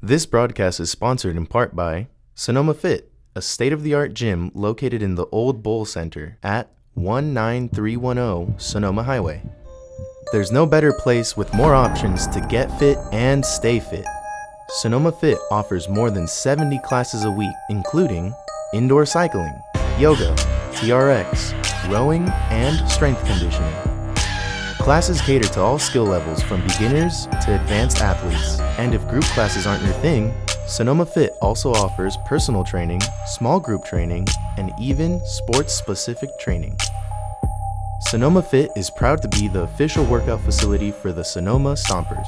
This broadcast is sponsored in part by Sonoma Fit, a state-of-the-art gym located in the Old Bowl Center at 19310 Sonoma Highway. There's no better place with more options to get fit and stay fit. Sonoma Fit offers more than 70 classes a week, including indoor cycling, yoga, TRX, rowing, and strength conditioning. Classes cater to all skill levels from beginners to advanced athletes. And if group classes aren't your thing, Sonoma Fit also offers personal training, small group training, and even sports-specific training. Sonoma Fit is proud to be the official workout facility for the Sonoma Stompers.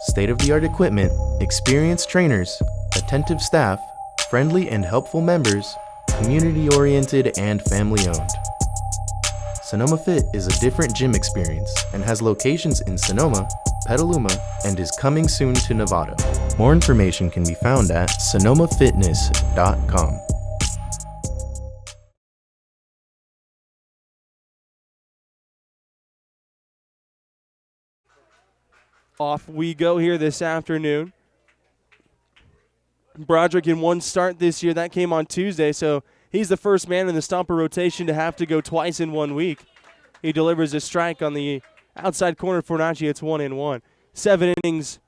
State-of-the-art equipment, experienced trainers, attentive staff, friendly and helpful members, community-oriented and family-owned. Sonoma Fit is a different gym experience and has locations in Sonoma, Petaluma, and is coming soon to Nevada. More information can be found at sonomafitness.com. Off we go here this afternoon. Broderick in one start this year. That came on Tuesday, so he's the first man in the Stomper rotation to have to go twice in 1 week. He delivers a strike on the outside corner for Fornacci. It's 1-1. 7 innings,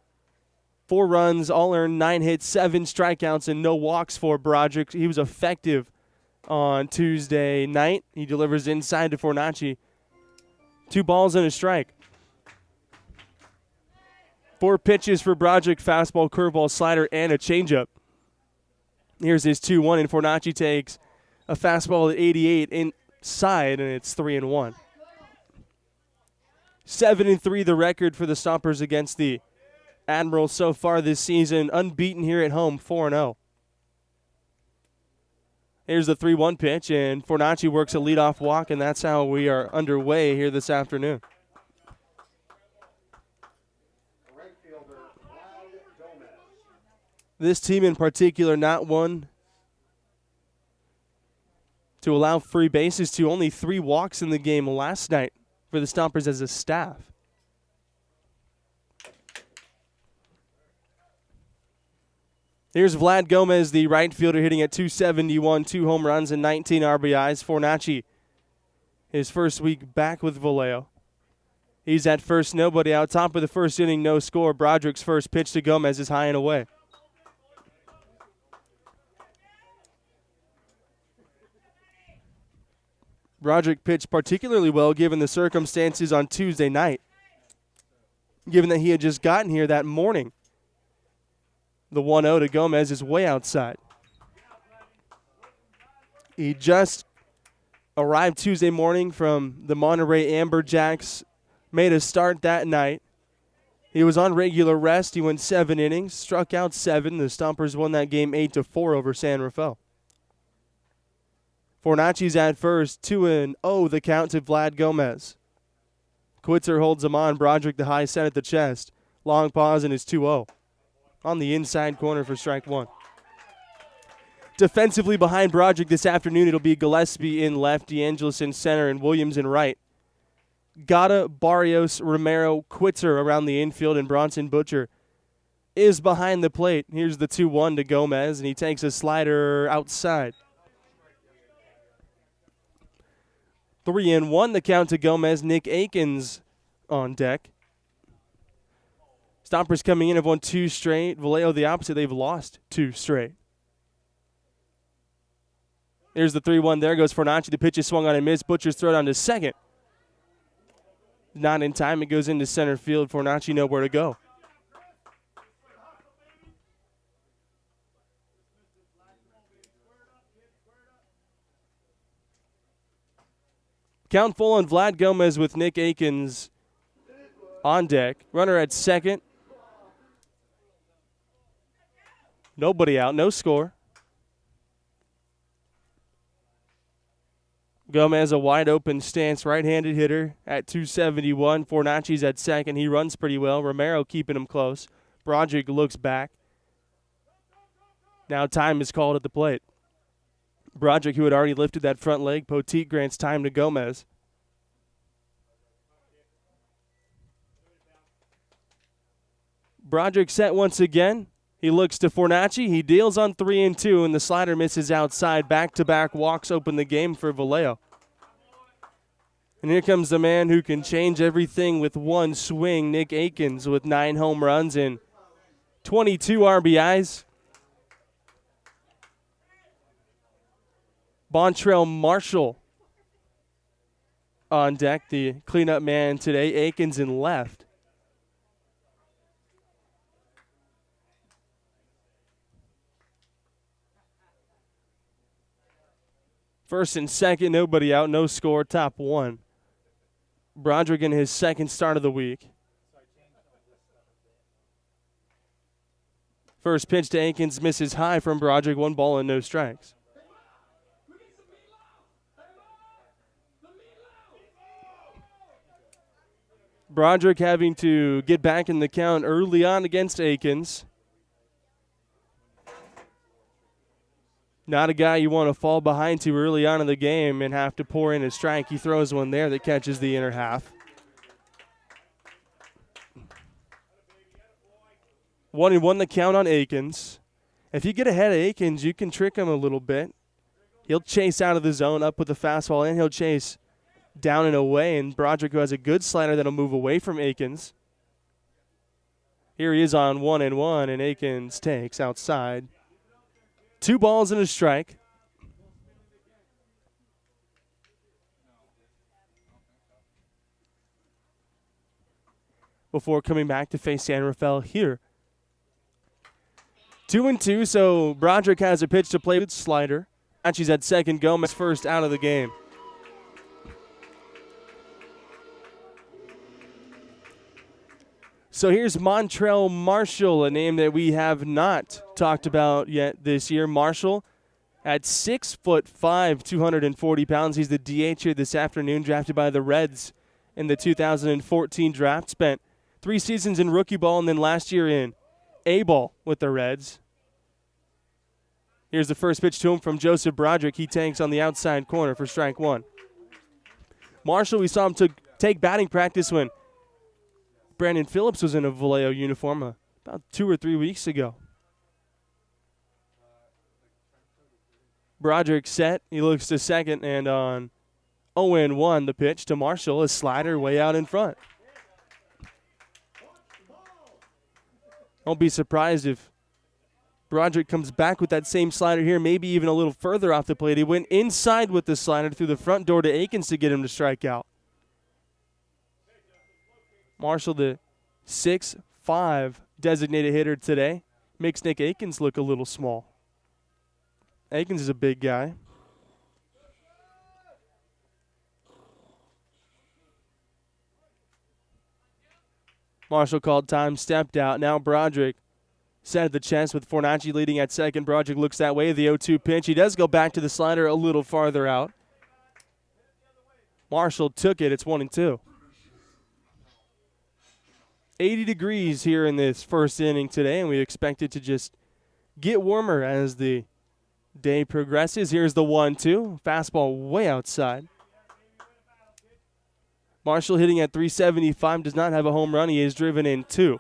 4 runs, all earned, 9 hits, 7 strikeouts, and no walks for Broderick. He was effective on Tuesday night. He delivers inside to Fornacci. 2 balls and a strike. 4 pitches for Broderick: fastball, curveball, slider, and a changeup. Here's his 2-1, and Fornacci takes a fastball at 88 inside, and it's 3-1. 7-3 the record for the Stompers against the Admirals so far this season. Unbeaten here at home, 4-0. Here's the 3-1 pitch, and Fornacci works a leadoff walk, and that's how we are underway here this afternoon. This team in particular, not one to allow free bases to. Only 3 walks in the game last night for the Stompers as a staff. Here's Vlad Gomez, the right fielder, hitting at .271, 2 home runs and 19 RBIs. Fornacci, his first week back with Vallejo. He's at first, nobody out. Top of the first inning, no score. Broderick's first pitch to Gomez is high and away. Broderick pitched particularly well given the circumstances on Tuesday night, given that he had just gotten here that morning. The 1-0 to Gomez is way outside. He just arrived Tuesday morning from the Monterey Amberjacks, made a start that night. He was on regular rest. He went 7 innings, struck out 7. The Stompers won that game 8-4 over San Rafael. Fornacci's at first, 2-0 the count to Vlad Gomez. Quitzer holds him on. Broderick the high set at the chest. Long pause and it's 2-0. On the inside corner for strike 1. Defensively behind Broderick this afternoon, it'll be Gillespie in left, DeAngelis in center, and Williams in right. Gata, Barrios, Romero, Quitzer around the infield, and Bronson Butcher is behind the plate. Here's the 2-1 to Gomez, and he takes a slider outside. 3-1 the count to Gomez. Nick Akins on deck. Stompers coming in have won 2 straight. Vallejo the opposite. They've lost 2 straight. There's the 3-1. There goes Fornacci. The pitch is swung on and missed. Butcher's throw down to second. Not in time. It goes into center field. Fornacci nowhere to go. Count full on Vlad Gomez with Nick Akins on deck. Runner at second. Nobody out, no score. Gomez, a wide open stance, right-handed hitter at .271. Fornacci's at second. He runs pretty well. Romero keeping him close. Broderick looks back. Now time is called at the plate. Broderick, who had already lifted that front leg, Poteet grants time to Gomez. Broderick set once again. He looks to Fornacci. He deals on 3-2, and the slider misses outside. Back-to-back walks open the game for Vallejo. And here comes the man who can change everything with one swing, Nick Akins, with 9 home runs and 22 RBIs. Bontrell Marshall on deck, the cleanup man today. Akins in left. First and second, nobody out, no score, top 1. Broderick in his second start of the week. First pitch to Akins misses high from Broderick, 1 ball and no strikes. Broderick having to get back in the count early on against Akins. Not a guy you want to fall behind to early on in the game and have to pour in a strike. He throws one there that catches the inner half. 1-1 the count on Akins. If you get ahead of Akins, you can trick him a little bit. He'll chase out of the zone, up with the fastball, and he'll chase down and away. And Broderick, who has a good slider that'll move away from Akins. Here he is on 1-1, and Akins takes outside. 2 balls and a strike. Before coming back to face San Rafael here. 2-2, so Broderick has a pitch to play with slider. She's at second, Gomez first out of the game. So here's Montrell Marshall, a name that we have not talked about yet this year. Marshall at 6'5", 240 pounds. He's the DH here this afternoon, drafted by the Reds in the 2014 draft. Spent 3 seasons in rookie ball and then last year in A-ball with the Reds. Here's the first pitch to him from Joseph Broderick. He tanks on the outside corner for strike 1. Marshall, we saw him take batting practice when Brandon Phillips was in a Vallejo uniform about 2 or 3 weeks ago. Broderick set. He looks to second, and on 0-1, the pitch to Marshall, a slider way out in front. Don't be surprised if Broderick comes back with that same slider here, maybe even a little further off the plate. He went inside with the slider through the front door to Akins to get him to strike out. Marshall, the 6'5" designated hitter today, makes Nick Akins look a little small. Akins is a big guy. Marshall called time, stepped out. Now Broderick set at the chest with Fornacci leading at second. Broderick looks that way. The 0-2 pitch. He does go back to the slider a little farther out. Marshall took it. It's 1-2. 80 degrees here in this first inning today, and we expect it to just get warmer as the day progresses. Here's the 1-2. Fastball way outside. Marshall hitting at 375, does not have a home run. He is driven in 2.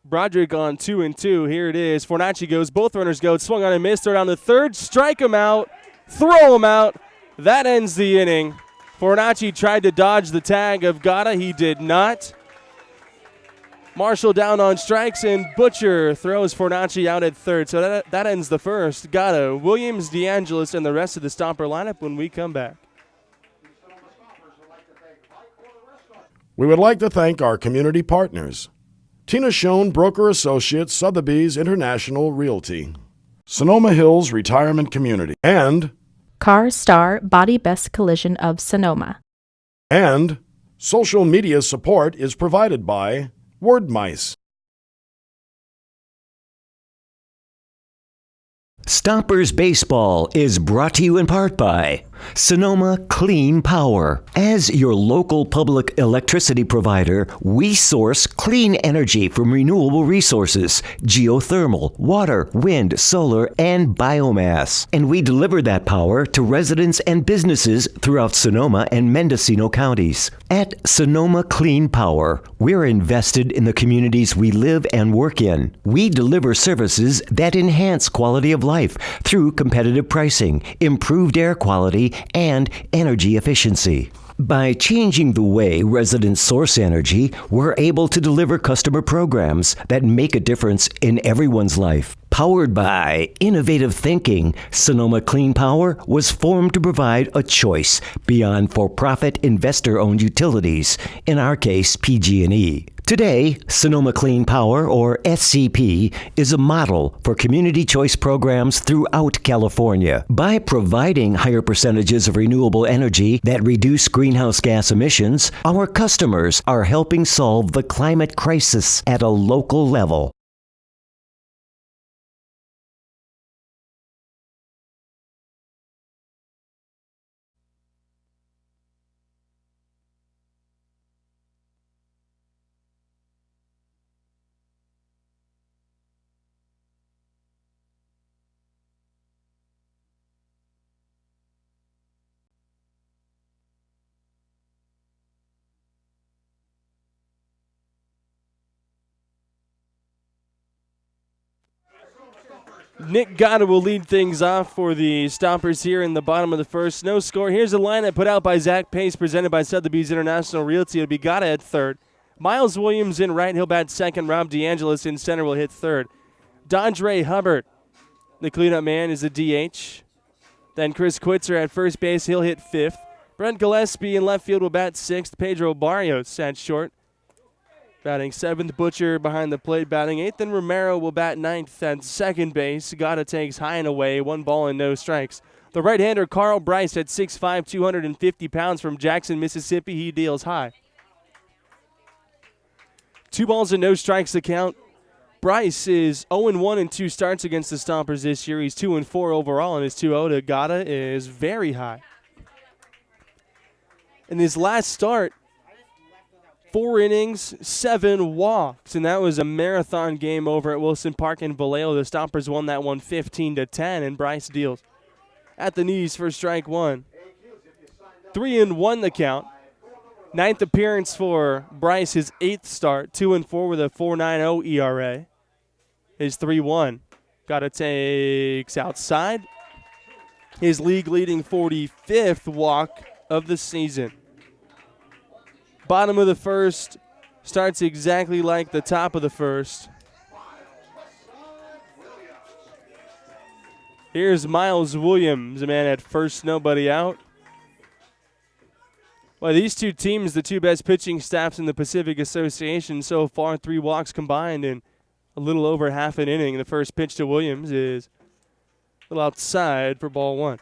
Broderick on 2-2. Here it is. Fornacci goes. Both runners go. Swung on and missed. Throw down the third. Strike him out. Throw him out. That ends the inning. Fornacci tried to dodge the tag of Gata. He did not. Marshall down on strikes, and Butcher throws Fornacci out at third. So that ends the first. Gata, Williams, DeAngelis, and the rest of the Stomper lineup when we come back. We would like to thank our community partners. Tina Schoen, Broker Associates, Sotheby's International Realty, Sonoma Hills Retirement Community, and Car Star Body Best Collision of Sonoma. And social media support is provided by Wordmice. Stompers Baseball is brought to you in part by Sonoma Clean Power. As your local public electricity provider, we source clean energy from renewable resources, geothermal, water, wind, solar, and biomass. And we deliver that power to residents and businesses throughout Sonoma and Mendocino counties. At Sonoma Clean Power, we're invested in the communities we live and work in. We deliver services that enhance quality of life through competitive pricing, improved air quality, and energy efficiency. By changing the way residents source energy, we're able to deliver customer programs that make a difference in everyone's life. Powered by innovative thinking, Sonoma Clean Power was formed to provide a choice beyond for-profit investor-owned utilities, in our case, PG&E. Today, Sonoma Clean Power, or SCP, is a model for community choice programs throughout California. By providing higher percentages of renewable energy that reduce greenhouse gas emissions, our customers are helping solve the climate crisis at a local level. Nick Gotta will lead things off for the Stompers here in the bottom of the first. No score. Here's a lineup put out by Zach Pace, presented by Sotheby's International Realty. It'll be Gotta at third. Miles Williams in right. He'll bat second. Rob DeAngelis in center will hit third. Dondre Hubbard, the cleanup man, is a DH. Then Chris Quitzer at first base. He'll hit fifth. Brent Gillespie in left field will bat sixth. Pedro Barrios at short, batting seventh. Butcher behind the plate batting eighth. And Romero will bat ninth at second base. Gotta takes high and away. 1 ball and no strikes. The right-hander Carl Bryce at 6'5", 250 pounds from Jackson, Mississippi. He deals high. 2 balls and no strikes to count. Bryce is 0-1 in 2 starts against the Stompers this year. He's 2-4 overall, and his 2-0 to Gotta is very high. In his last start, 4 innings, 7 walks, and that was a marathon game over at Wilson Park in Vallejo. The Stompers won that one 15-10, and Bryce deals at the knees for strike one. 3-1 the count. 9th appearance for Bryce, his 8th start. 2-4 with a 4.90 ERA. His 3-1. Gotta takes outside. His league-leading 45th walk of the season. Bottom of the first starts exactly like the top of the first. Here's Miles Williams, a man at first, nobody out. Well, these two teams, the two best pitching staffs in the Pacific Association so far, 3 walks combined in a little over half an inning. The first pitch to Williams is a little outside for ball 1.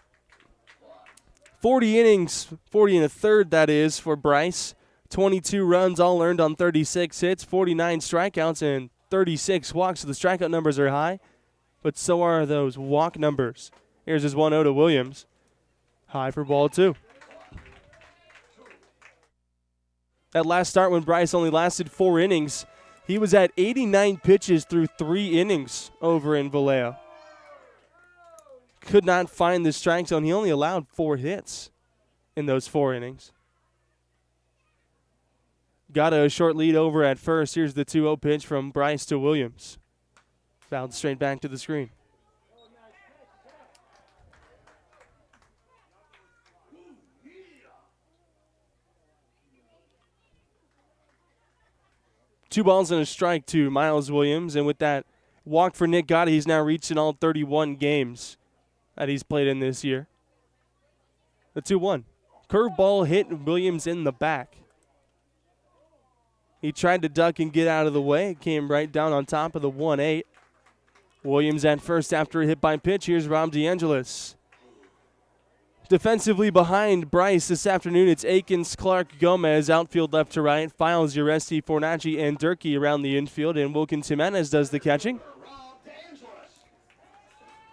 40 innings, 40 1/3 that is, for Bryce. 22 runs, all earned on 36 hits, 49 strikeouts, and 36 walks. So the strikeout numbers are high, but so are those walk numbers. Here's his 1-0 to Williams. High for ball 2. That last start when Bryce only lasted 4 innings, he was at 89 pitches through 3 innings over in Vallejo. Could not find the strike zone. He only allowed 4 hits in those 4 innings. Got a short lead over at first. Here's the 2-0 pitch from Bryce to Williams. Fouled straight back to the screen. Two balls and a strike to Miles Williams, and with that walk for Nick Gotti, he's now reached in all 31 games that he's played in this year. The 2-1. Curveball hit Williams in the back. He tried to duck and get out of the way. It came right down on top of the 1-8. Williams at first after a hit by pitch. Here's Rob DeAngelis. Defensively behind Bryce this afternoon, it's Akins, Clark, Gomez, outfield left to right. Files, Uresti, Fornacci, and Durkee around the infield, and Wilkins Jimenez does the catching.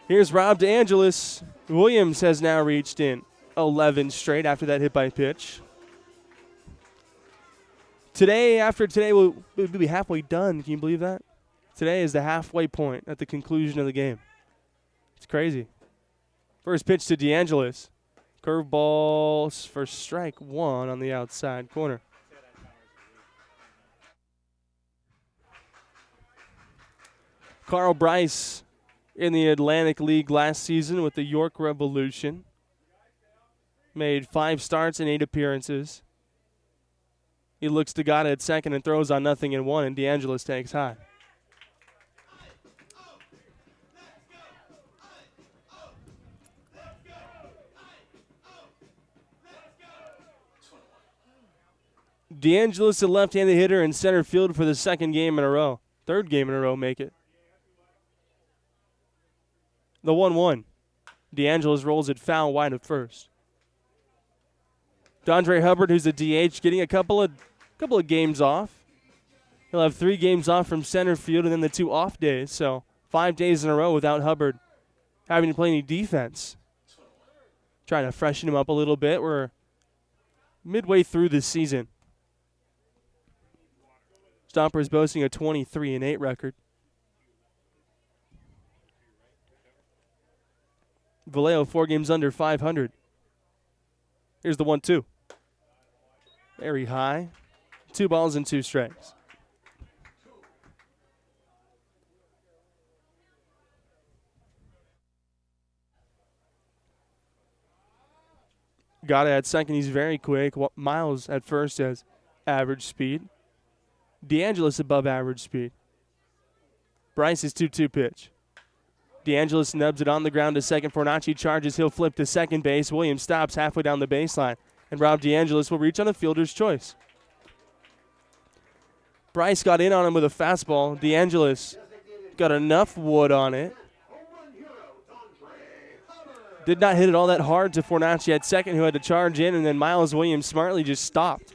Here's Rob DeAngelis. Williams has now reached in. 11 straight after that hit by pitch. After today, we'll be halfway done. Can you believe that? Today is the halfway point at the conclusion of the game. It's crazy. First pitch to DeAngelis. Curveball for strike one on the outside corner. Carl Bryce in the Atlantic League last season with the York Revolution. Made 5 starts and 8 appearances. He looks to Gata at second and throws on 0-1, and DeAngelis takes high. DeAngelis, a left-handed hitter in center field for the third game in a row, make it. The 1-1. DeAngelis rolls it foul wide of first. Dondre Hubbard, who's a DH, getting a couple of games off. He'll have 3 games off from center field and then the 2 off days. So 5 days in a row without Hubbard having to play any defense. Trying to freshen him up a little bit. We're midway through this season. Stompers boasting a 23-8 record. Vallejo 4 games under 500. Here's the 1-2. Very high. 2 balls and 2 strikes. Gata at second. He's very quick. Miles at first has average speed. DeAngelis above average speed. Bryce's 2-2 pitch. DeAngelis nubs it on the ground to second. Fornacci charges. He'll flip to second base. Williams stops halfway down the baseline. And Rob DeAngelis will reach on a fielder's choice. Bryce got in on him with a fastball. DeAngelis got enough wood on it. Did not hit it all that hard to Fornacci at second, who had to charge in, and then Miles Williams smartly just stopped,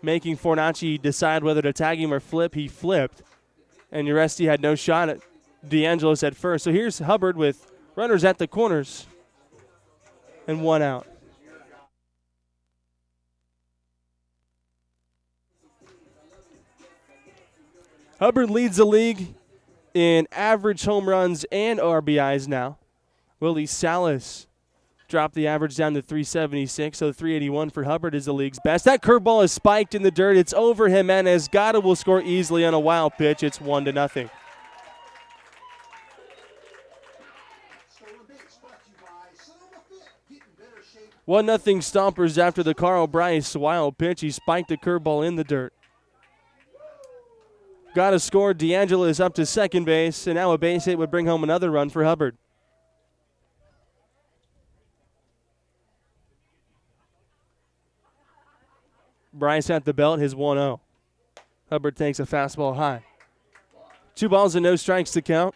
making Fornacci decide whether to tag him or flip. He flipped, and Uresti had no shot at DeAngelis at first. So here's Hubbard with runners at the corners and 1 out. Hubbard leads the league in average home runs and RBIs now. Willie Salas dropped the average down to 376, so 381 for Hubbard is the league's best. That curveball is spiked in the dirt. It's over Jimenez. Gata will score easily on a wild pitch. It's 1-0. One nothing Stompers after the Carl Bryce wild pitch. He spiked the curveball in the dirt. Gata scored. DeAngelis up to second base, and now a base hit would bring home another run for Hubbard. Bryce at the belt, his 1-0. Hubbard takes a fastball high. 2 balls and no strikes to count.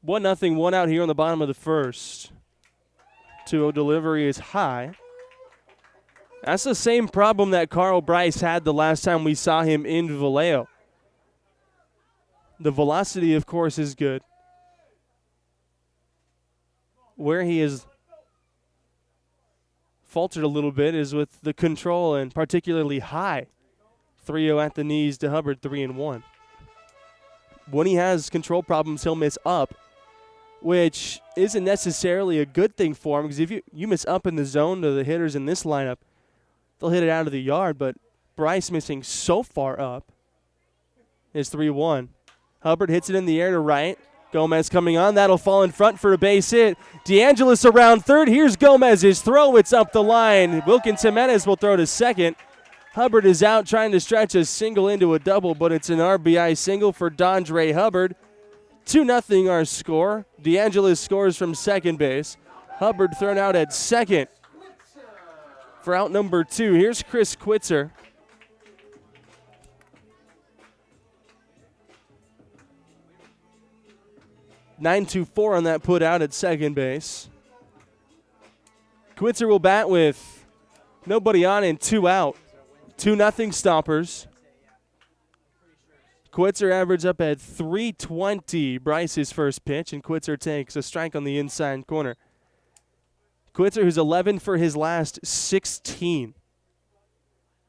One nothing, 1 out here on the bottom of the first. 2-0 delivery is high. That's the same problem that Carl Bryce had the last time we saw him in Vallejo. The velocity, of course, is good. Where he has faltered a little bit is with the control, and particularly high. 3-0 at the knees to Hubbard, 3-1. When he has control problems, he'll miss up, which isn't necessarily a good thing for him, because if you miss up in the zone to the hitters in this lineup, they'll hit it out of the yard. But Bryce missing so far up is 3-1. Hubbard hits it in the air to right. Gomez coming on. That'll fall in front for a base hit. DeAngelis around third. Here's Gomez's throw. It's up the line. Wilkins Jimenez will throw to second. Hubbard is out trying to stretch a single into a double, but it's an RBI single for Dondre Hubbard. 2-0 our score. DeAngelis scores from second base. Hubbard thrown out at second for out number 2. Here's Chris Quitzer. .924 on that put out at second base. Quitzer will bat with nobody on and 2 out. 2-0 Stompers. Quitzer averaged up at 320. Bryce's first pitch, and Quitzer takes a strike on the inside corner. Quitzer, who's 11 for his last 16.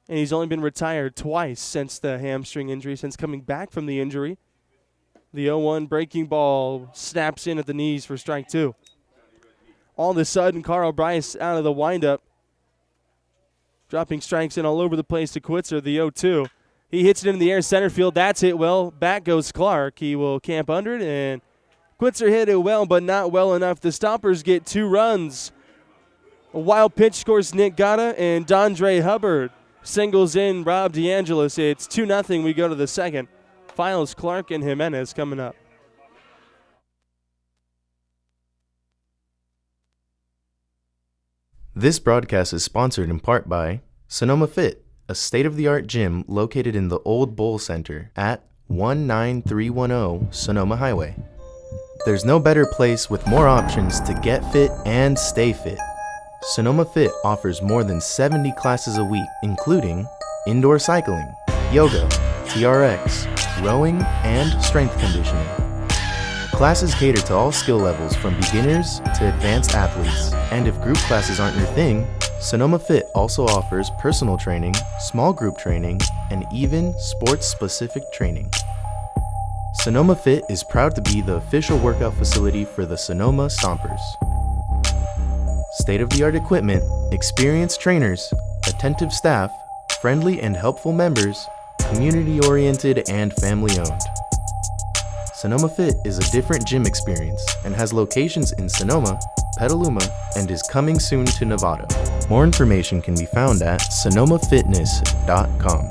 And he's only been retired twice since the hamstring injury, since coming back from the injury. The 0-1 breaking ball snaps in at the knees for strike two. All of a sudden, Carl Bryce out of the windup, dropping strikes in all over the place to Quitzer, the 0-2. He hits it in the air, center field. That's hit well. Back goes Clark. He will camp under it, and Quitzer hit it well, but not well enough. The Stompers get 2 runs. A wild pitch scores Nick Gatta, and Dondre Hubbard singles in Rob DeAngelis. It's 2-0. We go to the second. Files, Clark, and Jimenez coming up. This broadcast is sponsored in part by Sonoma Fit, a state-of-the-art gym located in the Old Bowl Center at 19310 Sonoma Highway. There's no better place with more options to get fit and stay fit. Sonoma Fit offers more than 70 classes a week, including indoor cycling, yoga, TRX, rowing, and strength conditioning. Classes cater to all skill levels from beginners to advanced athletes. And if group classes aren't your thing, Sonoma Fit also offers personal training, small group training, and even sports-specific training. Sonoma Fit is proud to be the official workout facility for the Sonoma Stompers. State-of-the-art equipment, experienced trainers, attentive staff, friendly and helpful members, community-oriented and family-owned. Sonoma Fit is a different gym experience and has locations in Sonoma, Petaluma, and is coming soon to Novato. More information can be found at sonomafitness.com.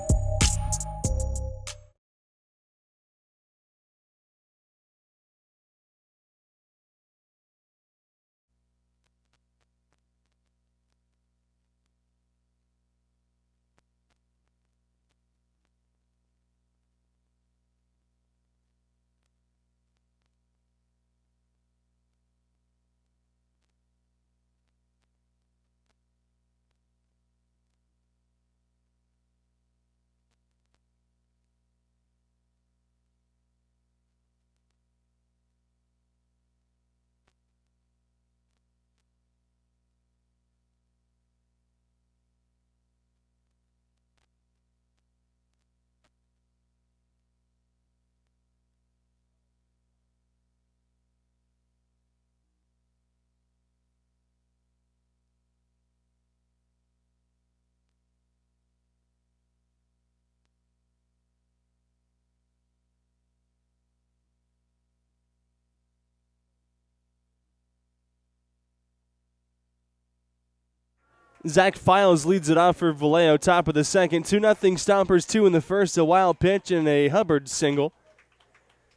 Zach Files leads it off for Vallejo, top of the second. 2-0 Stompers, 2 in the first, a wild pitch and a Hubbard single.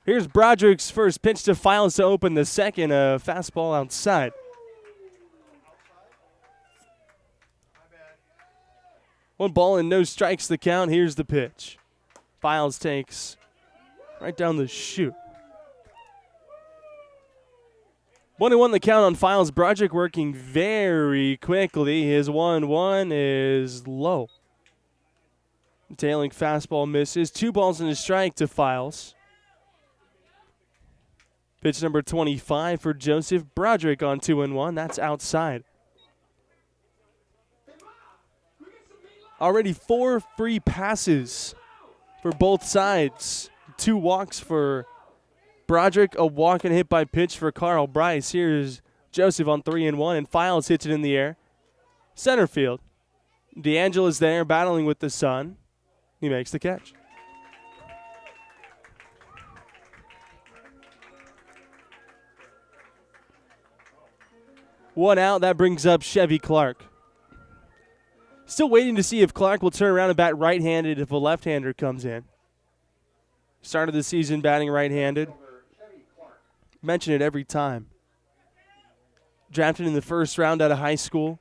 Here's Broderick's first pitch to Files to open the second, a fastball outside. One ball and no strikes the count. Here's the pitch. Files takes right down the chute. 1-1 the count on Files. Broderick working very quickly. His 1-1 is low. Tailing fastball misses. 2 balls and a strike to Files. Pitch number 25 for Joseph Broderick on 2-1. That's outside. Already 4 free passes for both sides. 2 walks for Broderick, a walk and hit by pitch for Carl Bryce. Here's Joseph on 3-1, and Files hits it in the air. Center field. DeAngelis there battling with the sun. He makes the catch. One out. That brings up Chevy Clark. Still waiting to see if Clark will turn around and bat right-handed if a left-hander comes in. Started the season batting right-handed. Mention it every time. Drafted in the first round out of high school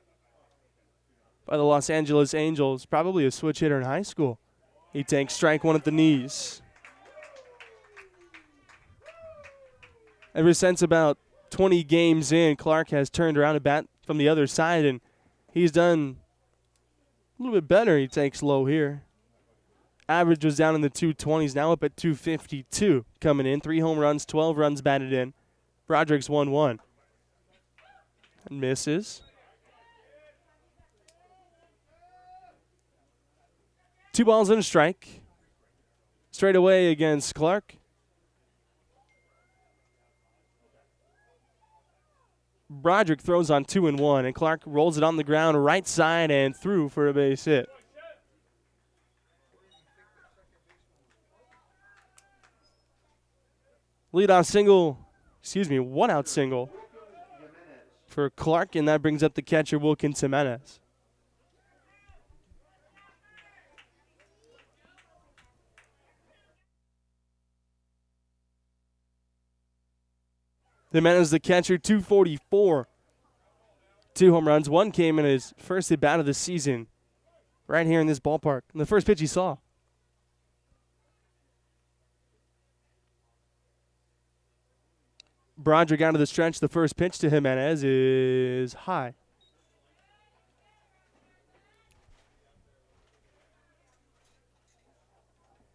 by the Los Angeles Angels. Probably a switch hitter in high school. He takes strike one at the knees. Ever since about 20 games in, Clark has turned around and bat from the other side, and he's done a little bit better. He takes low here. Average was down in the 220s, now up at 252 coming in. 3 home runs, 12 runs batted in. Broderick's 1-1. Misses. 2 balls and a strike. Straight away against Clark. Broderick throws on 2-1, and Clark rolls it on the ground right side and through for a base hit. Leadoff single, one out single for Clark, and that brings up the catcher, Wilkins Jimenez. Jimenez, the catcher, 244. 2 home runs. 1 came in his first at bat of the season right here in this ballpark. And the first pitch he saw. Broderick out of the stretch. The first pitch to Jimenez is high.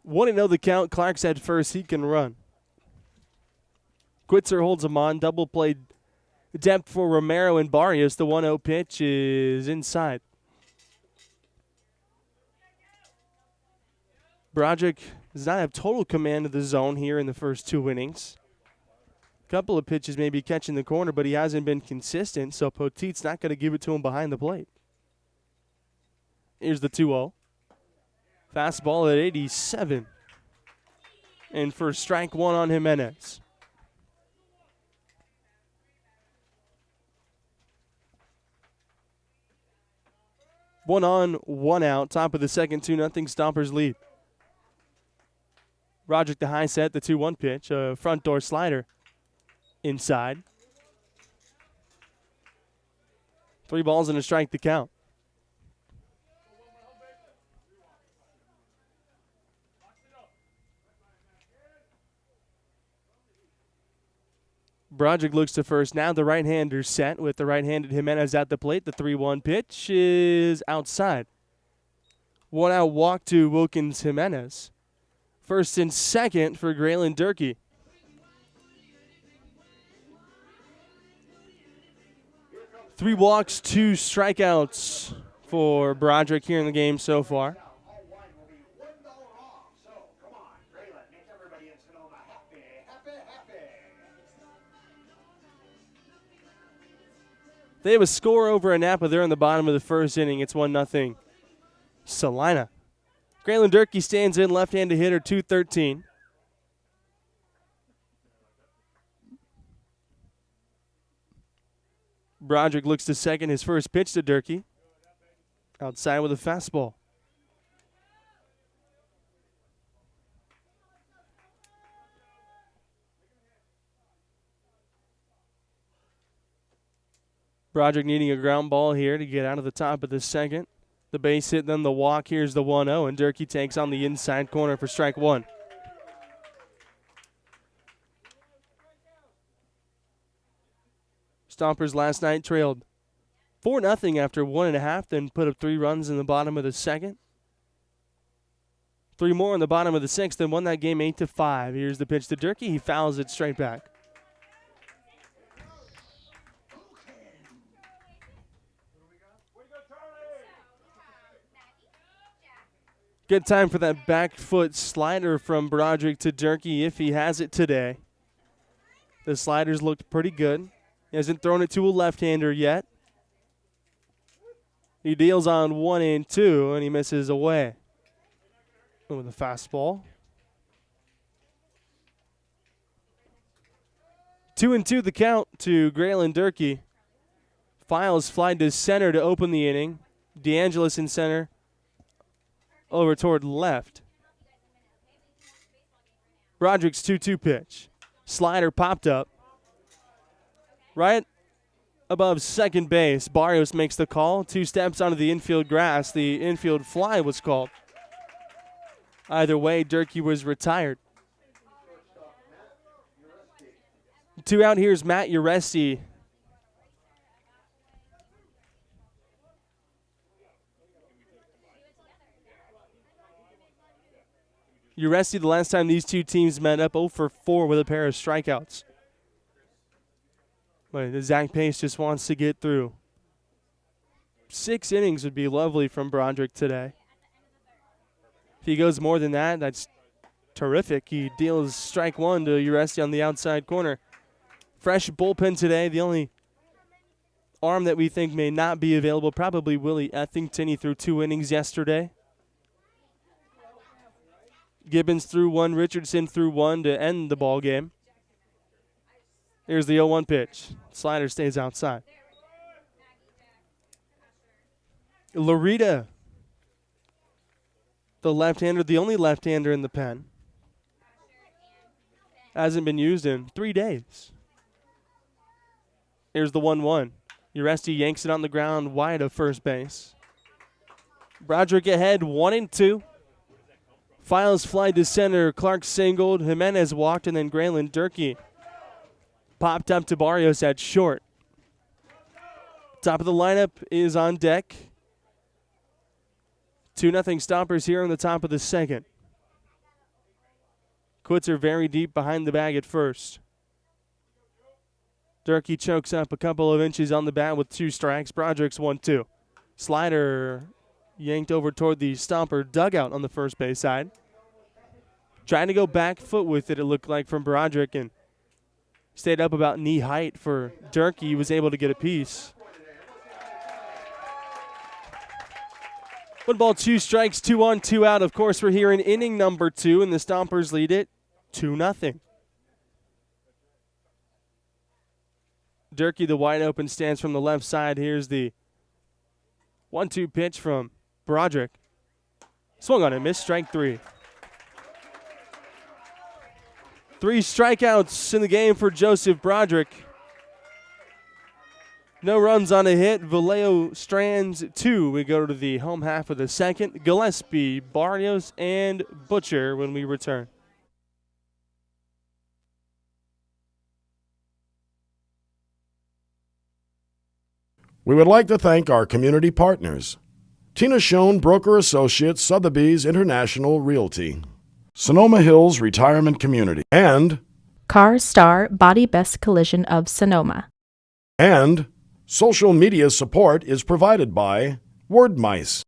Want to know the count. Clark's at first. He can run. Quitzer holds him on. Double play depth for Romero and Barrios. The 1-0 pitch is inside. Broderick does not have total command of the zone here in the first 2 innings. A couple of pitches maybe catching the corner, but he hasn't been consistent, so Poteet's not going to give it to him behind the plate. Here's the 2-0. Fastball at 87. And for strike 1 on Jimenez. 1 on, 1 out. Top of the second, 2-0 Stompers lead. Broderick the high set, the 2-1 pitch. Front door slider inside. 3 balls and a strike to count. Broderick looks to first. Now the right-hander set with the right-handed Jimenez at the plate. The 3-1 pitch is outside. 1 out walk to Wilkins Jimenez. First and second for Graylin Durkee. Three walks, 2 strikeouts for Broderick here in the game so far. They have a score over Napa. They're in the bottom of the first inning. It's 1-0 Salina. Graylin Durkee stands in, left-handed hitter, 213. Broderick looks to second. His first pitch to Durkee. Outside with a fastball. Broderick needing a ground ball here to get out of the top of the second. The base hit, then the walk. Here's the 1-0, and Durkee takes on the inside corner for strike 1. Stompers last night trailed 4-0 after 1.5, then put up 3 runs in the bottom of the second. 3 more in the bottom of the sixth, then won that game 8-5. Here's the pitch to Durkee. He fouls it straight back. Good time for that back foot slider from Broderick to Durkee if he has it today. The sliders looked pretty good. He hasn't thrown it to a left-hander yet. He deals on 1 and 2, and he misses away with a fastball. 2-2 the count to Graylin Durkee. Files fly to center to open the inning. DeAngelis in center. Over toward left. Broderick's 2-2 pitch. Slider popped up. Right above second base. Barrios makes the call. 2 steps onto the infield grass. The infield fly was called. Either way, Durkee was retired. 2 out, here's Matt Uresti. Uresti, the last time these two teams met up, 0 for 4 with a pair of strikeouts. But Zach Pace just wants to get through. 6 innings would be lovely from Broderick today. If he goes more than that, that's terrific. He deals strike 1 to Uresti on the outside corner. Fresh bullpen today. The only arm that we think may not be available, probably Willie Ethington. He threw 2 innings yesterday. Gibbons threw 1, Richardson threw 1 to end the ball game. Here's the 0-1 pitch. Slider stays outside. Larita, the left-hander, the only left-hander in the pen. Hasn't been used in 3 days. Here's the 1-1. Uresti yanks it on the ground wide of first base. Broderick ahead, 1-2. Files fly to center. Clark singled. Jimenez walked, and then Graylin Durkee popped up to Barrios at short. Top of the lineup is on deck. 2-0 Stompers here on the top of the second. Quits are very deep behind the bag at first. Durkee chokes up a couple of inches on the bat with 2 strikes. Broderick's 1-2. Slider yanked over toward the Stomper dugout on the first base side. Trying to go back foot with it looked like, from Broderick, and stayed up about knee height for Durkee. He was able to get a piece. 1 ball, 2 strikes, 2 on, 2 out. Of course, we're here in inning number 2, and the Stompers lead it 2-0. Durkee, the wide open stance from the left side. Here's the 1-2 pitch from Broderick. Swung on it, missed, strike 3. 3 strikeouts in the game for Joseph Broderick. No runs on a hit. Vallejo strands 2. We go to the home half of the second. Gillespie, Barrios, and Butcher when we return. We would like to thank our community partners: Tina Schoen Broker Associates, Sotheby's International Realty, Sonoma Hills Retirement Community, and Car Star Body Best Collision of Sonoma. And social media support is provided by Word Mice.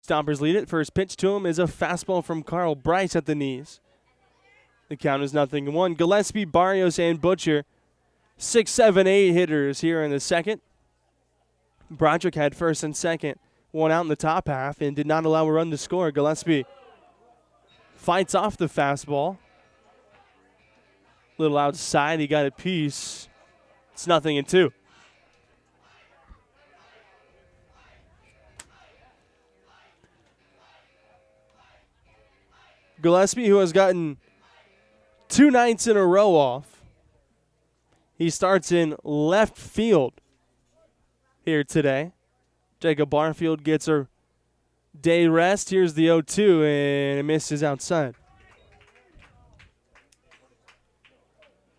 Stompers lead it. First pitch to him is a fastball from Carl Bryce at the knees. The count is 0-1. Gillespie, Barrios, and Butcher, 6, 7, 8 hitters here in the second. Broderick had first and second, 1 out in the top half, and did not allow a run to score. Gillespie fights off the fastball. Little outside, he got a piece. It's 0-2. Gillespie, who has gotten 2 nights in a row off. He starts in left field here today. Jacob Barfield gets a day rest. Here's the 0-2, and it misses outside.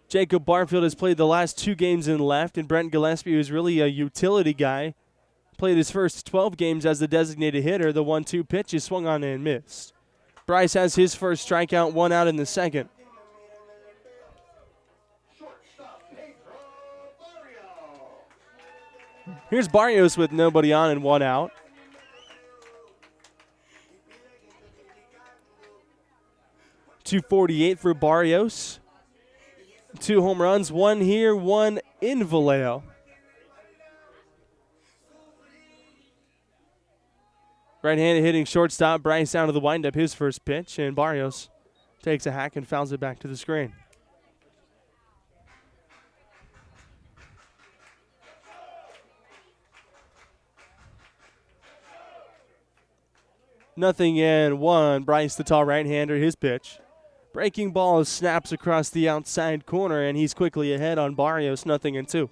Jacob Barfield has played the last 2 games in left, and Brent Gillespie, who's really a utility guy, played his first 12 games as the designated hitter. The 1-2 pitch is swung on and missed. Bryce has his first strikeout, 1 out in the second. Here's Barrios with nobody on and 1 out. .248 for Barrios. 2 home runs, 1 here, 1 in Vallejo. Right-handed hitting shortstop, Bryce down to the windup, his first pitch, and Barrios takes a hack and fouls it back to the screen. Nothing and 1. Bryce, the tall right-hander, his pitch. Breaking ball snaps across the outside corner, and he's quickly ahead on Barrios, 0-2.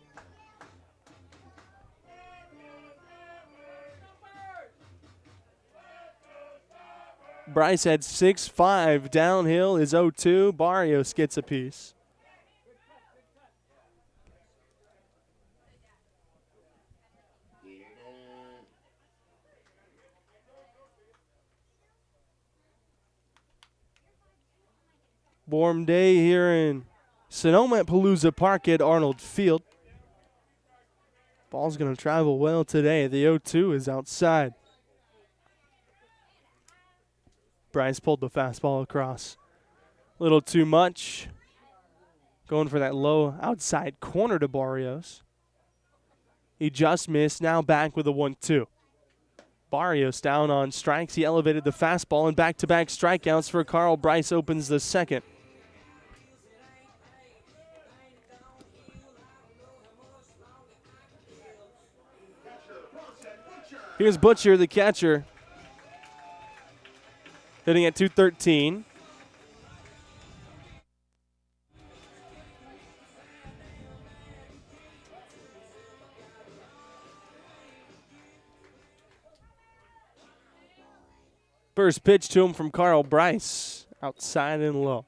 Bryce had 6-5. Downhill is 0-2. Barrios gets a piece. Warm day here in Sonoma at Palooza Park at Arnold Field. Ball's going to travel well today. The 0-2 is outside. Bryce pulled the fastball across. A little too much. Going for that low outside corner to Barrios. He just missed. Now back with a 1-2. Barrios down on strikes. He elevated the fastball, and back-to-back strikeouts for Carl. Bryce opens the second. Here's Butcher, the catcher, hitting at .213. First pitch to him from Carl Bryce, outside and low.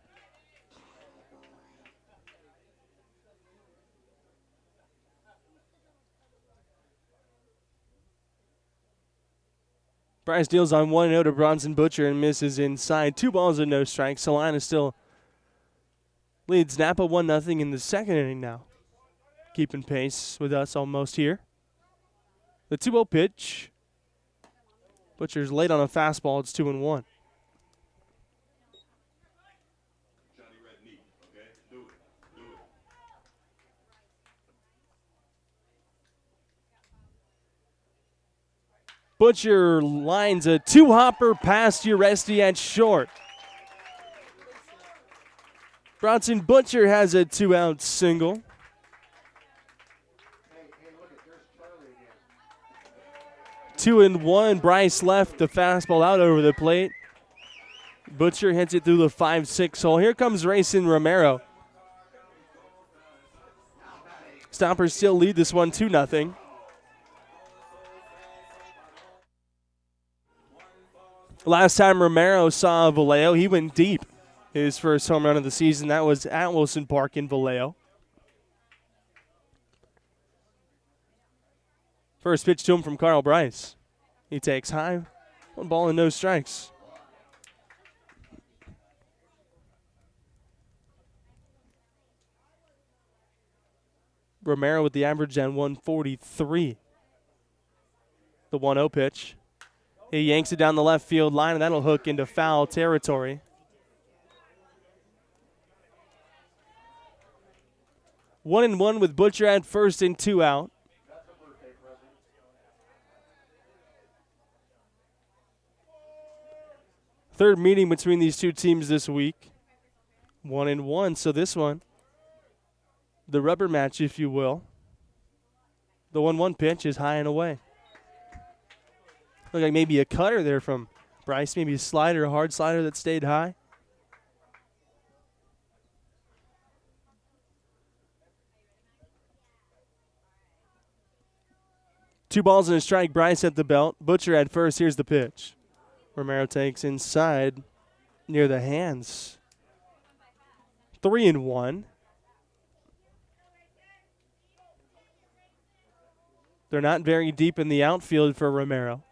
Bryce deals on 1-0 to Bronson Butcher and misses inside. 2 balls and no strikes. Salina still leads Napa 1-0 in the second inning now. Keeping pace with us almost here. The 2-0 pitch. Butcher's late on a fastball. It's 2-1. Butcher lines a 2-hopper past Uresti at short. Bronson Butcher has a 2-out single. Two and one. Bryce left the fastball out over the plate. Butcher hits it through the 5-6 hole. Here comes Racing Romero. Stompers still lead this one 2-0. Last time Romero saw Vallejo, he went deep. His first home run of the season, that was at Wilson Park in Vallejo. First pitch to him from Carl Bryce. He takes high, 1 ball and no strikes. Romero with the average at 143. The 1-0 pitch. He yanks it down the left field line, and that'll hook into foul territory. 1-1 with Butcher at first and 2 out. Third meeting between these two teams this week. 1-1, so this one, the rubber match, if you will. The 1-1 pitch is high and away. Looked like maybe a cutter there from Bryce, maybe a slider, a hard slider that stayed high. 2 balls and a strike. Bryce at the belt. Butcher at first. Here's the pitch. Romero takes inside near the hands. 3-1. They're not very deep in the outfield for Romero.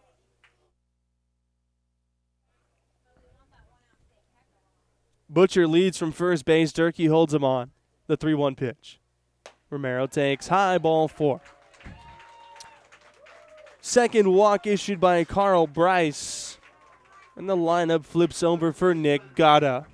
Butcher leads from first base. Durkee holds him on. The 3-1 pitch. Romero takes high, ball 4. Second walk issued by Carl Bryce. And the lineup flips over for Nick Gatta.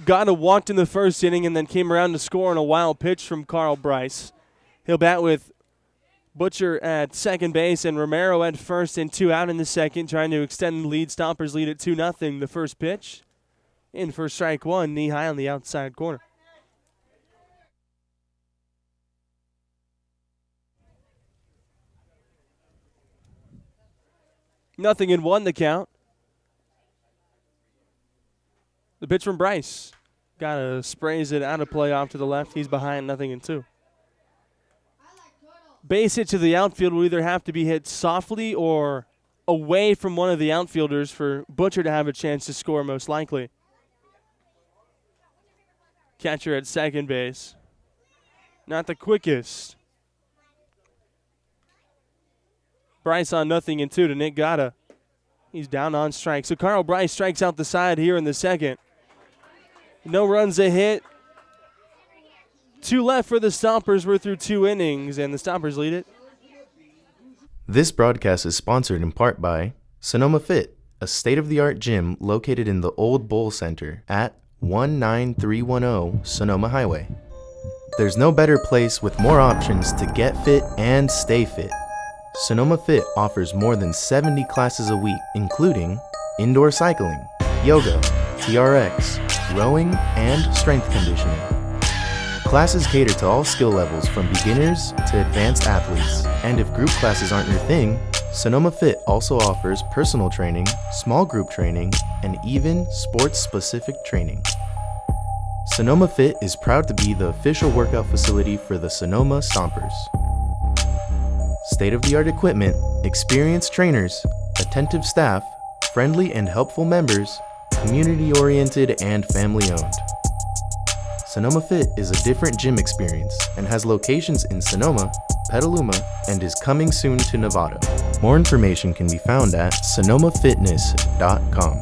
Gatta walked in the first inning and then came around to score on a wild pitch from Carl Bryce. He'll bat with Butcher at second base and Romero at first and 2 out in the second, trying to extend the lead. Stompers lead at 2-0. The first pitch in for strike 1, knee high on the outside corner. Nothing in 1 the count. The pitch from Bryce. Gotta sprays it out of play off to the left. He's behind, 0-2. Base hit to the outfield will either have to be hit softly or away from one of the outfielders for Butcher to have a chance to score most likely. Catcher at second base. Not the quickest. Bryce on 0-2 to Nick Gatta. He's down on strike. So Carl Bryce strikes out the side here in the second. No runs a hit. 2 left for the Stompers. We're through 2 innings, and the Stompers lead it. This broadcast is sponsored in part by Sonoma Fit, a state-of-the-art gym located in the Old Bowl Center at 19310 Sonoma Highway. There's no better place with more options to get fit and stay fit. Sonoma Fit offers more than 70 classes a week, including indoor cycling, yoga, TRX, rowing, and strength conditioning. Classes cater to all skill levels from beginners to advanced athletes. And if group classes aren't your thing, Sonoma Fit also offers personal training, small group training, and even sports-specific training. Sonoma Fit is proud to be the official workout facility for the Sonoma Stompers. State-of-the-art equipment, experienced trainers, attentive staff, friendly and helpful members, community-oriented and family-owned. Sonoma Fit is a different gym experience and has locations in Sonoma, Petaluma, and is coming soon to Novato. More information can be found at sonomafitness.com.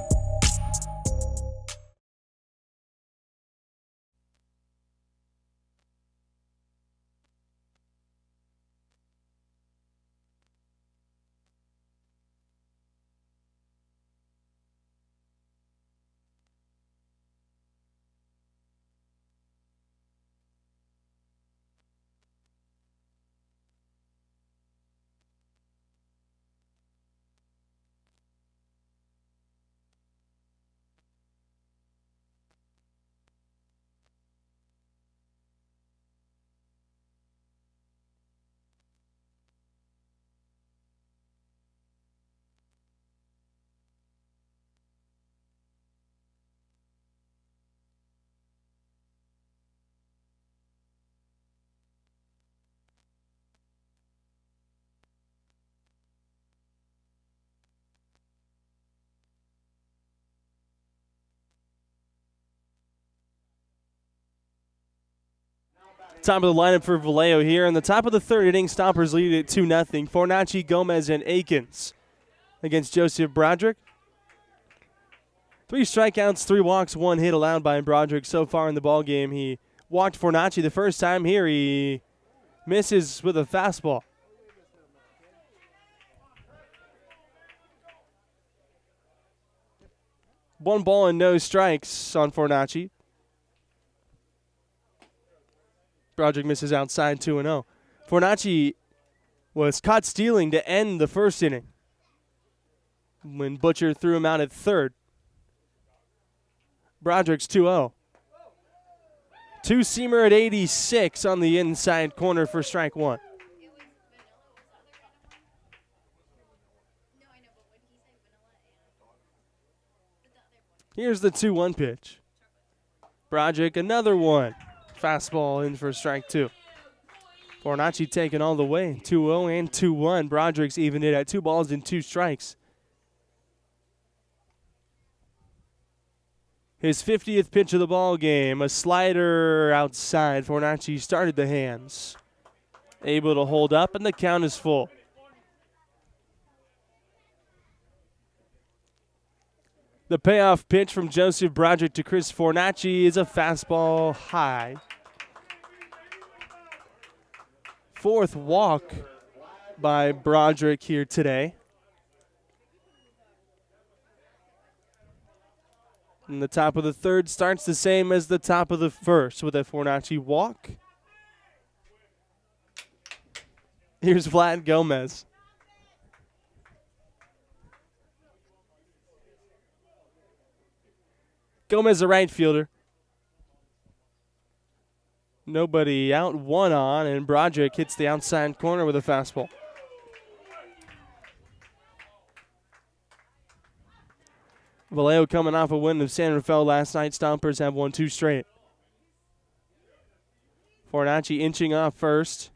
Top of the lineup for Vallejo here. In the top of the third inning, Stompers lead at 2-0. Fornacci, Gomez, and Akins against Joseph Broderick. 3 strikeouts, 3 walks, 1 hit allowed by Broderick so far in the ballgame. He walked Fornacci the first time here. He misses with a fastball. One ball and no strikes on Fornacci. Broderick misses outside 2-0. Fornacci was caught stealing to end the first inning when Butcher threw him out at third. Broderick's 2-0. 2-seamer at 86 on the inside corner for strike 1. Here's the 2-1 pitch. Broderick, another one. Fastball in for strike 2. Fornacci taking all the way. 2-0 and 2-1. Broderick's evened it at 2 balls and 2 strikes. His 50th pitch of the ball game, a slider outside. Fornacci started the hands. Able to hold up, and the count is full. The payoff pitch from Joseph Broderick to Chris Fornacci is a fastball high. 4th walk by Broderick here today. And the top of the 3rd starts the same as the top of the 1st with a Fornacci walk. Here's Vlad Gomez. Gomez, a right fielder. Nobody out, 1 on, and Broderick hits the outside corner with a fastball. Vallejo coming off a win of San Rafael last night. Stompers have won 2 straight. Fornacci inching off first.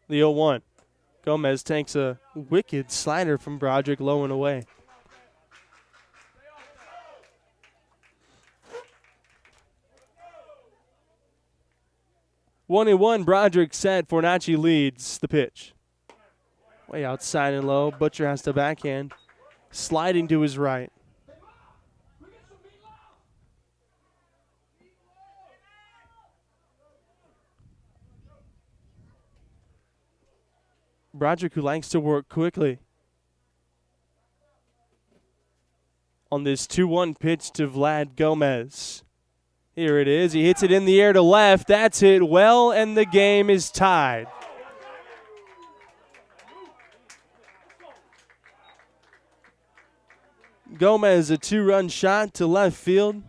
The 0-1. Gomez takes a wicked slider from Broderick, low and away. One and one, Broderick set. Fornacci leads the pitch. Way outside and low. Butcher has to backhand. Sliding to his right. Broderick, who likes to work quickly. On this 2-1 pitch to Vlad Gomez. Here it is. He hits it in the air to left. That's hit well, and the game is tied. Gomez, a 2-run shot to left field.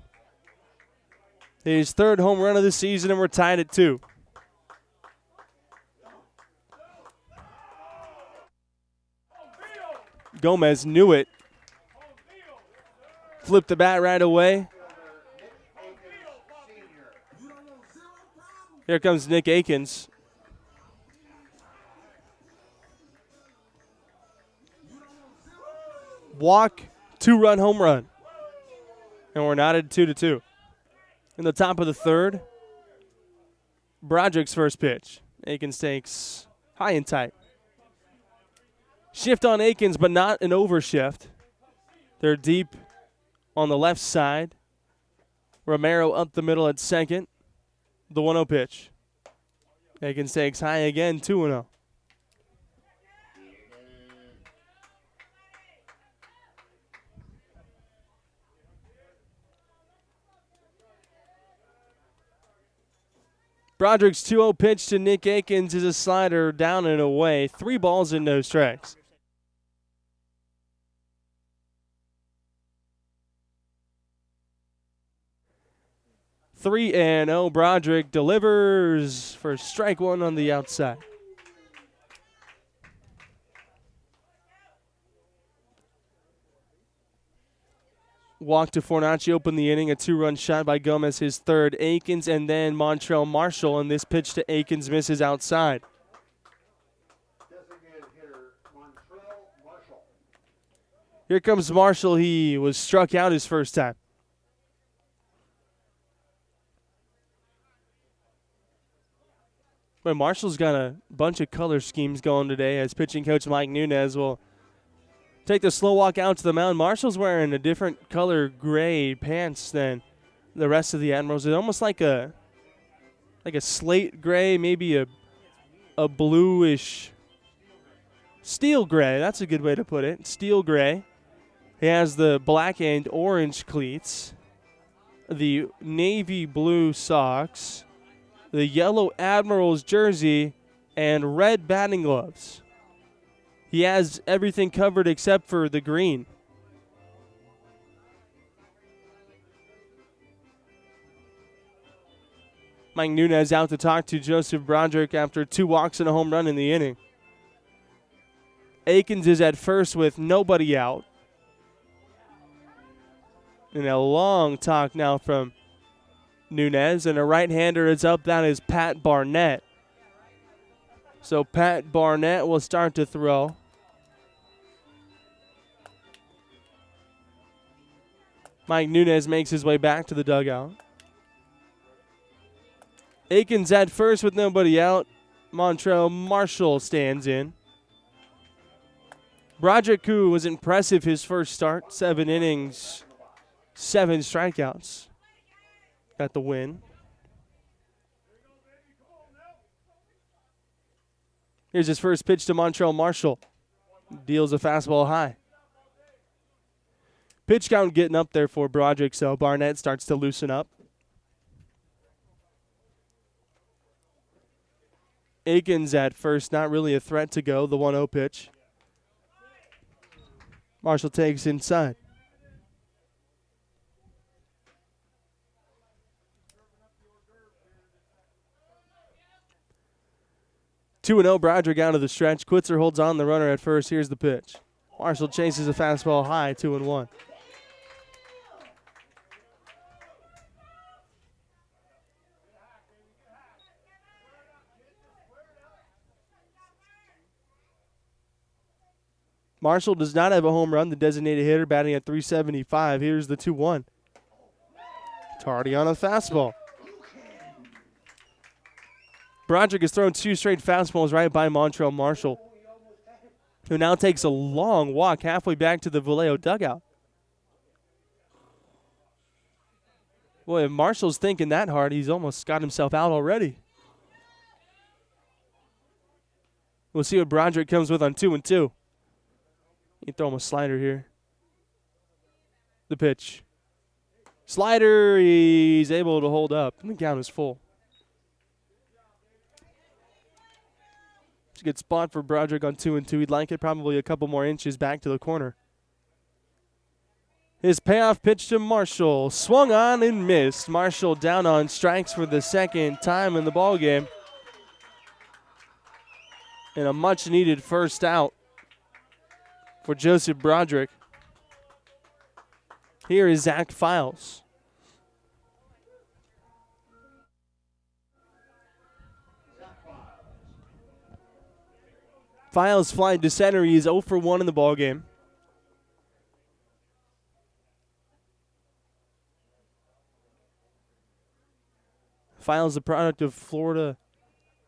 His 3rd home run of the season, and we're tied at 2. Gomez knew it. Flipped the bat right away. Here comes Nick Akins. Walk, 2-run home run. And we're knotted 2-2. In the top of the 3rd, Broderick's first pitch. Akins takes high and tight. Shift on Akins, but not an overshift. They're deep on the left side. Romero up the middle at second. The 1-0 pitch. Akins takes high again, 2-0. Broderick's 2-0 pitch to Nick Akins is a slider down and away. 3 balls and no strikes. (3-0). Broderick delivers for strike 1 on the outside. Walk to Fornacci, open the inning. A 2-run shot by Gomez, his 3rd. Akins and then Montrell Marshall, and this pitch to Akins misses outside. Here comes Marshall. He was struck out his first time. But Marshall's got a bunch of color schemes going today as pitching coach Mike Nunez will take the slow walk out to the mound. Marshall's wearing a different color gray pants than the rest of the Admirals. It's almost like a slate gray, maybe a bluish steel gray. That's a good way to put it. Steel gray. He has the black and orange cleats, the navy blue socks, the yellow Admirals jersey, and red batting gloves. He has everything covered except for the green. Mike Nunez out to talk to Joseph Broderick after 2 walks and a home run in the inning. Akins is at first with nobody out. And a long talk now from Nunez. And a right-hander is up. That is Pat Barnett. So Pat Barnett will start to throw. Mike Nunez makes his way back to the dugout. Aikens at first with nobody out. Montrell Marshall stands in. Broderick, who was impressive his first start, 7 innings, 7 strikeouts. Got the win. Here's his first pitch to Montrell Marshall. Deals a fastball high. Pitch count getting up there for Broderick, so Barnett starts to loosen up. Aikens at first, not really a threat to go, the 1-0 pitch. Marshall takes inside. Two and 0, Broderick out of the stretch. Quitzer holds on the runner at first. Here's the pitch. Marshall chases a fastball high, 2-1. Marshall does not have a home run, the designated hitter, batting at .375. Here's the 2-1. Tardy on a fastball. Broderick has thrown 2 straight fastballs right by Montrell Marshall, who now takes a long walk halfway back to the Vallejo dugout. Boy, if Marshall's thinking that hard, he's almost got himself out already. We'll see what Broderick comes with on 2-2. You throw him a slider here. The pitch. Slider, he's able to hold up, and the count is full. It's a good spot for Broderick on 2-2. He'd like it probably a couple more inches back to the corner. His payoff pitch to Marshall. Swung on and missed. Marshall down on strikes for the second time in the ballgame. And a much-needed first out for Joseph Broderick. Here is Zach Files. Files flying to center. He is 0 for 1 in the ballgame. Files, the product of Florida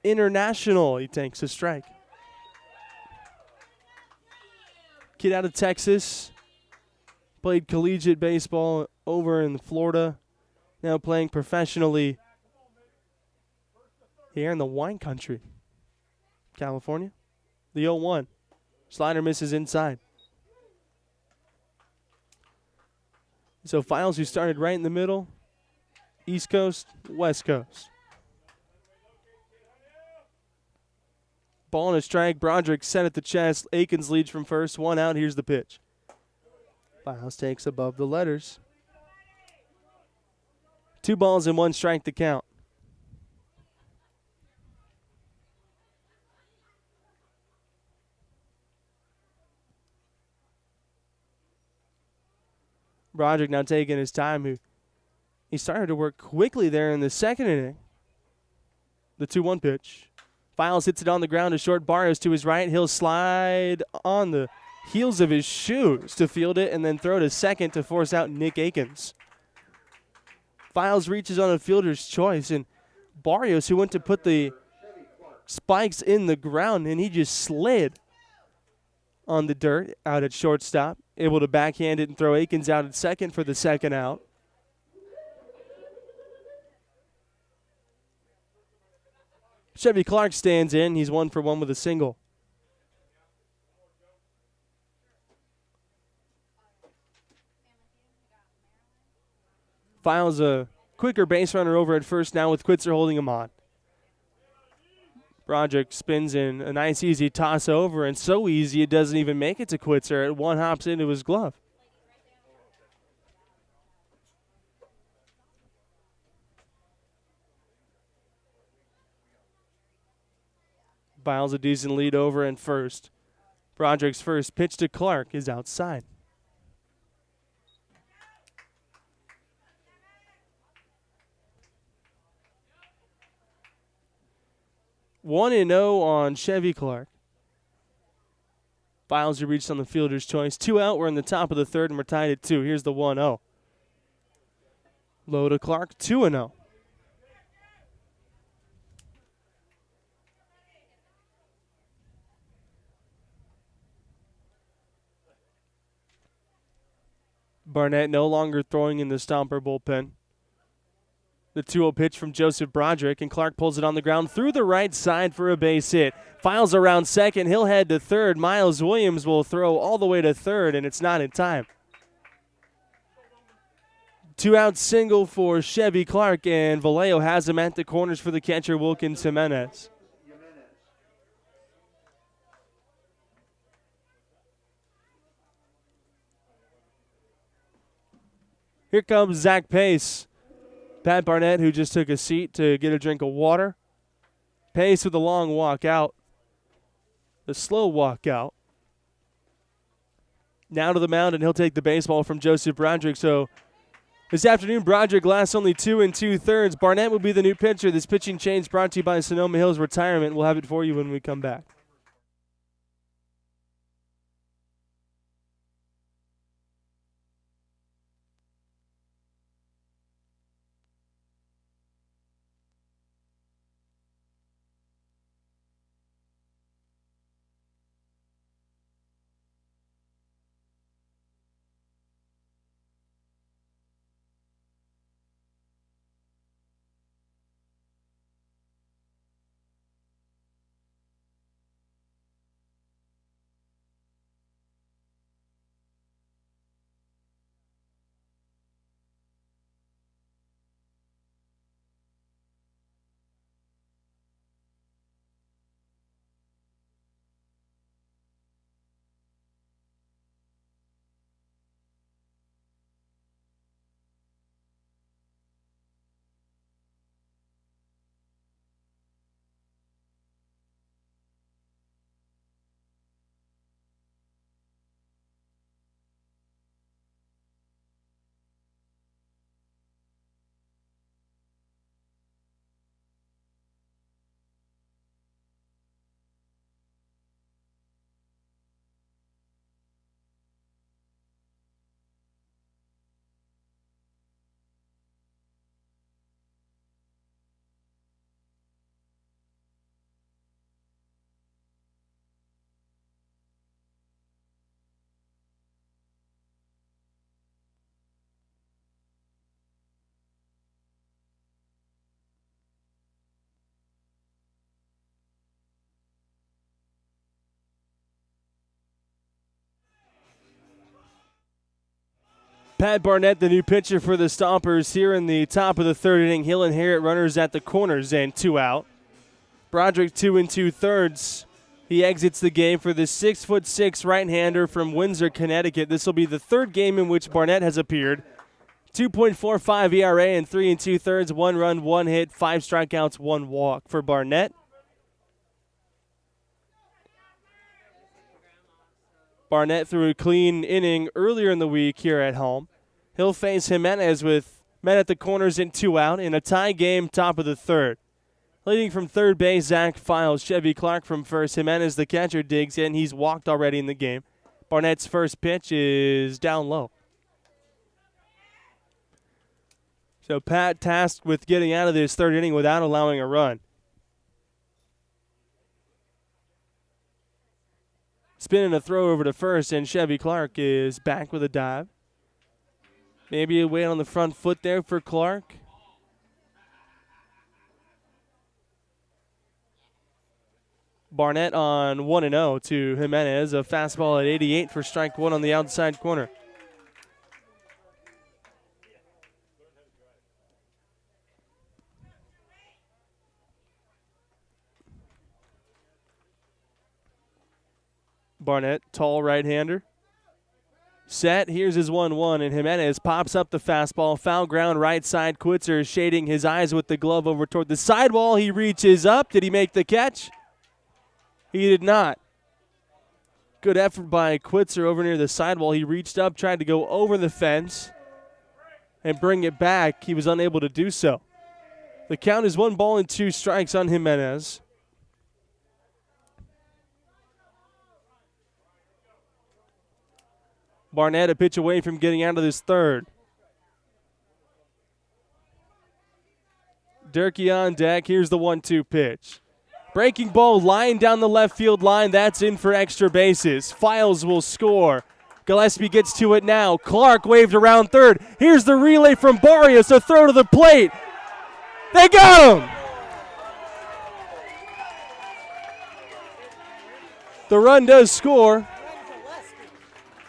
International. He takes a strike. Kid out of Texas, played collegiate baseball over in Florida, now playing professionally here in the wine country, California. The 0-1. Slider misses inside. So Files, who started right in the middle, East Coast, West Coast. Ball and a strike. Broderick set at the chest. Aikens leads from first. 1 out. Here's the pitch. Files takes above the letters. 2 balls and 1 strike to count. Broderick now taking his time. He started to work quickly there in the second inning. The 2-1 pitch. Files hits it on the ground to short. Barrios to his right. He'll slide on the heels of his shoes to field it and then throw to second to force out Nick Aikens. Files reaches on a fielder's choice, and Barrios, who went to put the spikes in the ground, and he just slid on the dirt out at shortstop, able to backhand it and throw Aikens out at second for the second out. Chevy Clark stands in. He's 1 for 1 with a single. Files a quicker base runner over at first now with Quitzer holding him on. Broderick spins in a nice easy toss over, and so easy it doesn't even make it to Quitzer. It 1 hops into his glove. Files a decent lead over and first. Broderick's first pitch to Clark is outside. 1-0 on Chevy Clark. Files are reached on the fielder's choice. 2 out. We're in the top of the third, and we're tied at 2. Here's the 1-0. Low to Clark, 2-0. Barnett no longer throwing in the Stomper bullpen. The 2-0 pitch from Joseph Broderick, and Clark pulls it on the ground through the right side for a base hit. Files around second. He'll head to third. Miles Williams will throw all the way to third, and it's not in time. 2-out single for Chevy Clark, and Vallejo has him at the corners for the catcher, Wilkins Jimenez. Here comes Zach Pace. Pat Barnett, who just took a seat to get a drink of water. Pace with a long walk out. The slow walk out. Now to the mound, and he'll take the baseball from Joseph Broderick. So this afternoon, Broderick lasts only 2 2/3. Barnett will be the new pitcher. This pitching change brought to you by Sonoma Hills Retirement. We'll have it for you when we come back. Pat Barnett, the new pitcher for the Stompers, here in the top of the third inning. He'll inherit runners at the corners and 2 out. Broderick 2 2/3. He exits the game for the 6'6" right-hander from Windsor, Connecticut. This will be the third game in which Barnett has appeared. 2.45 ERA and 3 2/3. 1 run, 1 hit, 5 strikeouts, 1 walk for Barnett. Barnett threw a clean inning earlier in the week here at home. He'll face Jimenez with men at the corners and 2 out in a tie game, top of the third. Leading from third base, Zach Files. Chevy Clark from first. Jimenez, the catcher, digs in. He's walked already in the game. Barnett's first pitch is down low. So Pat tasked with getting out of this third inning without allowing a run. Spinning a throw over to first, and Chevy Clark is back with a dive. Maybe a wait on the front foot there for Clark. Barnett on 1-0 to Jimenez. A fastball at 88 for strike 1 on the outside corner. Barnett, tall right-hander. Set, here's his 1-1, and Jimenez pops up the fastball. Foul ground right side. Quitzer shading his eyes with the glove over toward the sidewall. He reaches up. Did he make the catch? He did not. Good effort by Quitzer over near the sidewall. He reached up, tried to go over the fence and bring it back. He was unable to do so. The count is 1 ball and 2 strikes on Jimenez. Barnett a pitch away from getting out of this third. Durkee on deck. Here's the 1-2 pitch. Breaking ball lying down the left field line. That's in for extra bases. Files will score. Gillespie gets to it now. Clark waved around third. Here's the relay from Barrios, a throw to the plate. They got him! The run does score.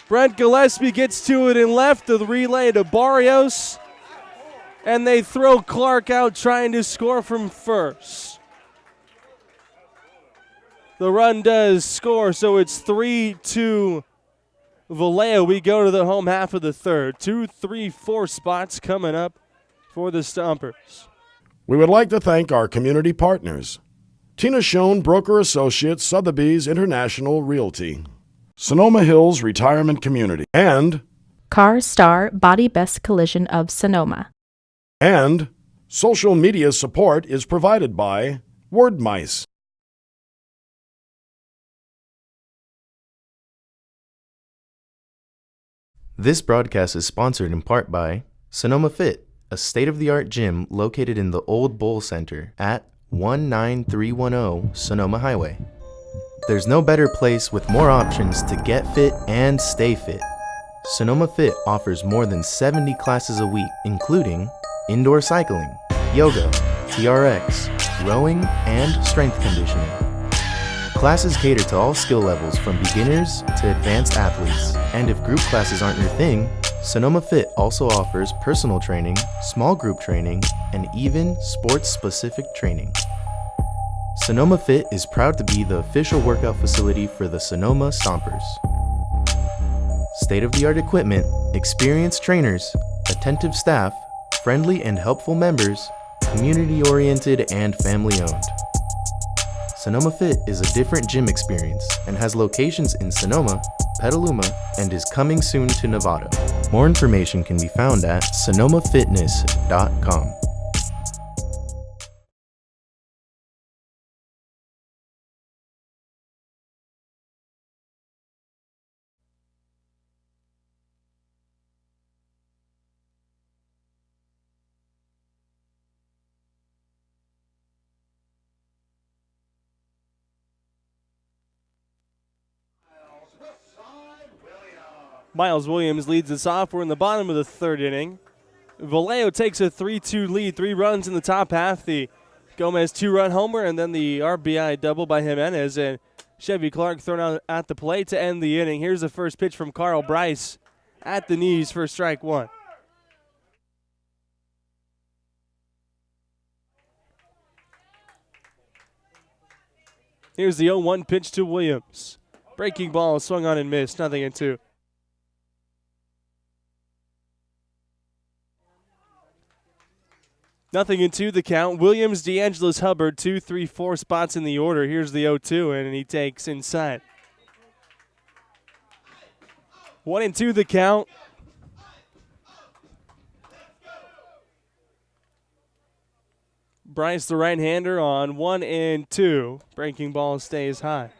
Brent Gillespie gets to it in left. The relay to Barrios. And they throw Clark out trying to score from first. The run does score, so it's 3-2 Vallejo. We go to the home half of the third. 2, 3, 4 spots coming up for the Stompers. We would like to thank our community partners: Tina Schoen, Broker Associates, Sotheby's International Realty, Sonoma Hills Retirement Community, and Car Star Body Best Collision of Sonoma. And social media support is provided by Word Mice. This broadcast is sponsored in part by Sonoma Fit, a state-of-the-art gym located in the Old Bowl Center at 19310 Sonoma Highway. There's no better place with more options to get fit and stay fit. Sonoma Fit offers more than 70 classes a week, including indoor cycling, yoga, TRX, rowing, and strength conditioning. Classes cater to all skill levels from beginners to advanced athletes. And if group classes aren't your thing, Sonoma Fit also offers personal training, small group training, and even sports-specific training. Sonoma Fit is proud to be the official workout facility for the Sonoma Stompers. State-of-the-art equipment, experienced trainers, attentive staff, friendly and helpful members, community-oriented and family-owned. Sonoma Fit is a different gym experience and has locations in Sonoma, Petaluma, and is coming soon to Novato. More information can be found at sonomafitness.com. Miles Williams leads us off. We're in the bottom of the third inning. Vallejo takes a 3-2 lead, 3 runs in the top half. The Gomez 2-run homer and then the RBI double by Jimenez, and Chevy Clark thrown out at the plate to end the inning. Here's the first pitch from Carl Bryce at the knees for strike one. Here's the 0-1 pitch to Williams. Breaking ball swung on and missed, 0-2. Nothing in 2 the count. Williams, DeAngelis, Hubbard, 2, 3, 4 spots in the order. Here's the 0-2, and he takes inside. 1-2 the count. Bryce, the right-hander, on 1-2. Breaking ball stays high.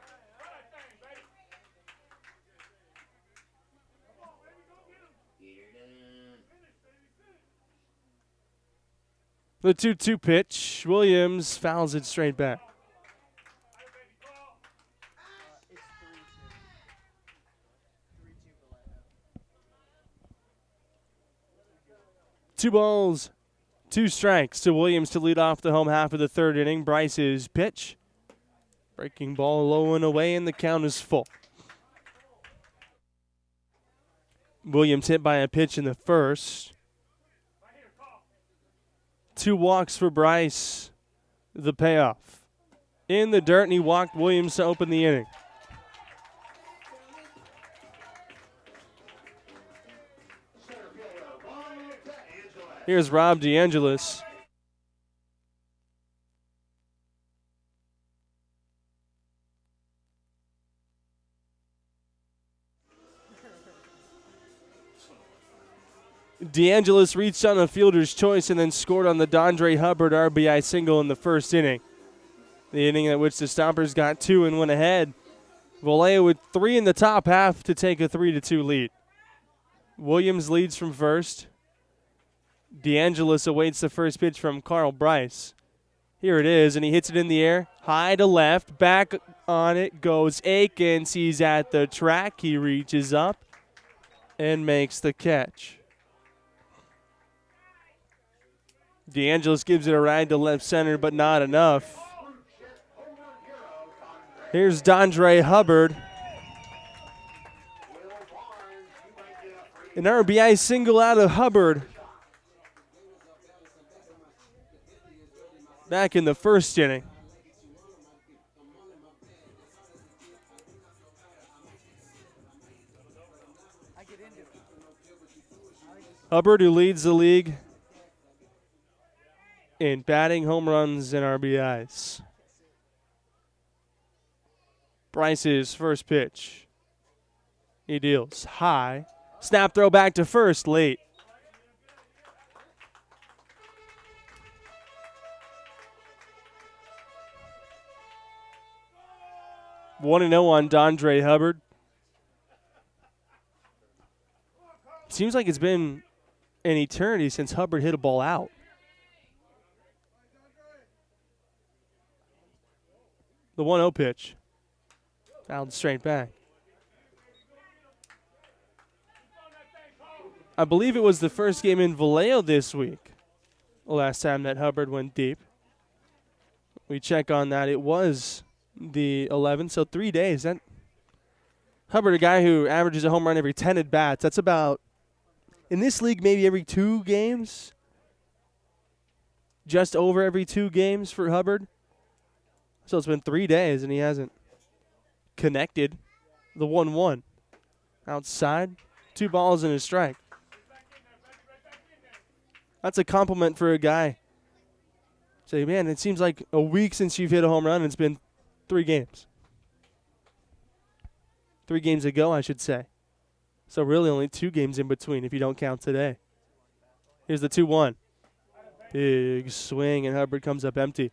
The 2-2 pitch. Williams fouls it straight back. Two balls, 2 strikes to Williams to lead off the home half of the third inning. Bryce's pitch. Breaking ball low and away, and the count is full. Williams hit by a pitch in the first. 2 walks for Bryce, the payoff. In the dirt, and he walked Williams to open the inning. Here's Rob DeAngelis. DeAngelis reached on a fielder's choice and then scored on the Dondre Hubbard RBI single in the first inning. The inning at which the Stompers got 2 and went ahead. Vallejo with 3 in the top half to take a 3-2 lead. Williams leads from first. DeAngelis awaits the first pitch from Carl Bryce. Here it is, and he hits it in the air. High to left. Back on it goes Akins. He's at the track. He reaches up and makes the catch. DeAngelis gives it a ride to left center, but not enough. Here's Dondre Hubbard. An RBI single out of Hubbard. Back in the first inning. Hubbard, who leads the league in batting, home runs, and RBIs. Bryce's first pitch. He deals high. Snap throw back to first, late. One and 0 on Dondre Hubbard. Seems like it's been an eternity since Hubbard hit a ball out. The 1-0 pitch. Fouled straight back. I believe it was the first game in Vallejo this week. The last time that Hubbard went deep. We check on that. It was the 11th, so 3 days. That Hubbard, a guy who averages a home run every 10 at bats. That's about, in this league, maybe every 2 games. Just over every 2 games for Hubbard. So it's been 3 days, and he hasn't connected. The 1-1. Outside, 2 balls and a strike. That's a compliment for a guy. Say, man, it seems like a week since you've hit a home run, and it's been 3 games. 3 games ago, I should say. So really only 2 games in between if you don't count today. Here's the 2-1. Big swing, and Hubbard comes up empty.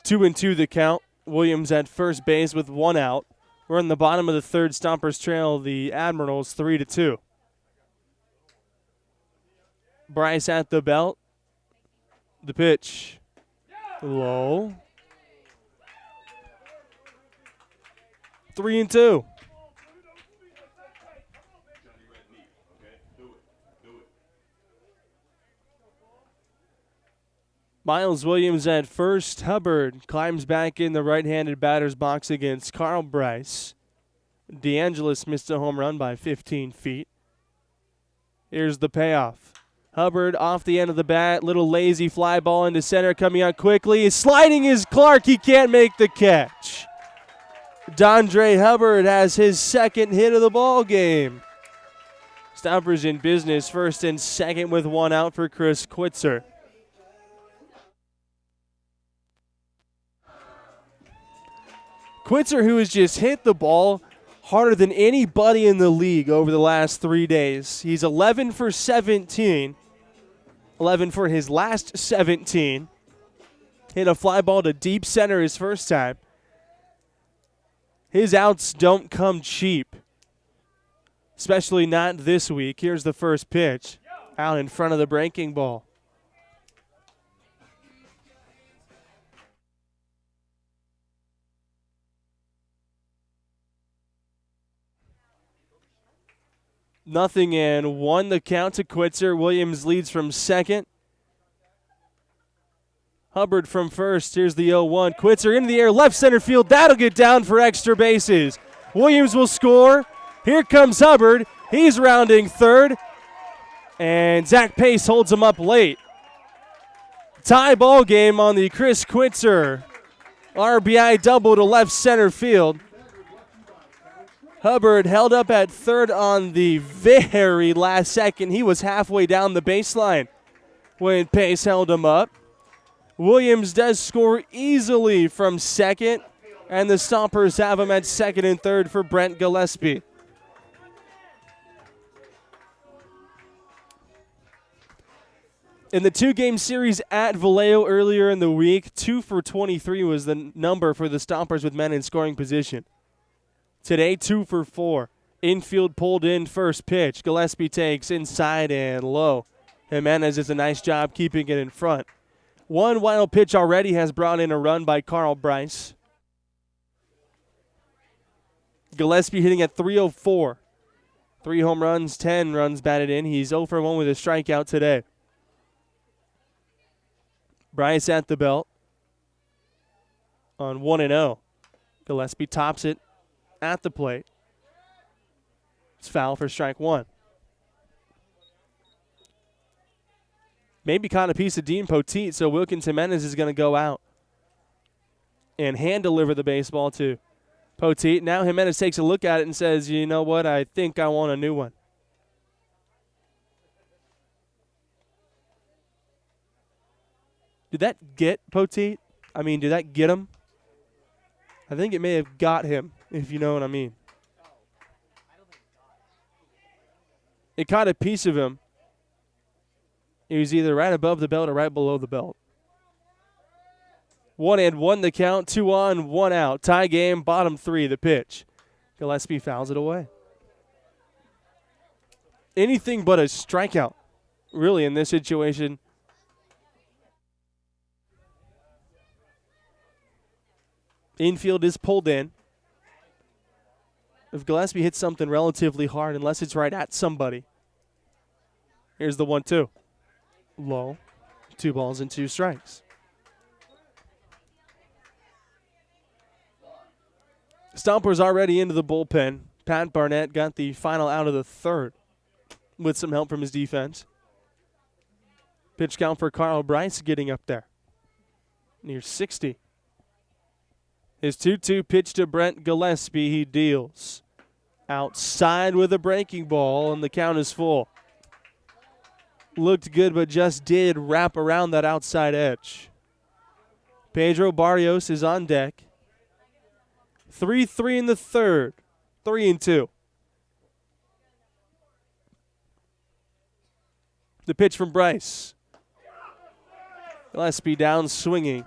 Two and 2 the count. Williams at first base with 1 out. We're in the bottom of the third. Stompers trail the Admirals 3-2. Bryce at the belt. The pitch. Low. 3 and 2. Miles Williams at first. Hubbard climbs back in the right-handed batter's box against Carl Bryce. DeAngelis missed a home run by 15 feet. Here's the payoff. Hubbard off the end of the bat. Little lazy fly ball into center. Coming out quickly. Sliding is Clark. He can't make the catch. Dondre Hubbard has his second hit of the ball game. Stompers in business, first and second with 1 out for Chris Quitzer. Quitzer, who has just hit the ball harder than anybody in the league over the last 3 days. He's 11 for 17. 11 for his last 17. Hit a fly ball to deep center his first time. His outs don't come cheap, especially not this week. Here's the first pitch, out in front of the breaking ball. Nothing in 1 the count to Quitzer. Williams leads from second. Hubbard from first. Here's the 0-1. Quitzer in the air, left center field. That'll get down for extra bases. Williams will score. Here comes Hubbard. He's rounding third. And Zach Pace holds him up late. Tie ball game on the Chris Quitzer RBI double to left center field. Hubbard held up at third on the very last second. He was halfway down the baseline when Pace held him up. Williams does score easily from second, and the Stompers have him at second and third for Brent Gillespie. In the 2-game series at Vallejo earlier in the week, 2 for 23 was the number for the Stompers with men in scoring position. Today, 2 for 4. Infield pulled in first pitch. Gillespie takes inside and low. Jimenez does a nice job keeping it in front. One wild pitch already has brought in a run by Carl Bryce. Gillespie hitting at 304. 3 home runs, 10 runs batted in. He's 0 for 1 with a strikeout today. Bryce at the belt on 1-0. Gillespie tops it at the plate. It's foul for strike 1. Maybe caught a piece of Dean Poteet, so Wilkins Jimenez is going to go out and hand deliver the baseball to Poteet. Now Jimenez takes a look at it and says, you know what, I think I want a new one. Did that get Poteet? I mean, did that get him? I think it may have got him, if you know what I mean. It caught a piece of him. He was either right above the belt or right below the belt. 1-1 the count, 2 on, 1 out. Tie game, bottom 3, the pitch. Gillespie fouls it away. Anything but a strikeout, really, in this situation. Infield is pulled in. If Gillespie hits something relatively hard, unless it's right at somebody. Here's the 1-2. Low. 2 balls and 2 strikes. Stompers already into the bullpen. Pat Barnett got the final out of the 3rd with some help from his defense. Pitch count for Carl Bryce getting up there. Near 60. His 2-2 pitch to Brent Gillespie. He deals. Outside with a breaking ball, and the count is full. Looked good, but just did wrap around that outside edge. Pedro Barrios is on deck. 3-3 in the 3rd. 3-2. The pitch from Bryce. Gillespie down swinging.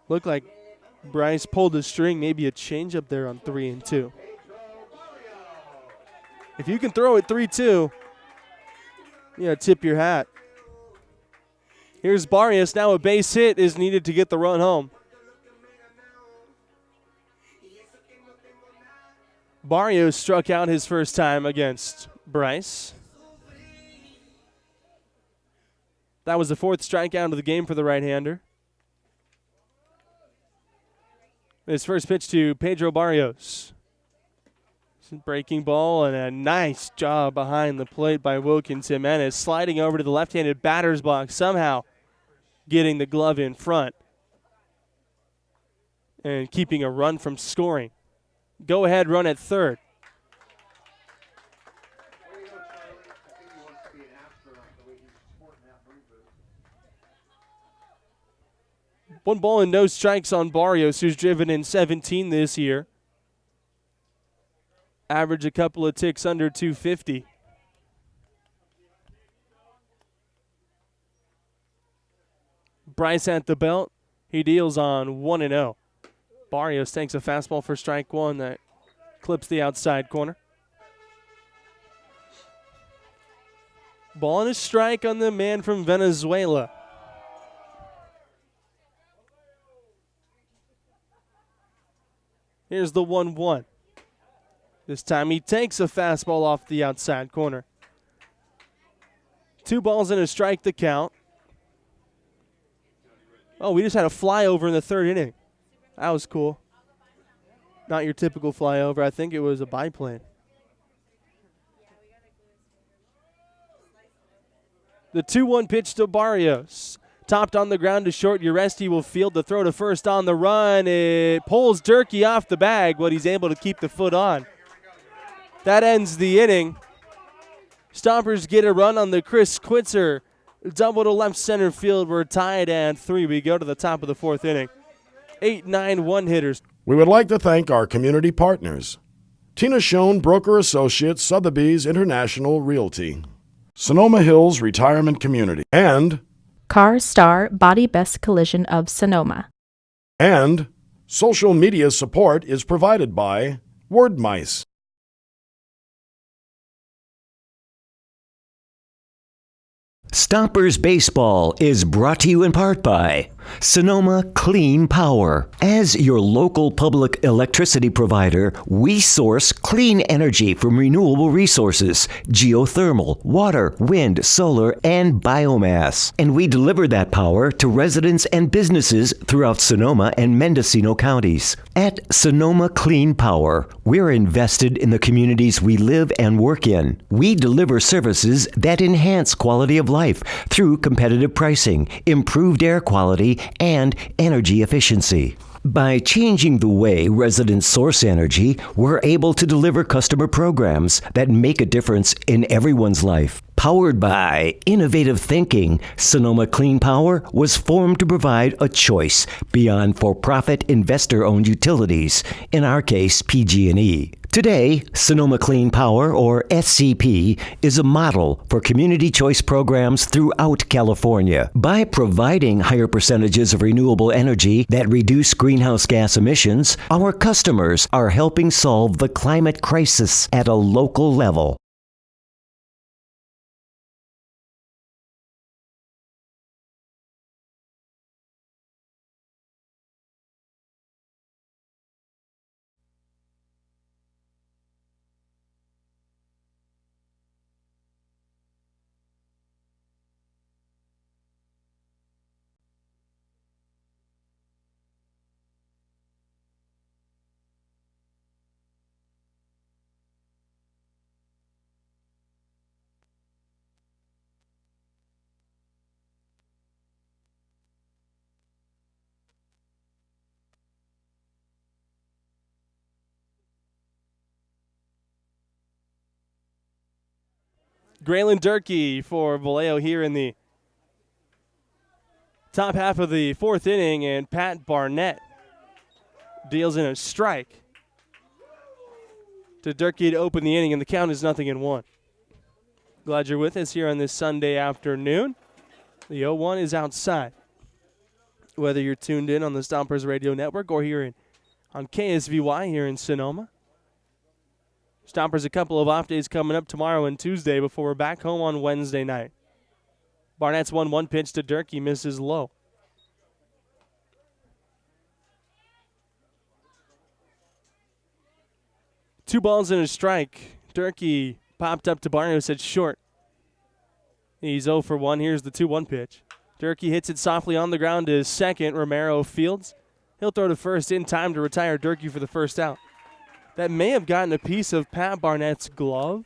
Looked like Bryce pulled a string, maybe a changeup there on 3-2. If you can throw it 3-2, tip your hat. Here's Barrios. Now a base hit is needed to get the run home. Barrios struck out his first time against Bryce. That was the 4th strikeout of the game for the right-hander. His first pitch to Pedro Barrios. Breaking ball and a nice job behind the plate by Wilkins Jimenez, sliding over to the left-handed batter's box, somehow getting the glove in front and keeping a run from scoring. Go-ahead run at 3rd. One ball and no strikes on Barrios, who's driven in 17 this year. Average a couple of ticks under 250. Bryce at the belt. He deals on 1-0. Barrios takes a fastball for strike 1 that clips the outside corner. Ball and a strike on the man from Venezuela. Here's the 1-1. This time he takes a fastball off the outside corner. 2 balls and a strike the count. Oh, we just had a flyover in the 3rd inning. That was cool. Not your typical flyover. I think it was a biplane. The 2-1 pitch to Barrios. Topped on the ground to short. Uresti will field the throw to first on the run. It pulls Durkee off the bag, but he's able to keep the foot on. That ends the inning. Stompers get a run on the Chris Quitzer double to left center field. We're tied at 3. We go to the top of the 4th inning. 8-9 one-hitters. We would like to thank our community partners. Tina Schoen, Broker Associates, Sotheby's International Realty. Sonoma Hills Retirement Community, and Car Star Body Best Collision of Sonoma. social media support is provided by Word Mice. Stompers Baseball is brought to you in part by Sonoma Clean Power. As your local public electricity provider, we source clean energy from renewable resources, geothermal, water, wind, solar, and biomass. And we deliver that power to residents and businesses throughout Sonoma and Mendocino counties. At Sonoma Clean Power, we're invested in the communities we live and work in. We deliver services that enhance quality of life through competitive pricing, improved air quality, and energy efficiency. By changing the way residents source energy, we're able to deliver customer programs that make a difference in everyone's life. Powered by innovative thinking, Sonoma Clean Power was formed to provide a choice beyond for-profit investor-owned utilities, in our case, PG&E. Today, Sonoma Clean Power, or SCP, is a model for community choice programs throughout California. By providing higher percentages of renewable energy that reduce greenhouse gas emissions, our customers are helping solve the climate crisis at a local level. Graylin Durkee for Vallejo here in the top half of the fourth inning, and Pat Barnett deals in a strike to Durkee to open the inning, and the count is 0-1. Glad you're with us here on this Sunday afternoon. The 0-1 is outside. Whether you're tuned in on the Stompers Radio Network or here on KSVY here in Sonoma. Stompers a couple of off days coming up tomorrow and Tuesday before we're back home on Wednesday night. Barnett's 1-1 pitch to Durkee, misses low. Two balls and a strike. Durkee popped up to Barnett, who said short. He's 0 for 1. Here's the 2-1 pitch. Durkee hits it softly on the ground to second. Romero fields. He'll throw to first in time to retire Durkee for the first out. That may have gotten a piece of Pat Barnett's glove.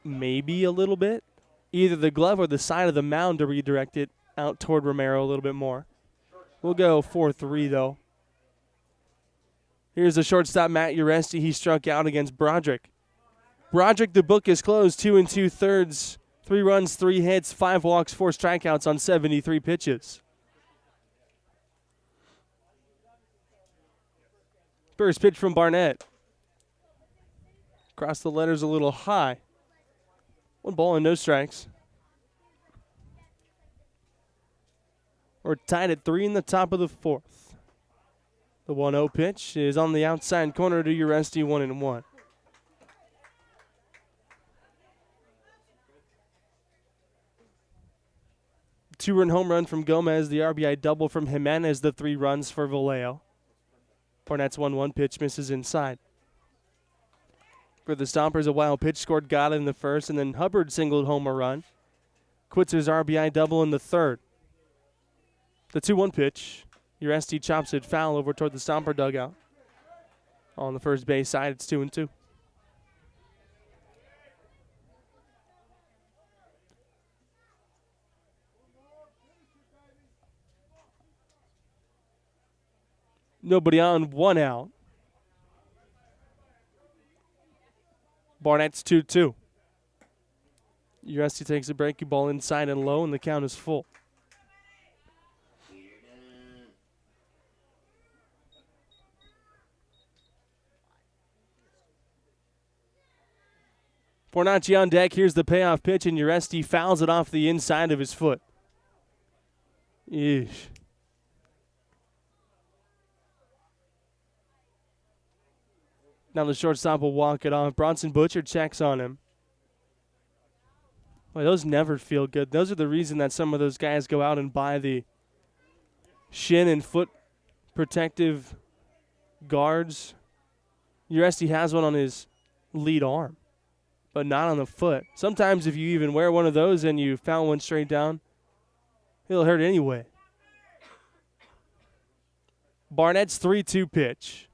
Maybe a little bit. Either the glove or the side of the mound to redirect it out toward Romero a little bit more. We'll go 4-3, though. Here's the shortstop, Matt Uresti. He struck out against Broderick. Broderick, the book is closed. 2 2/3. 3 runs, 3 hits, 5 walks, 4 strikeouts on 73 pitches. First pitch from Barnett. Across the letters a little high. 1 ball and no strikes. We're tied at 3 in the top of the 4th. The 1-0 pitch is on the outside corner to Uresti, 1-1. Two-run home run from Gomez, the RBI double from Jimenez, the 3 runs for Vallejo. Barnett's 1-1 pitch misses inside. For the Stompers, a wild pitch scored Gata in the first, and then Hubbard singled home a run. Quitzer's RBI double in the 3rd. The 2-1 pitch, Uresti chops it foul over toward the Stomper dugout. On the first base side, it's 2-2. Nobody on, 1 out. Barnett's 2-2. Uresti takes a breaking ball inside and low, and the count is full. Fornacci on deck. Here's the payoff pitch, and Uresti fouls it off the inside of his foot. Yeesh. Now the shortstop will walk it off. Bronson Butcher checks on him. Boy, those never feel good. Those are the reason that some of those guys go out and buy the shin and foot protective guards. Uresti has one on his lead arm, but not on the foot. Sometimes if you even wear one of those and you foul one straight down, it'll hurt anyway. Barnett's 3-2 pitch.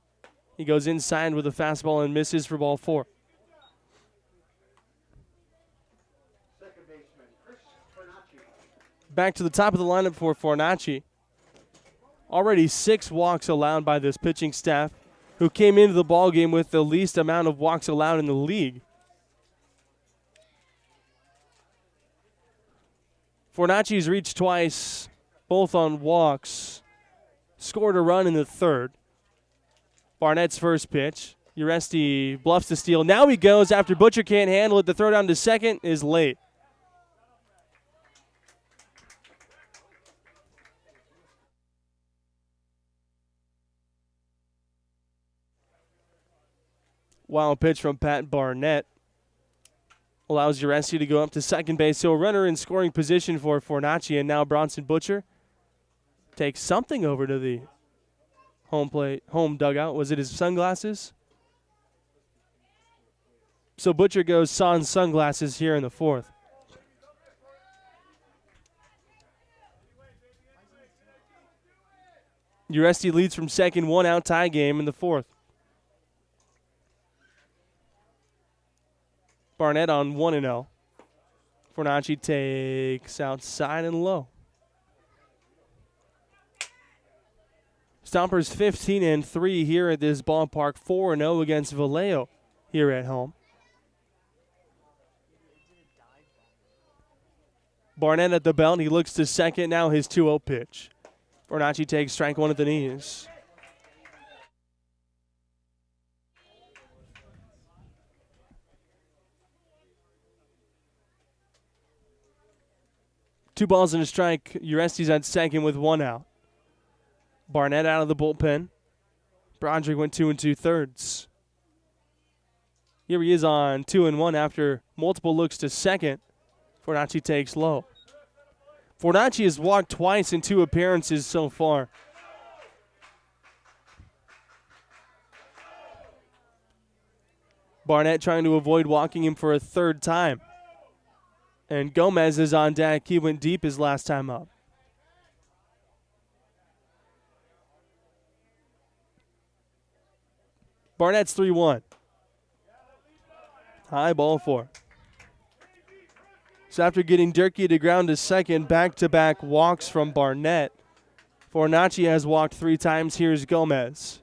He goes inside with a fastball and misses for ball 4. Back to the top of the lineup for Fornacci. Already 6 walks allowed by this pitching staff, who came into the ballgame with the least amount of walks allowed in the league. Fornacci's reached twice, both on walks. Scored a run in the third. Barnett's first pitch. Uresti bluffs the steal. Now he goes after Butcher can't handle it. The throw down to second is late. Wild pitch from Pat Barnett allows Uresti to go up to second base. So a runner in scoring position for Fornacci, and now Bronson Butcher takes something over to the home dugout. Was it his sunglasses? So Butcher goes sans sunglasses here in the fourth. Uresti leads from second, 1 out tie game in the fourth. Barnett on 1-0. Fornacci takes outside and low. Stompers 15-3 here at this ballpark, 4-0 against Vallejo here at home. Barnett at the belt. He looks to second. Now his 2-0 pitch. Fornacci takes strike 1 at the knees. Two balls and a strike. Uresti's at second with 1 out. Barnett out of the bullpen. Broderick went 2 2/3. Here he is on 2-1 after multiple looks to second. Fornacci takes low. Fornacci has walked twice in 2 appearances so far. Barnett trying to avoid walking him for a 3rd time. And Gomez is on deck. He went deep his last time up. Barnett's 3-1. High ball 4. So after getting Durkee to ground to second, back-to-back walks from Barnett. Fornacci has walked 3 times. Here's Gomez.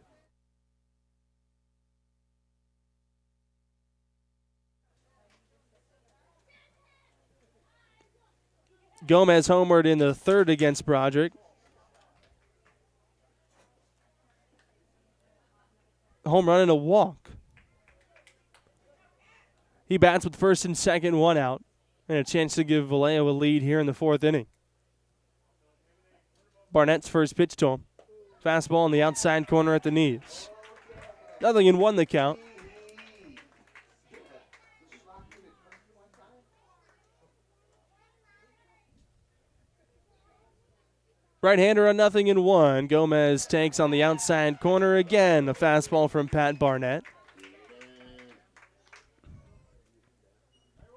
Gomez homered in the 3rd against Broderick. Home run and a walk. He bats with first and second, 1 out, and a chance to give Vallejo a lead here in the 4th inning. Barnett's first pitch to him. Fastball on the outside corner at the knees. 0-1 the count. Right-hander on 0-1. Gomez takes on the outside corner again. A fastball from Pat Barnett.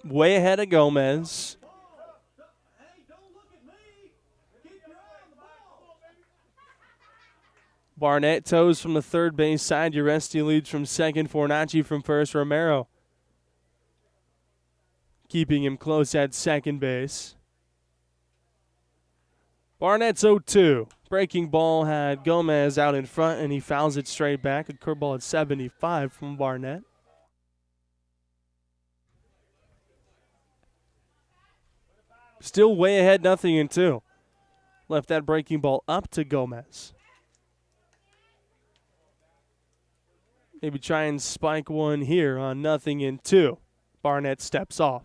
Way ahead of Gomez. Barnett toes from the 3rd base side. Uresti leads from second. Fornacci from first. Romero keeping him close at second base. Barnett's 0-2. Breaking ball had Gomez out in front, and he fouls it straight back. A curveball at 75 from Barnett. Still way ahead, 0-2. Left that breaking ball up to Gomez. Maybe try and spike one here on 0-2. Barnett steps off.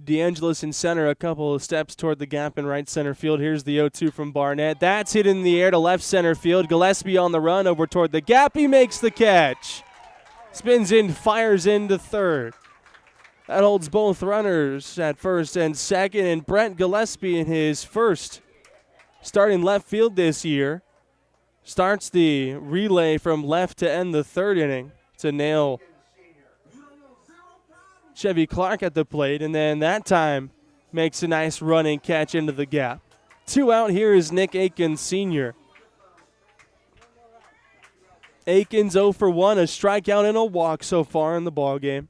DeAngelis in center, a couple of steps toward the gap in right center field. Here's the 0-2 from Barnett. That's hit in the air to left center field. Gillespie on the run over toward the gap. He makes the catch. Spins in, fires into third. That holds both runners at first and second. And Brent Gillespie in his first start in left field this year starts the relay from left to end the third inning to nail Chevy Clark at the plate, and then that time makes a nice running catch into the gap. 2 out. Here is Nick Akins Sr. Akins 0 for 1, a strikeout and a walk so far in the ballgame.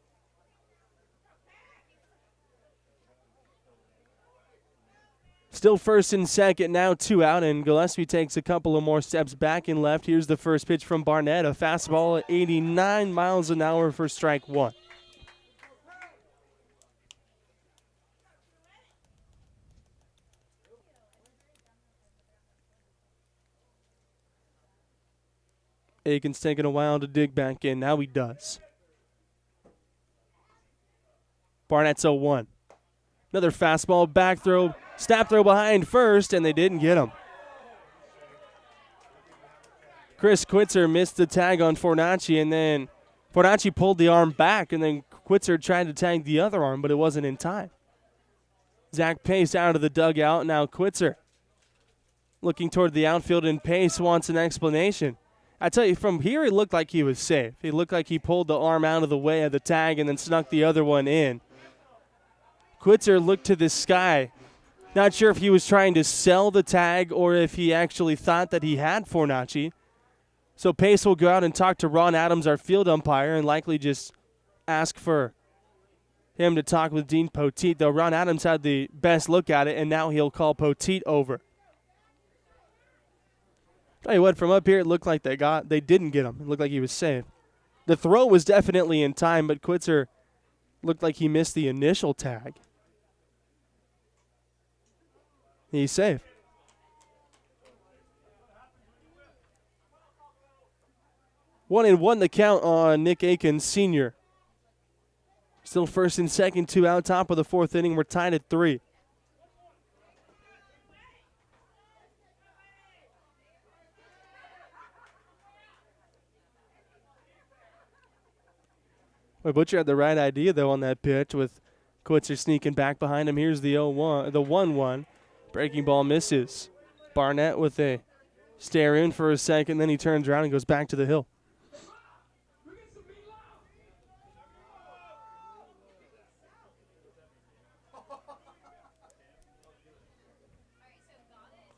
Still first and second, now 2 out, and Gillespie takes a couple of more steps back and left. Here's the first pitch from Barnett, a fastball at 89 miles an hour for strike 1. Akins taking a while to dig back in. Now he does. Barnett's 0-1. Another fastball, back throw, snap throw behind first, and they didn't get him. Chris Quitzer missed the tag on Fornacci, and then Fornacci pulled the arm back, and then Quitzer tried to tag the other arm, but it wasn't in time. Zach Pace out of the dugout. Now Quitzer looking toward the outfield, and Pace wants an explanation. I tell you, from here, it looked like he was safe. It looked like he pulled the arm out of the way of the tag and then snuck the other one in. Quitzer looked to the sky. Not sure if he was trying to sell the tag or if he actually thought that he had Fornacci. So Pace will go out and talk to Ron Adams, our field umpire, and likely just ask for him to talk with Dean Poteet, though Ron Adams had the best look at it, and now he'll call Poteet over. Tell you what, from up here, it looked like they didn't get him. It looked like he was safe. The throw was definitely in time, but Quitzer looked like he missed the initial tag. He's safe. One and one the count on Nick Akins Sr. Still first and second, 2 out, top of the fourth inning. We're tied at 3. Boy, Butcher had the right idea, though, on that pitch with Quitzer sneaking back behind him. Here's the 0-1, the 1-1. Breaking ball misses. Barnett with a stare in for a second, then he turns around and goes back to the hill.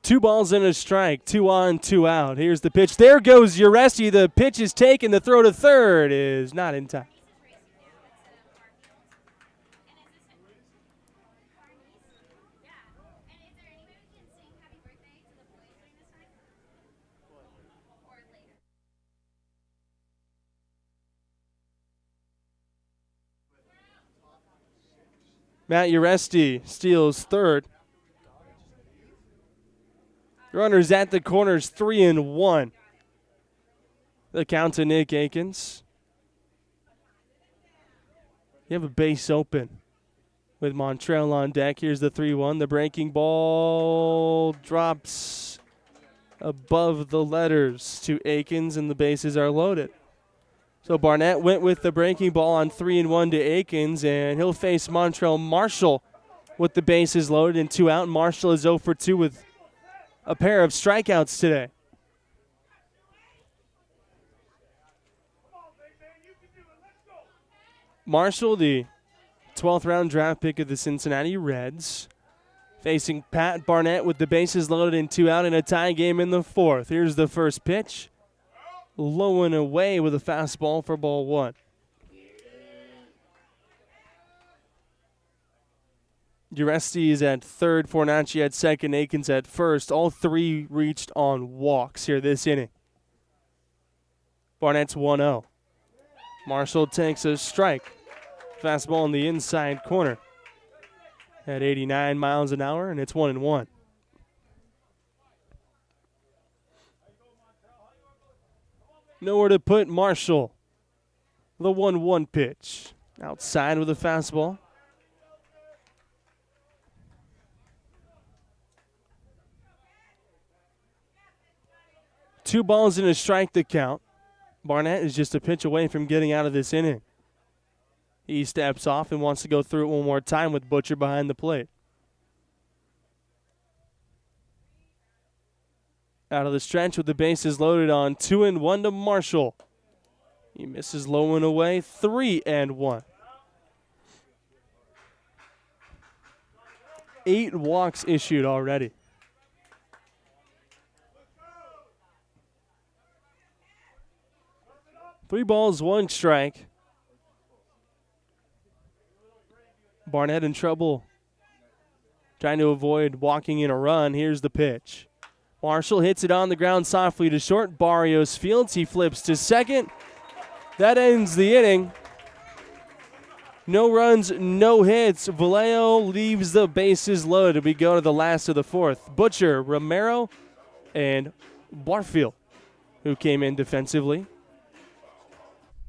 Two balls and a strike, 2 on, 2 out. Here's the pitch. There goes Uresti. The pitch is taken. The throw to third is not in time. Matt Uresti steals third. Runners at the corners, 3 and 1. The count to Nick Akins. You have a base open with Montrell on deck. Here's the 3-1. The breaking ball drops above the letters to Akins, and the bases are loaded. So Barnett went with the breaking ball on 3-1 to Akins, and he'll face Montrell Marshall with the bases loaded and 2 out. Marshall is 0 for 2 with a pair of strikeouts today. Marshall, the 12th round draft pick of the Cincinnati Reds, facing Pat Barnett with the bases loaded and 2 out in a tie game in the 4th. Here's the first pitch. Low and away with a fastball for ball 1. Uresti is at third, Fornacci at second, Akins at first. All three reached on walks here this inning. Barnett's 1-0. Marshall takes a strike. Fastball in the inside corner at 89 miles an hour, and it's 1-1. Nowhere to put Marshall. The 1-1 pitch. Outside with a fastball. Two balls and a strike to count. Barnett is just a pitch away from getting out of this inning. He steps off and wants to go through it one more time with Butcher behind the plate. Out of the stretch with the bases loaded on 2-1 to Marshall. He misses low and away, 3-1. 8 walks issued already. Three balls, one strike. Barnett in trouble. Trying to avoid walking in a run. Here's the pitch. Marshall hits it on the ground softly to short. Barrios fields. He flips to second. That ends the inning. No runs, no hits. Vallejo leaves the bases loaded. We go to the last of the fourth. Butcher, Romero, and Barfield, who came in defensively.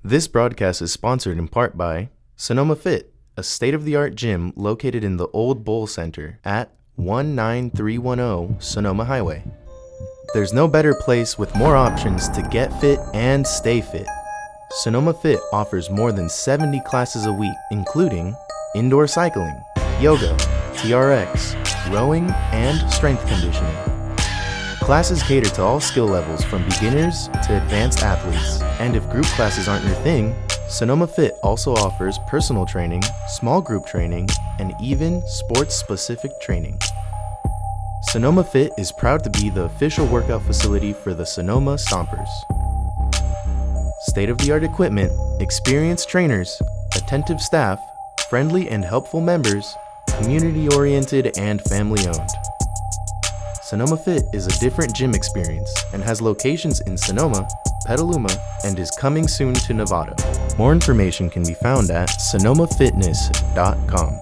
This broadcast is sponsored in part by Sonoma Fit, a state-of-the-art gym located in the Old Bowl Center at 19310 Sonoma Highway. There's no better place with more options to get fit and stay fit. Sonoma Fit offers more than 70 classes a week, including indoor cycling, yoga, TRX, rowing, and strength conditioning. Classes cater to all skill levels from beginners to advanced athletes. And if group classes aren't your thing, Sonoma Fit also offers personal training, small group training, and even sports-specific training. Sonoma Fit is proud to be the official workout facility for the Sonoma Stompers. State-of-the-art equipment, experienced trainers, attentive staff, friendly and helpful members, community-oriented and family-owned. Sonoma Fit is a different gym experience and has locations in Sonoma, Petaluma, and is coming soon to Nevada. More information can be found at sonomafitness.com.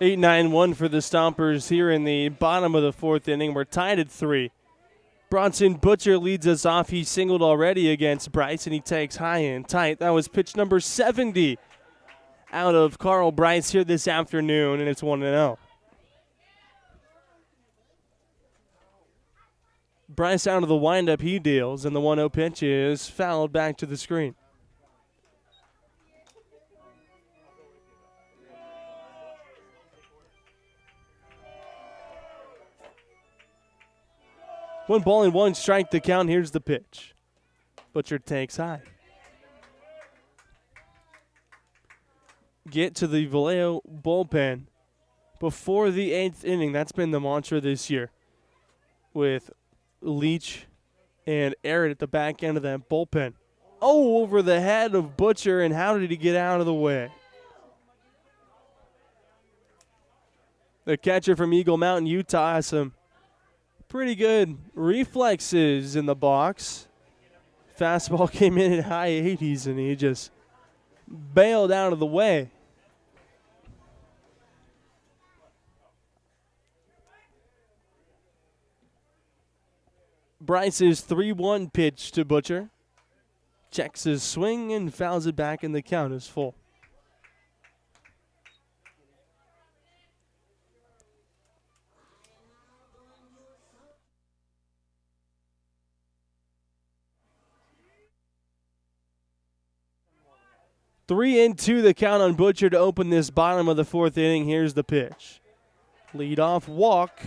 Eight, 9-1 for the Stompers here in the bottom of the fourth inning. We're tied at 3. Bronson Butcher leads us off. He singled already against Bryce, and he takes high and tight. That was pitch number 70 out of Carl Bryce here this afternoon, and it's 1-0. Bryce out of the windup, he deals, and the 1-0 pitch is fouled back to the screen. One ball and one strike to count. Here's the pitch. Butcher takes high. Get to the Vallejo bullpen before the 8th inning. That's been the mantra this year, with Leach and Aaron at the back end of that bullpen. Oh, over the head of Butcher, and how did he get out of the way? The catcher from Eagle Mountain, Utah, has some pretty good reflexes in the box. Fastball came in at high 80s, and he just bailed out of the way. Bryce's 3-1 pitch to Butcher. Checks his swing and fouls it back, and the count is full. Three and two, the count on Butcher to open this bottom of the fourth inning. Here's the pitch. Lead off walk.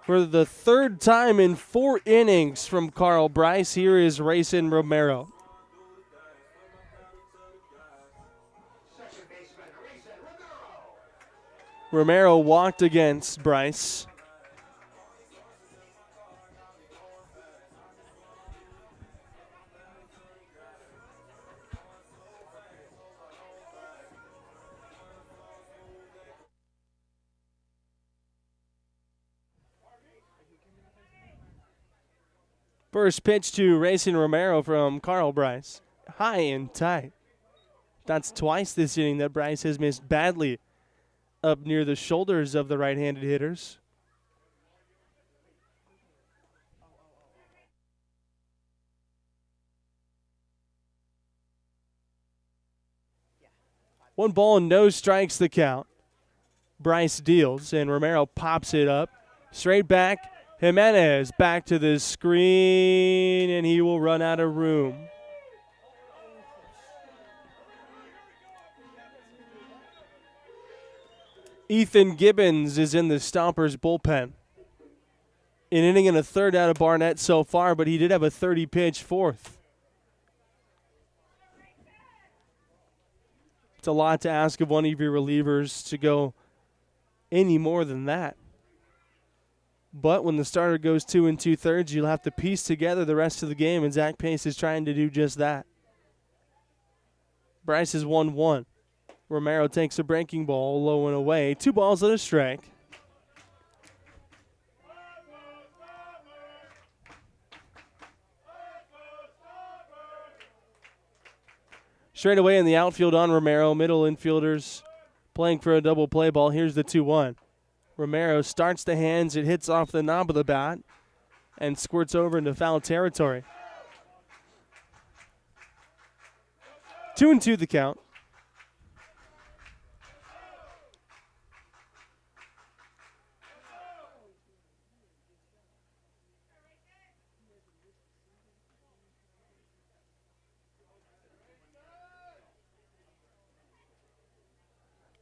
For the third time in 4 innings from Carl Bryce, here is Rayson Romero. Romero walked against Bryce. First pitch to Rayson Romero from Carl Bryce. High and tight. That's twice this inning that Bryce has missed badly up near the shoulders of the right-handed hitters. One ball and no strikes the count. Bryce deals, and Romero pops it up. Straight back. Jimenez back to the screen, and he will run out of room. Ethan Gibbons is in the Stompers bullpen. An inning and a third out of Barnett so far, but he did have a 30-pitch fourth. It's a lot to ask of one of your relievers to go any more than that. But when the starter goes 2 2/3, you'll have to piece together the rest of the game, and Zach Pace is trying to do just that. Bryce is 1-1. Romero takes a breaking ball, low and away. 2 balls and a strike. Straight away in the outfield on Romero. Middle infielders playing for a double play ball. Here's the 2-1. Romero starts the hands. It hits off the knob of the bat and squirts over into foul territory. 2-2 the count.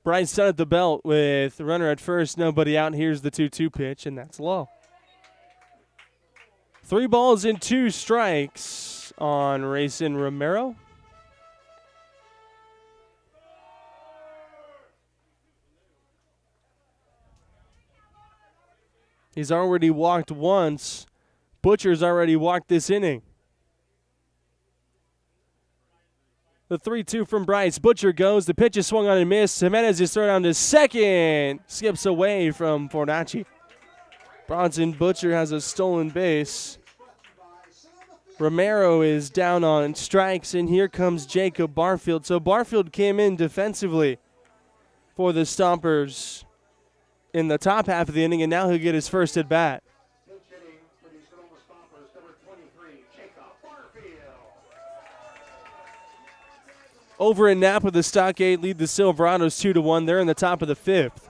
Bryce set at the belt with the runner at first, nobody out. Here's the 2-2 pitch, and that's low. 3 balls and 2 strikes on Rayson Romero. He's already walked once. Butcher's already walked this inning. The 3-2 from Bryce. Butcher goes. The pitch is swung on and missed. Jimenez is thrown down to second. Skips away from Fornacci. Bronson Butcher has a stolen base. Romero is down on strikes, and here comes Jacob Barfield. So Barfield came in defensively for the Stompers in the top half of the inning, and now he'll get his first at bat. For the Sonoma Stompers, number 23, Jacob Barfield. Over in Napa, the Stockade lead the Silverados 2-1. They're in the top of the 5th.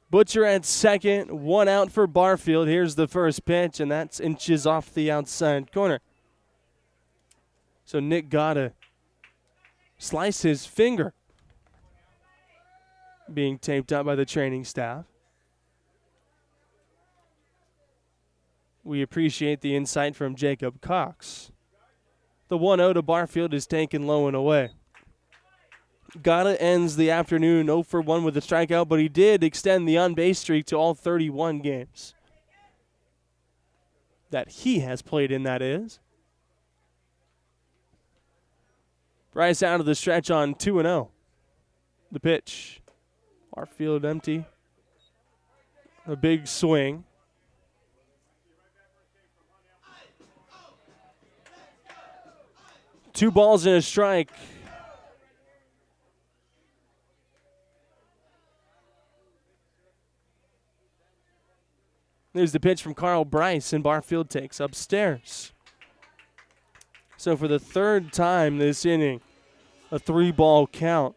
Butcher at second, 1 out for Barfield. Here's the first pitch, and that's inches off the outside corner. So Nick Gotta sliced his finger, being taped up by the training staff. We appreciate the insight from Jacob Cox. The 1-0 to Barfield is taken low and away. Gotta ends the afternoon 0 for 1 with a strikeout, but he did extend the on-base streak to all 31 games that he has played in, that is. Bryce out of the stretch on 2-0. The pitch. Barfield empty. A big swing. Two balls and a strike. There's the pitch from Carl Bryce, and Barfield takes upstairs. So for the third time this inning, a 3-ball count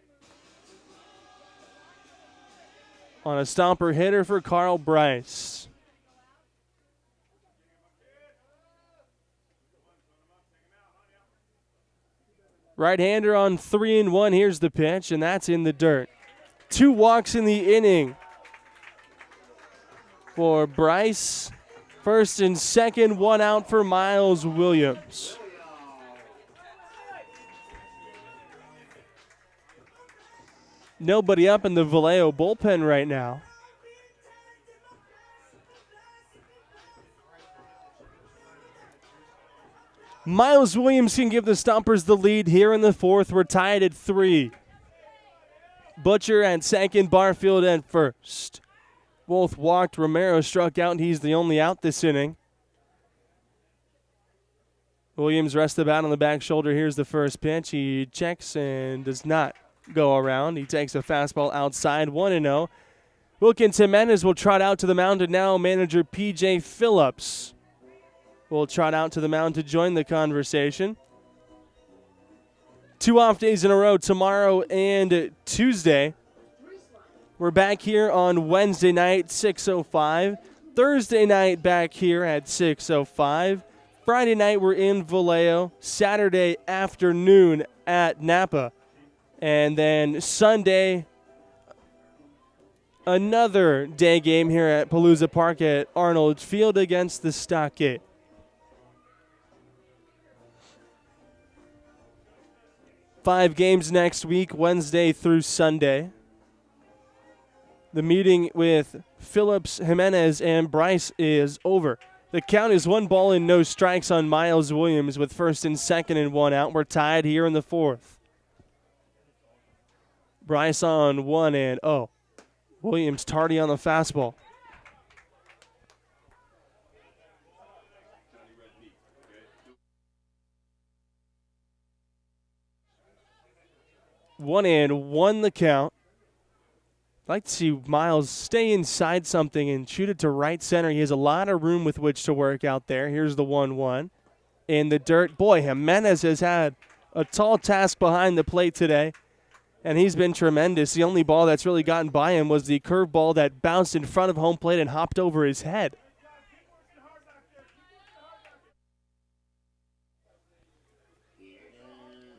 on a stomper hitter for Carl Bryce. Right-hander on 3-1. Here's the pitch, and that's in the dirt. 2 walks in the inning for Bryce. First and second, 1 out for Miles Williams. Nobody up in the Vallejo bullpen right now. Miles Williams can give the Stompers the lead here in the 4th. We're tied at 3. Butcher at second, Barfield at first. Both walked. Romero struck out, and he's the only out this inning. Williams rests the bat on the back shoulder. Here's the first pitch. He checks and does not go around. He takes a fastball outside, 1-0. Wilkins Jimenez will trot out to the mound, and now manager P.J. Phillips will trot out to the mound to join the conversation. 2 off days in a row, tomorrow and Tuesday. We're back here on Wednesday night, 6:05. Thursday night back here at 6:05. Friday night we're in Vallejo. Saturday afternoon at Napa. And then Sunday, another day game here at Palooza Park at Arnold Field against the Stockade. Five games next week, Wednesday through Sunday. The meeting with Phillips, Jimenez, and Bryce is over. The count is 1 ball and no strikes on Miles Williams with first and second and 1 out. We're tied here in the 4th. Bryce on 1-0. Williams tardy on the fastball. One and one the count. I'd like to see Miles stay inside something and shoot it to right center. He has a lot of room with which to work out there. Here's the 1-1. In the dirt. Boy, Jimenez has had a tall task behind the plate today, and he's been tremendous. The only ball that's really gotten by him was the curveball that bounced in front of home plate and hopped over his head.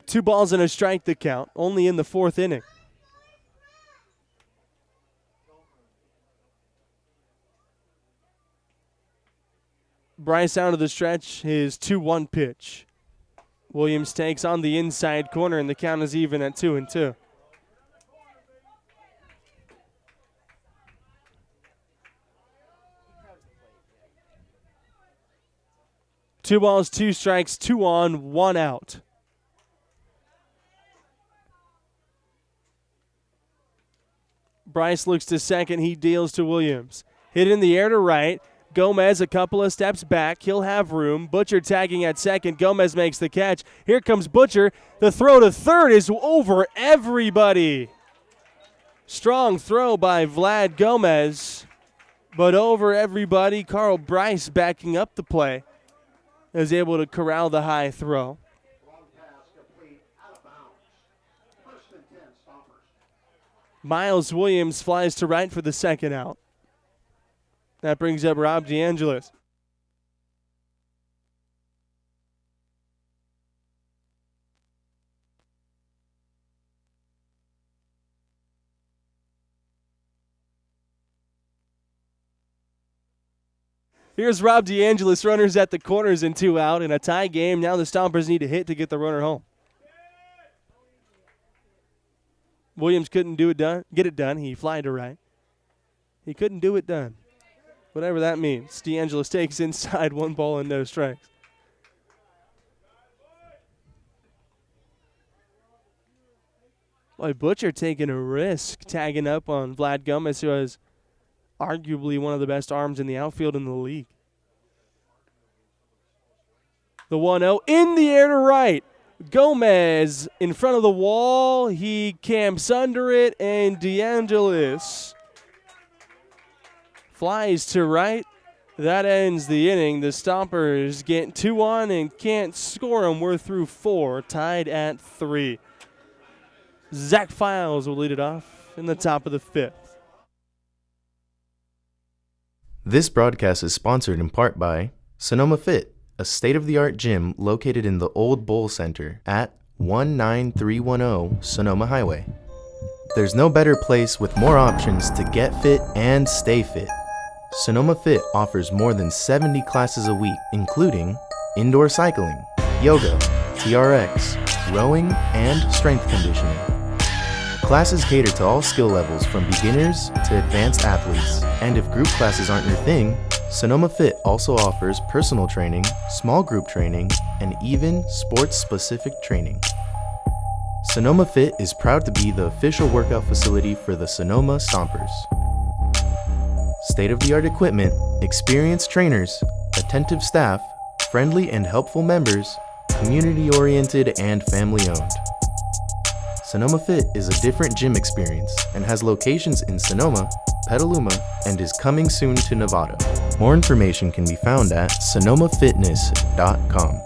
Two balls and a strike the count, only in the 4th inning. Bryce out of the stretch, his 2-1 pitch. Williams takes on the inside corner, and the count is even at 2-2. Two balls, 2 strikes, 2 on, 1 out. Bryce looks to second. He deals to Williams. Hit in the air to right. Gomez a couple of steps back. He'll have room. Butcher tagging at second. Gomez makes the catch. Here comes Butcher. The throw to third is over everybody. Strong throw by Vlad Gomez, but over everybody. Carl Bryce backing up the play is able to corral the high throw. Long pass complete, out of bounds. First and 10, Stompers. Miles Williams flies to right for the second out. That brings up Rob DeAngelis. Here's Rob DeAngelis, runners at the corners and 2 out in a tie game. Now the Stompers need a hit to get the runner home. Williams couldn't get it done. He flied to right. He couldn't do it done. Whatever that means. DeAngelis takes inside, 1 ball and no strikes. Boy, Butcher taking a risk, tagging up on Vlad Gomez, who has arguably one of the best arms in the outfield in the league. The 1-0 in the air to right. Gomez in front of the wall. He camps under it, and DeAngelis flies to right. That ends the inning. The Stompers get 2 on and can't score them. We're through 4, tied at 3. Zach Files will lead it off in the top of the 5th. This broadcast is sponsored in part by Sonoma Fit, a state-of-the-art gym located in the Old Bowl Center at 19310 Sonoma Highway. There's no better place with more options to get fit and stay fit. Sonoma Fit offers more than 70 classes a week, including indoor cycling, yoga, TRX, rowing, and strength conditioning. Classes cater to all skill levels from beginners to advanced athletes. And if group classes aren't your thing, Sonoma Fit also offers personal training, small group training, and even sports-specific training. Sonoma Fit is proud to be the official workout facility for the Sonoma Stompers. State-of-the-art equipment, experienced trainers, attentive staff, friendly and helpful members, community-oriented and family-owned. Sonoma Fit is a different gym experience and has locations in Sonoma, Petaluma, and is coming soon to Nevada. More information can be found at sonomafitness.com.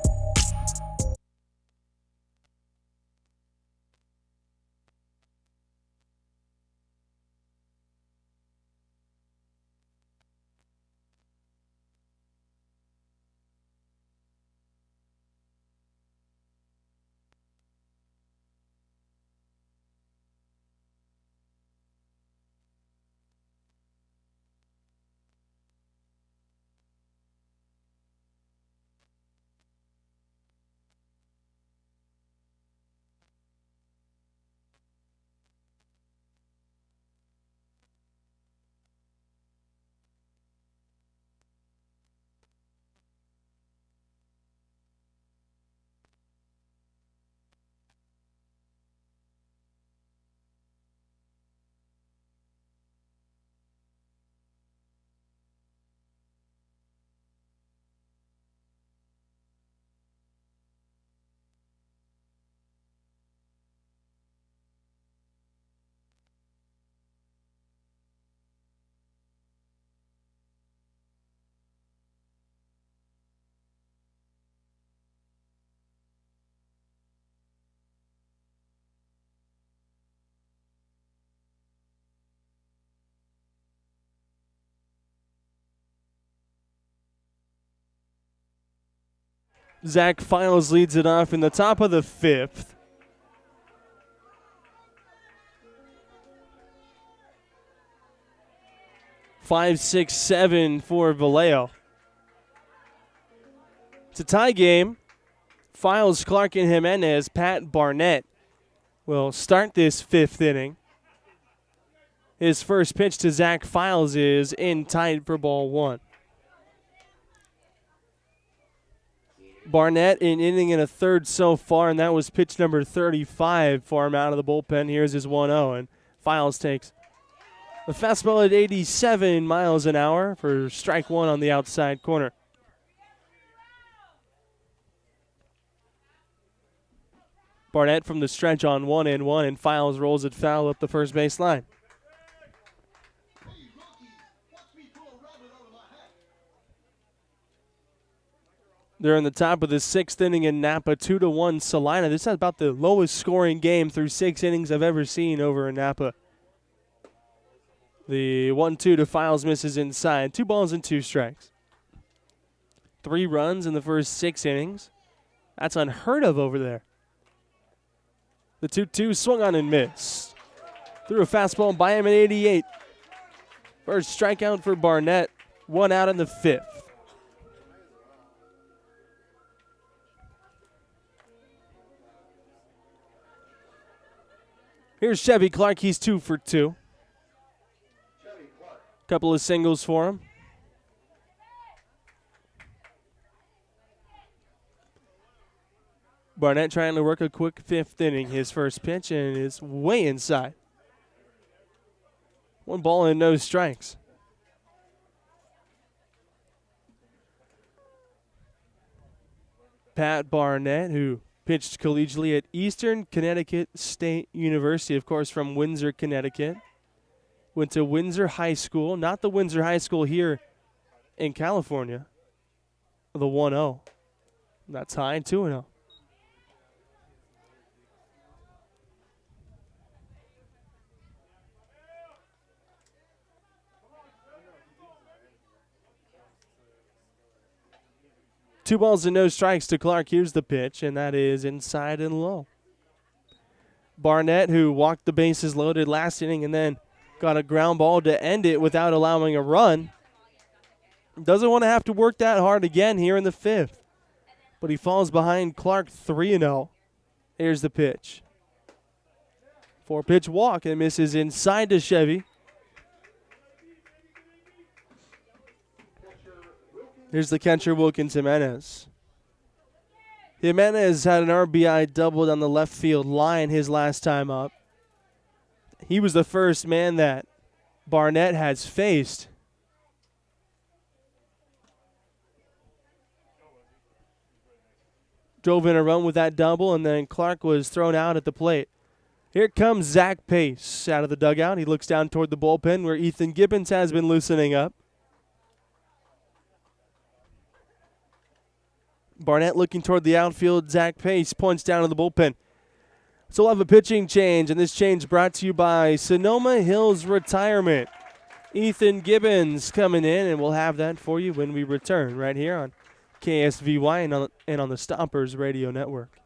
Zach Files leads it off in the top of the fifth. Five, six, seven for Vallejo. It's a tie game. Files, Clark, and Jimenez. Pat Barnett will start this fifth inning. His first pitch to Zach Files is in tight for ball one. Barnett an inning and a third so far, and that was pitch number 35 for him out of the bullpen. Here's his 1-0, and Files takes the fastball at 87 miles an hour for strike one on the outside corner. Barnett from the stretch on 1-1, and Files rolls it foul up the first base line. They're in the top of the sixth inning in Napa, 2-1 Salina. This is about the lowest scoring game through 6 innings I've ever seen over in Napa. The 1-2 to Files misses inside. 2 balls and 2 strikes. 3 runs in the first 6 innings. That's unheard of over there. The 2-2 swung on and missed. Threw a fastball by him at 88. First strikeout for Barnett. 1 out in the 5th. Here's Chevy Clark. He's 2 for 2. Couple of singles for him. Barnett trying to work a quick 5th inning. His first pitch, and it's way inside. 1 ball and no strikes. Pat Barnett, who pitched collegiately at Eastern Connecticut State University, of course, from Windsor, Connecticut. Went to Windsor High School, not the Windsor High School here in California. The 1-0. That's high, 2-0. Two balls and no strikes to Clark. Here's the pitch, and that is inside and low. Barnett, who walked the bases loaded last inning and then got a ground ball to end it without allowing a run, doesn't want to have to work that hard again here in the 5th. But he falls behind Clark 3-0. Here's the pitch. 4-pitch walk and misses inside to Chevy. Here's the catcher, Wilkins Jimenez. Jimenez had an RBI double down the left field line his last time up. He was the first man that Barnett has faced. Drove in a run with that double, and then Clark was thrown out at the plate. Here comes Zach Pace out of the dugout. He looks down toward the bullpen where Ethan Gibbons has been loosening up. Barnett looking toward the outfield. Zach Pace points down to the bullpen. So we'll have a pitching change, and this change brought to you by Sonoma Hills Retirement. Ethan Gibbons coming in, and we'll have that for you when we return right here on KSVY and on the Stompers Radio Network.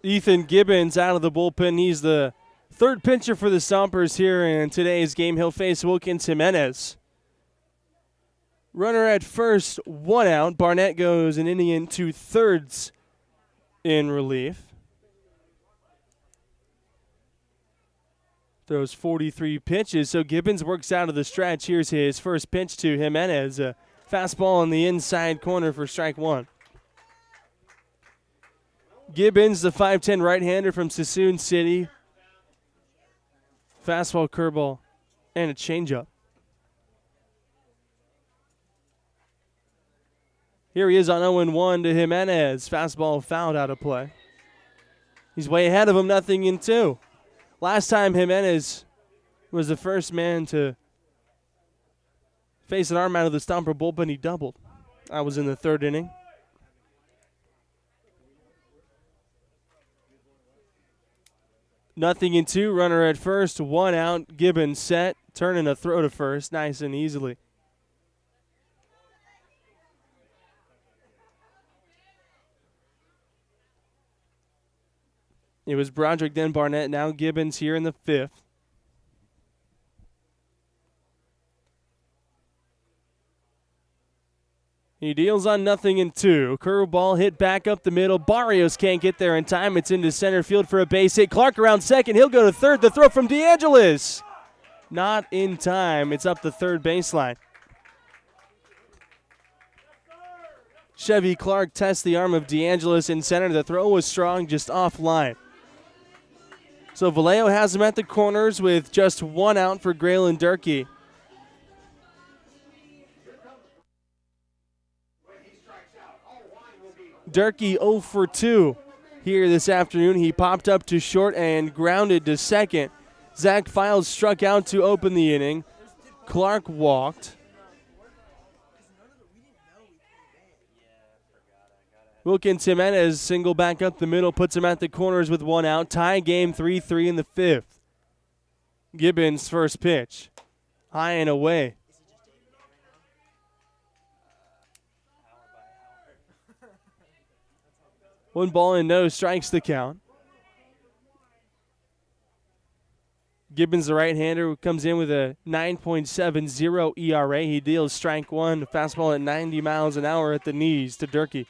Ethan Gibbons out of the bullpen. He's the third pitcher for the Stompers here in today's game. He'll face Wilkins Jimenez. Runner at first, 1 out. Barnett goes an inning in 2/3 in relief. Throws 43 pitches, so Gibbons works out of the stretch. Here's his first pitch to Jimenez. A fastball in the inside corner for strike 1. Gibbons, the 5'10 right-hander from Sassoon City. Fastball, curveball, and a changeup. Here he is on 0-1 to Jimenez. Fastball fouled out of play. He's way ahead of him, 0-2. Last time Jimenez was the first man to face an arm out of the Stomper bullpen, he doubled. That was in the 3rd inning. Nothing in 2, runner at first, 1 out. Gibbons set, turning a throw to first, nice and easily. It was Broderick, then Barnett, now Gibbons here in the 5th. He deals on 0-2. Curveball hit back up the middle. Barrios can't get there in time. It's into center field for a base hit. Clark around second. He'll go to third. The throw from DeAngelis. Not in time. It's up the third baseline. Chevy Clark tests the arm of DeAngelis in center. The throw was strong, just offline. So Vallejo has him at the corners with just 1 out for Graylin Durkee. Durkee 0 for 2 here this afternoon. He popped up to short and grounded to second. Zach Files struck out to open the inning. Clark walked. Wilkins Jimenez single back up the middle, puts him at the corners with one out. Tie game 3-3 in the fifth. Gibbons' first pitch. High and away. One ball and no strikes the count. Gibbons, the right-hander, comes in with a 9.70 ERA. He deals strike one, fastball at 90 miles an hour at the knees to Durkee.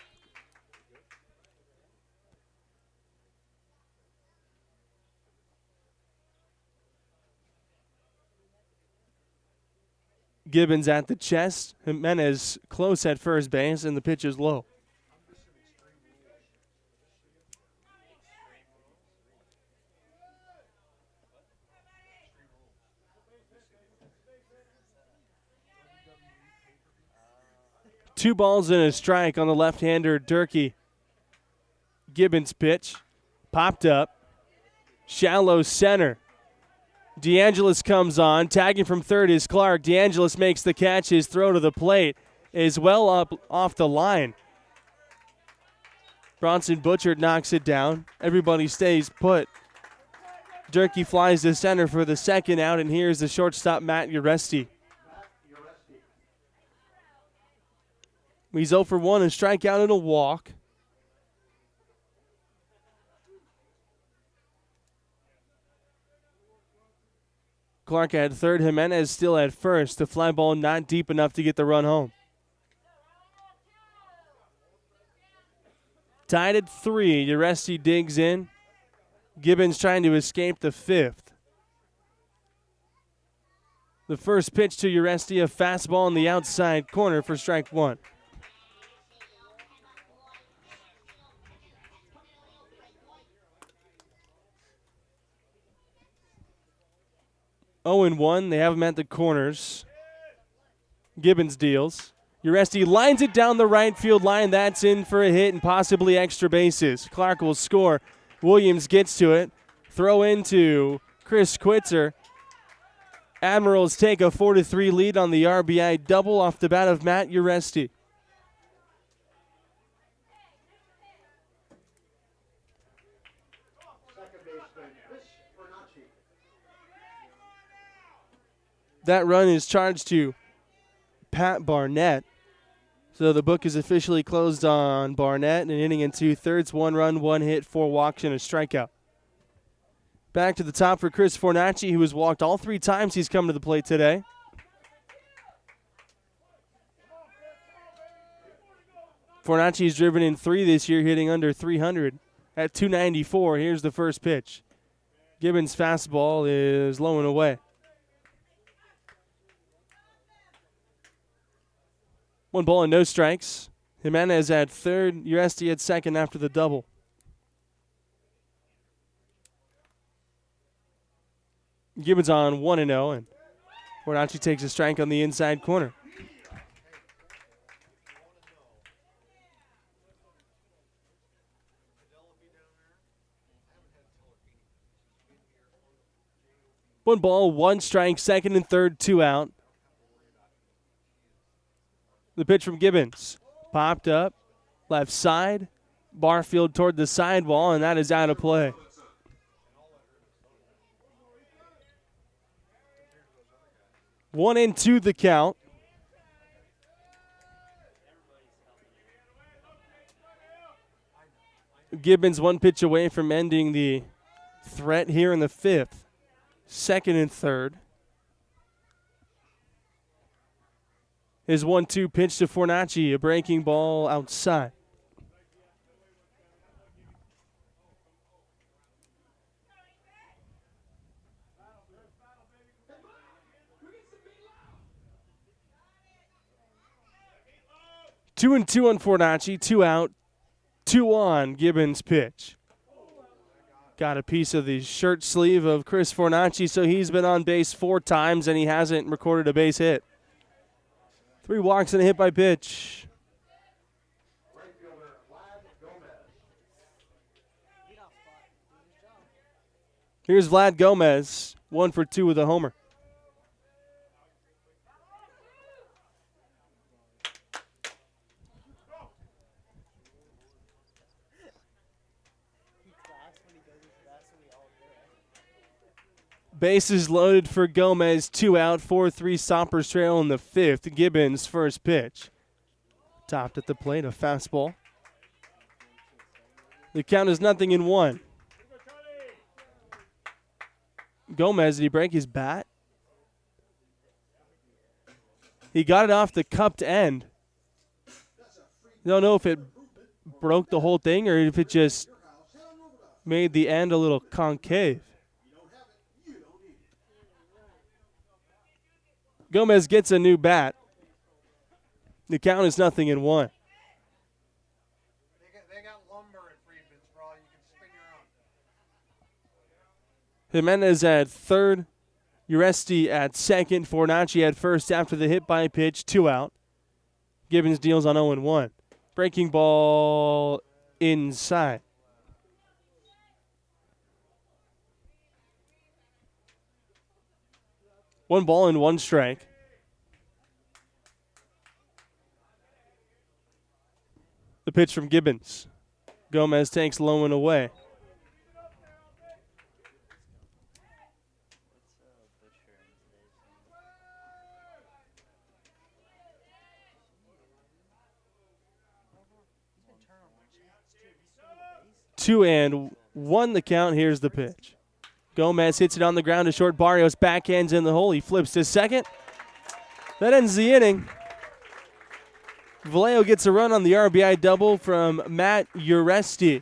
Gibbons at the chest. Jimenez close at first base, and the pitch is low. Two balls and a strike on the left-hander, Durkee. Gibbons' pitch. Popped up. Shallow center. DeAngelis comes on. Tagging from third is Clark. DeAngelis makes the catch. His throw to the plate is well up off the line. Bronson Butchert knocks it down. Everybody stays put. Durkee flies to center for the second out, and here's the shortstop, Matt Uresti. He's 0 for 1, a strikeout and a walk. Clark at third, Jimenez still at first. The fly ball not deep enough to get the run home. Tied at 3, Uresti digs in. Gibbons trying to escape the fifth. The first pitch to Uresti, a fastball in the outside corner for strike one. Oh and 1. They have him at the corners. Gibbons deals. Uresti lines it down the right field line. That's in for a hit and possibly extra bases. Clark will score. Williams gets to it. Throw into Chris Quitzer. Admirals take a 4-3 lead on the RBI double off the bat of Matt Uresti. That run is charged to Pat Barnett. So the book is officially closed on Barnett. An inning and 2/3, 1 run, 1 hit, 4 walks, and a strikeout. Back to the top for Chris Fornacci, who has walked all 3 times he's come to the plate today. Fornacci's driven in 3 this year, hitting under 300 at 294. Here's the first pitch. Gibbons' fastball is low and away. 1 ball and no strikes. Jimenez at third, Uresti at second after the double. Gibbons on 1-0, and Fornacci takes a strike on the inside corner. One ball, 1 strike, second and third, 2 out. The pitch from Gibbons. Popped up, left side. Barfield toward the sidewall, and that is out of play. One and 2 the count. Gibbons 1 pitch away from ending the threat here in the fifth. Second and third. His 1-2 pitch to Fornacci, a breaking ball outside. Two and 2 on Fornacci, 2 out, 2 on Gibbons' pitch. Got a piece of the shirt sleeve of Chris Fornacci, so he's been on base 4 times and he hasn't recorded a base hit. 3 walks and a hit by pitch. Here's Vlad Gomez, 1 for 2 with a homer. Bases loaded for Gomez, 2 out, 4-3 Stompers trail in the 5th. Gibbons first pitch. Topped at the plate, a fastball. The count is 0-1. Gomez, did he break his bat? He got it off the cupped end. Don't know if it broke the whole thing or if it just made the end a little concave. Gomez gets a new bat. The count is 0-1. They got lumber at Friedman's for all you can spin your own. Jimenez at third. Uresti at second. Fornacci at first after the hit by pitch. 2 out. Gibbons deals on 0-1. Breaking ball inside. One ball and 1 strike. The pitch from Gibbons. Gomez takes low and away. Two and 1 the count. Here's the pitch. Gomez hits it on the ground to short. Barrios backhands in the hole. He flips to second. That ends the inning. Vallejo gets a run on the RBI double from Matt Uresti.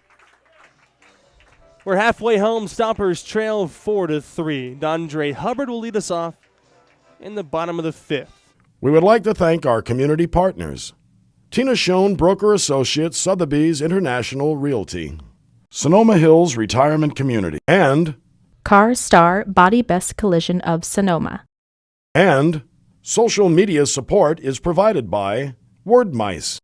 We're halfway home. Stompers trail 4-3. Dondre Hubbard will lead us off in the bottom of the 5th. We would like to thank our community partners. Tina Schoen, Broker Associates, Sotheby's International Realty. Sonoma Hills Retirement Community. And Car Star Body Best Collision of Sonoma. And social media support is provided by Word Mice.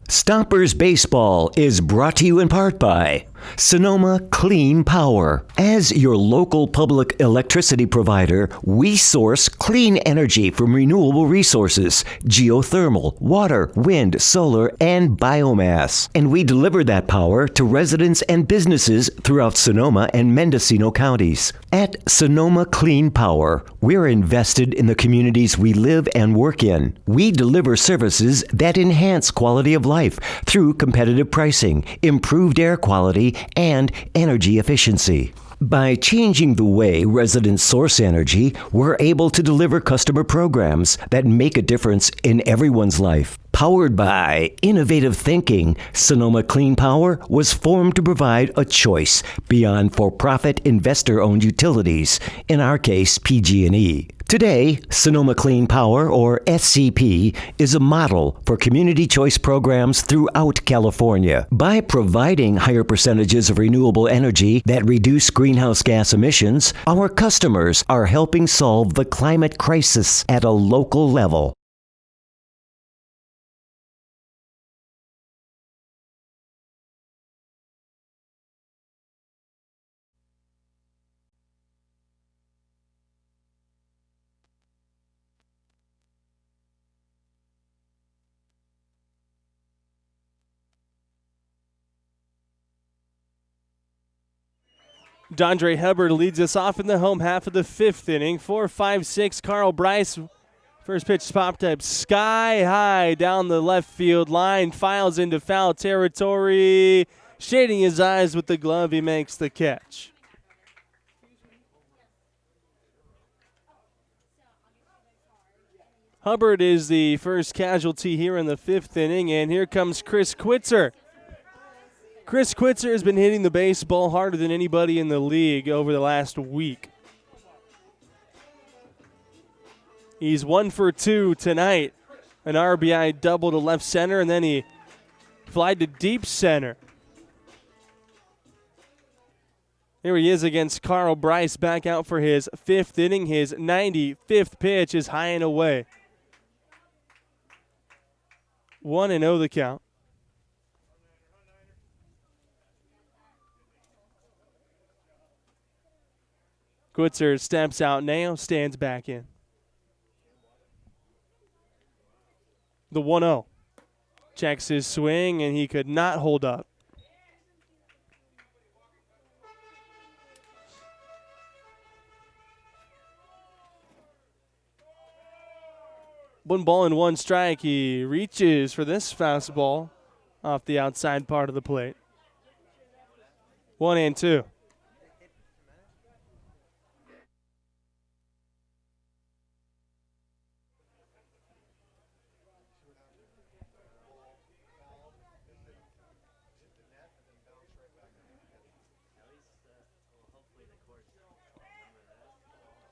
Stompers Baseball is brought to you in part by Sonoma Clean Power. As your local public electricity provider, we source clean energy from renewable resources, geothermal, water, wind, solar, and biomass. And we deliver that power to residents and businesses throughout Sonoma and Mendocino counties. At Sonoma Clean Power, we're invested in the communities we live and work in. We deliver services that enhance quality of life through competitive pricing, improved air quality, and energy efficiency. By changing the way residents source energy, we're able to deliver customer programs that make a difference in everyone's life. Powered by innovative thinking, Sonoma Clean Power was formed to provide a choice beyond for-profit investor-owned utilities, in our case, PG&E. Today, Sonoma Clean Power, or SCP, is a model for community choice programs throughout California. By providing higher percentages of renewable energy that reduce greenhouse gas emissions, our customers are helping solve the climate crisis at a local level. Dondre Hubbard leads us off in the home half of the 5th inning. 4-5-6, Carl Bryce. First pitch popped up sky high down the left field line. Files into foul territory. Shading his eyes with the glove, he makes the catch. Hubbard is the first casualty here in the 5th inning, and here comes Chris Quitzer. Chris Quitzer has been hitting the baseball harder than anybody in the league over the last week. He's 1 for 2 tonight. An RBI double to left center, and then he flied to deep center. Here he is against Carl Bryce, back out for his 5th inning. His 95th pitch is high and away. 1-0 the count. Quitzer steps out now, stands back in. The 1-0. Checks his swing, and he could not hold up. One ball and one strike. He reaches for this fastball off the outside part of the plate. 1-2.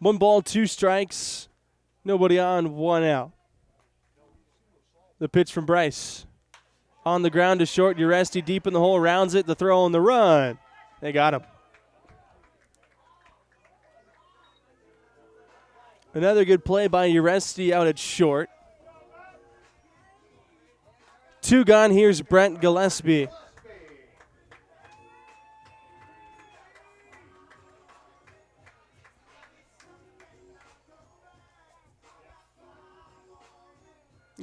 One ball, two strikes. Nobody on, one out. The pitch from Bryce. On the ground to short. Uresti deep in the hole, rounds it. The throw and the run. They got him. Another good play by Uresti out at short. 2 gone. Here's Brent Gillespie.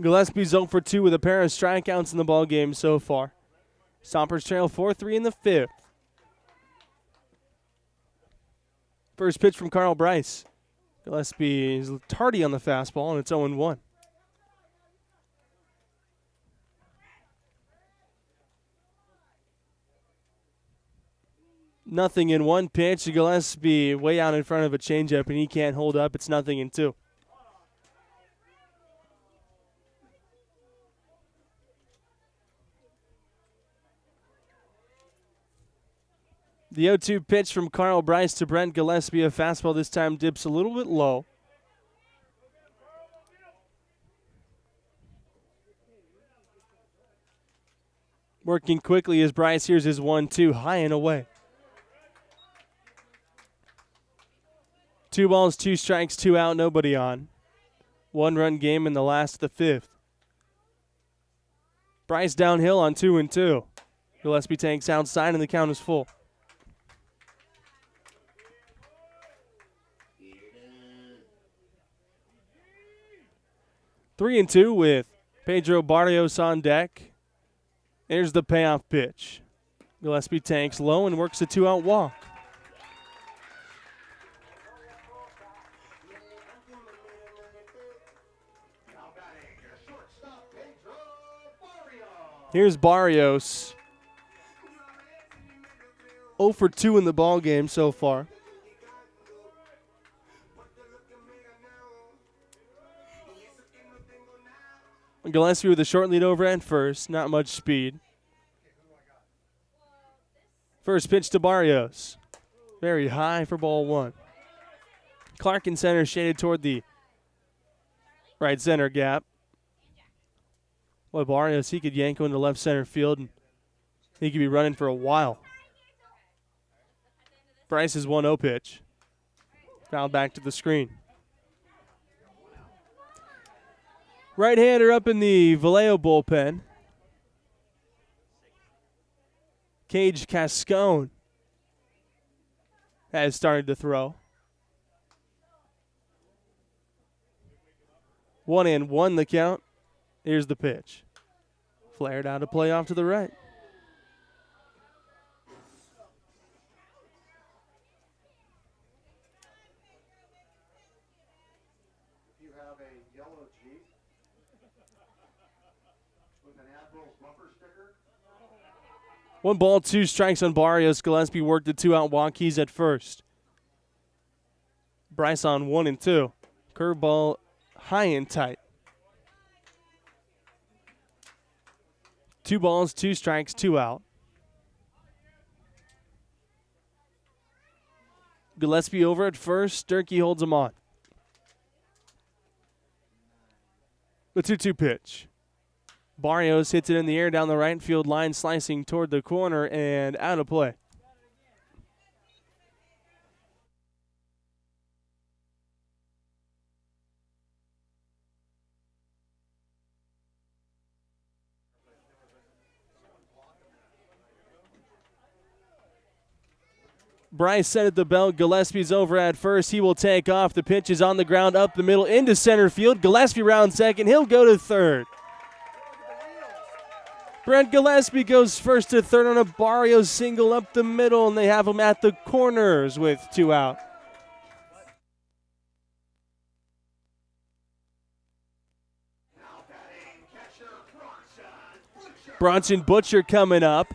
Gillespie's 0 for 2 with a pair of strikeouts in the ball game so far. Stompers trail 4-3 in the 5th. First pitch from Carl Bryce. Gillespie is tardy on the fastball, and it's 0-1. Nothing in one pitch. Gillespie way out in front of a changeup, and he can't hold up. It's 0-2. The 0-2 pitch from Carl Bryce to Brent Gillespie. A fastball this time dips a little bit low. Working quickly as Bryce. Here's his 1-2, high and away. 2 balls, 2 strikes, 2 out, nobody on. 1-run game in the last of the 5th. Bryce downhill on 2-2. Gillespie takes outside and the count is full. 3-2 with Pedro Barrios on deck. Here's the payoff pitch. Gillespie tanks low and works a 2-out walk. Here's Barrios. 0 for 2 in the ball game so far. Gillespie with a short lead over at first. Not much speed. First pitch to Barrios. Very high for ball 1. Clark in center, shaded toward the right center gap. Boy, Barrios, he could yank into left center field, and he could be running for a while. Bryce's 1-0 pitch. Fouled back to the screen. Right-hander up in the Vallejo bullpen. Cage Cascone has started to throw. 1-1 the count. Here's the pitch. Flared out a play off to the right. You have a yellow Jeep with an Admirals bumper sticker. 1 ball, 2 strikes on Barrios. Gillespie worked the 2-out walk. He's at first. Bryce on 1-2. Curveball high and tight. 2 balls, 2 strikes, 2 out. Gillespie over at first. Durkee holds him on. The 2-2 pitch. Barrios hits it in the air down the right field line, slicing toward the corner and out of play. Bryce set at the belt. Gillespie's over at first. He will take off. The pitch is on the ground, up the middle, into center field. Gillespie round second. He'll go to third. Brent Gillespie goes first to third on a Barrio single up the middle, and they have him at the corners with 2 out. Bronson Butcher coming up.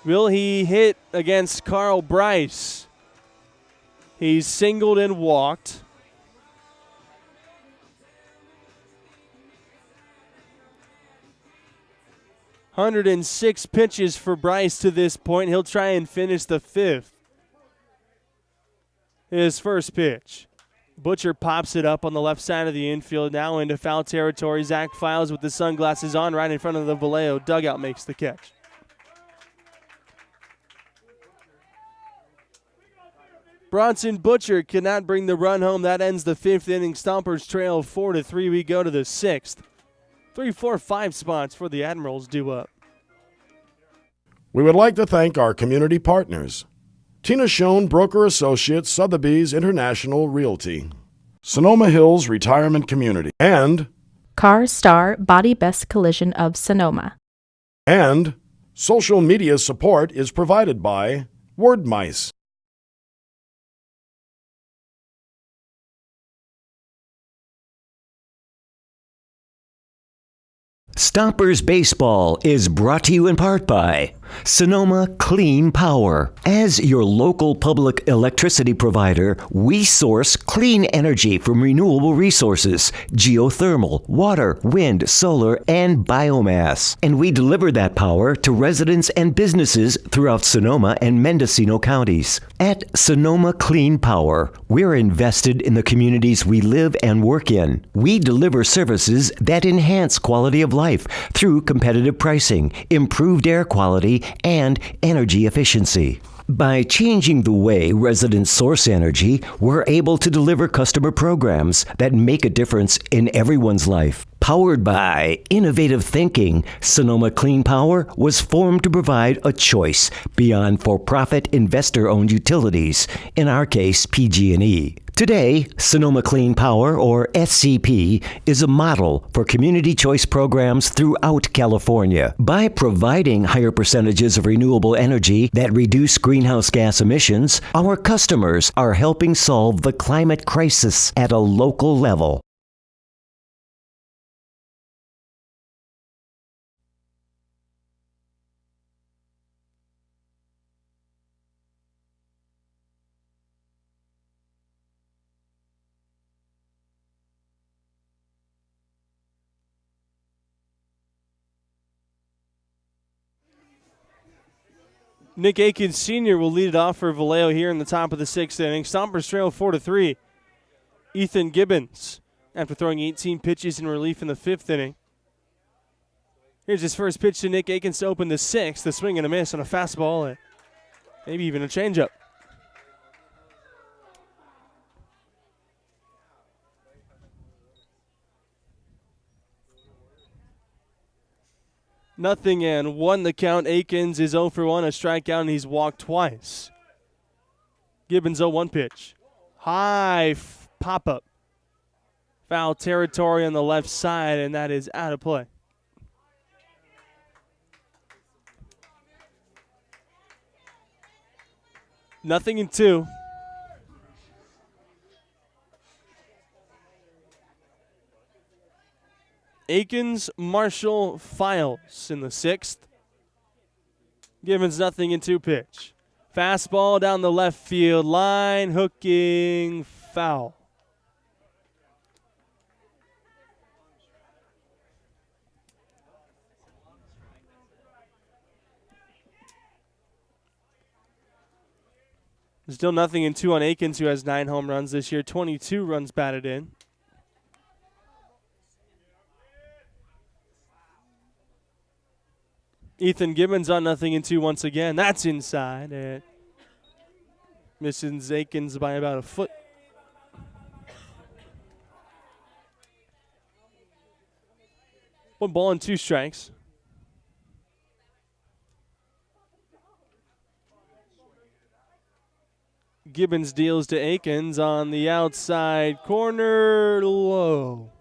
Will he hit against Carl Bryce? He's singled and walked. "106 pitches for Bryce to this point. He'll try and finish the 5th. His first pitch. Butcher pops it up on the left side of the infield, now into foul territory. Zach Files with the sunglasses on right in front of the Vallejo dugout makes the catch. Bronson Butcher cannot bring the run home. That ends the 5th inning. Stompers trail 4-3. We go to the 6th. 3, 4, 5 spots for the Admirals due up. We would like to thank our community partners: Tina Schoen, Broker Associates, Sotheby's International Realty, Sonoma Hills Retirement Community, and Car Star Body Best Collision of Sonoma. social media support is provided by Word Mice. Stompers Baseball is brought to you in part by Sonoma Clean Power. As your local public electricity provider, we source clean energy from renewable resources, geothermal, water, wind, solar, and biomass. And we deliver that power to residents and businesses throughout Sonoma and Mendocino counties. At Sonoma Clean Power, we're invested in the communities we live and work in. We deliver services that enhance quality of life through competitive pricing, improved air quality, and energy efficiency. By changing the way residents source energy, we're able to deliver customer programs that make a difference in everyone's life. Powered by innovative thinking, Sonoma Clean Power was formed to provide a choice beyond for-profit investor-owned utilities, in our case, PG&E. Today, Sonoma Clean Power, or SCP, is a model for community choice programs throughout California. By providing higher percentages of renewable energy that reduce greenhouse gas emissions, our customers are helping solve the climate crisis at a local level. Nick Aikens Sr. will lead it off for Vallejo here in the top of the 6th inning. Stompers trail 4-3. Ethan Gibbons, after throwing 18 pitches in relief in the 5th inning. Here's his first pitch to Nick Aikens to open the 6th. The swing and a miss on a fastball and maybe even a changeup. Nothing and 1 the count. Aikens is 0 for 1, a strikeout, and he's walked twice. Gibbons 0-1 pitch. High pop-up. Foul territory on the left side, and that is out of play. Nothing and 2. Aikens, Marshall, Files in the 6th. Gibbons nothing and 2 pitch. Fastball down the left field line, hooking, foul. Still nothing and 2 on Aikens, who has 9 home runs this year, 22 runs batted in. Ethan Gibbons on nothing and 2 once again. That's inside. And missing Aikens by about a foot. One ball and 2 strikes. Gibbons deals to Akins on the outside corner, low.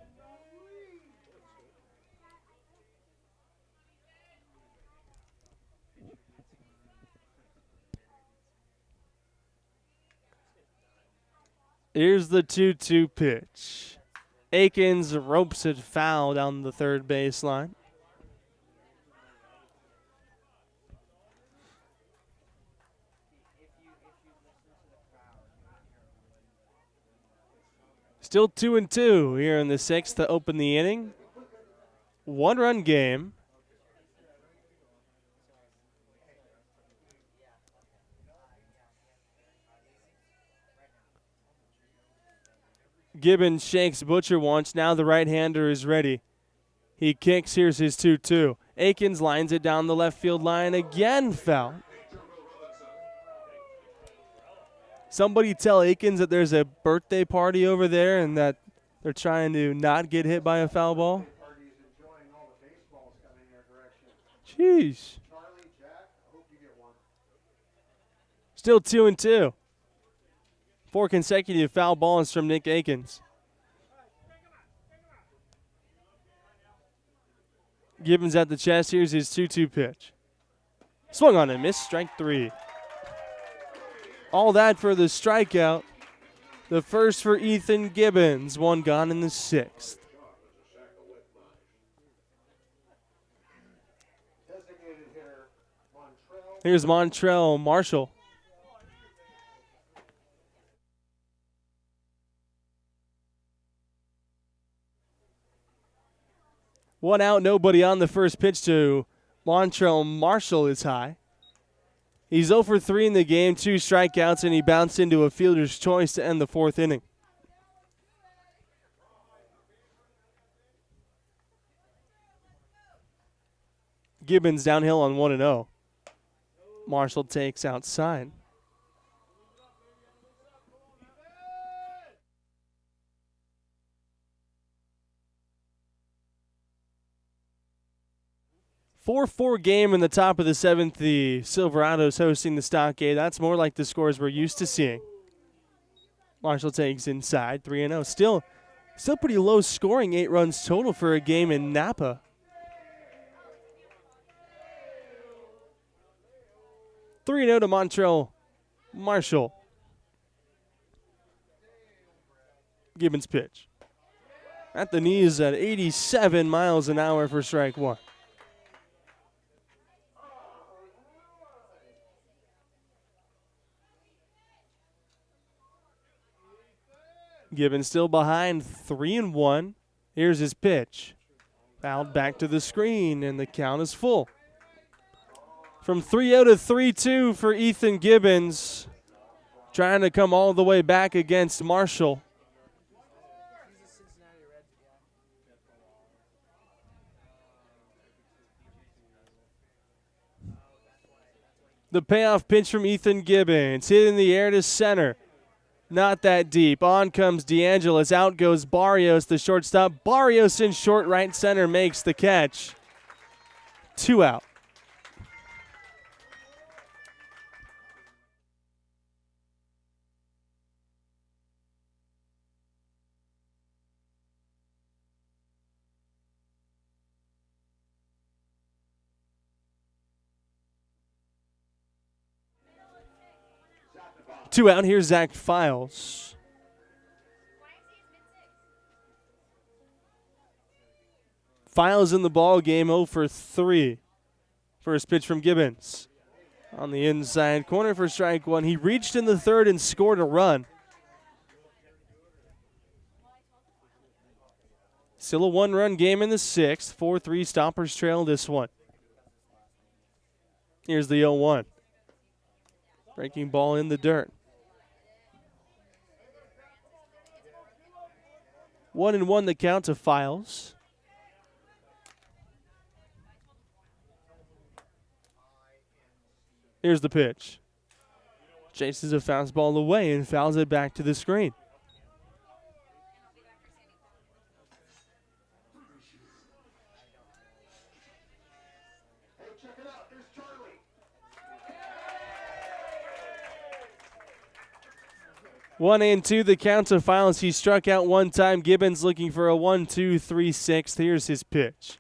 Here's the 2-2 pitch. Akins ropes it foul down the third baseline. Still 2-2 here in the sixth to open the inning. 1-run game. Gibbons shakes Butcher once. Now the right-hander is ready. He kicks. Here's his 2-2. Akins lines it down the left field line again. Foul. Somebody tell Akins that there's a birthday party over there and that they're trying to not get hit by a foul ball. Party's enjoying all the baseballs coming their direction. Jeez. Charlie, Jack, I hope you get one. Still 2-2. 4 consecutive foul balls from Nick Akins. Gibbons at the chest. Here's his 2-2 pitch. Swung on and missed. Strike 3. All that for the strikeout. The first for Ethan Gibbons. 1 gone in the sixth. Designated hitter, Montrell. Here's Montrell Marshall. One out, nobody on. The first pitch to Montrell Marshall is high. He's 0 for 3 in the game, 2 strikeouts, and he bounced into a fielder's choice to end the 4th inning. Gibbons downhill on 1-0. Marshall takes outside. Four 4 game in the top of the 7th. The Silverados hosting the Stockade. That's more like the scores we're used to seeing. Marshall takes inside, 3-0. Still pretty low scoring, 8 runs total for a game in Napa. 3-0 to Montrell Marshall. Gibbons pitch. At the knees at 87 miles an hour for strike 1. Gibbons still behind, 3-1. Here's his pitch. Fouled back to the screen, and the count is full. From 3-0 to 3-2 for Ethan Gibbons. Trying to come all the way back against Marshall. The payoff pitch from Ethan Gibbons. Hit in the air to center. Not that deep. On comes DeAngelis. Out goes Barrios, the shortstop. Barrios in short right center makes the catch. 2 out. Two out. Here's Zach Files. Files in the ball game, 0 for 3. First pitch from Gibbons. On the inside corner for strike 1. He reached in the 3rd and scored a run. Still a 1-run game in the 6th. 4-3 Stompers trail this one. Here's the 0-1. Breaking ball in the dirt. 1-1 the count to Files. Here's the pitch. Chases a fastball away and fouls it back to the screen. Hey, check it out. Here's Charlie. 1-2, the count to finals. He struck out one time. Gibbons looking for a 1-2-3-6. Here's his pitch.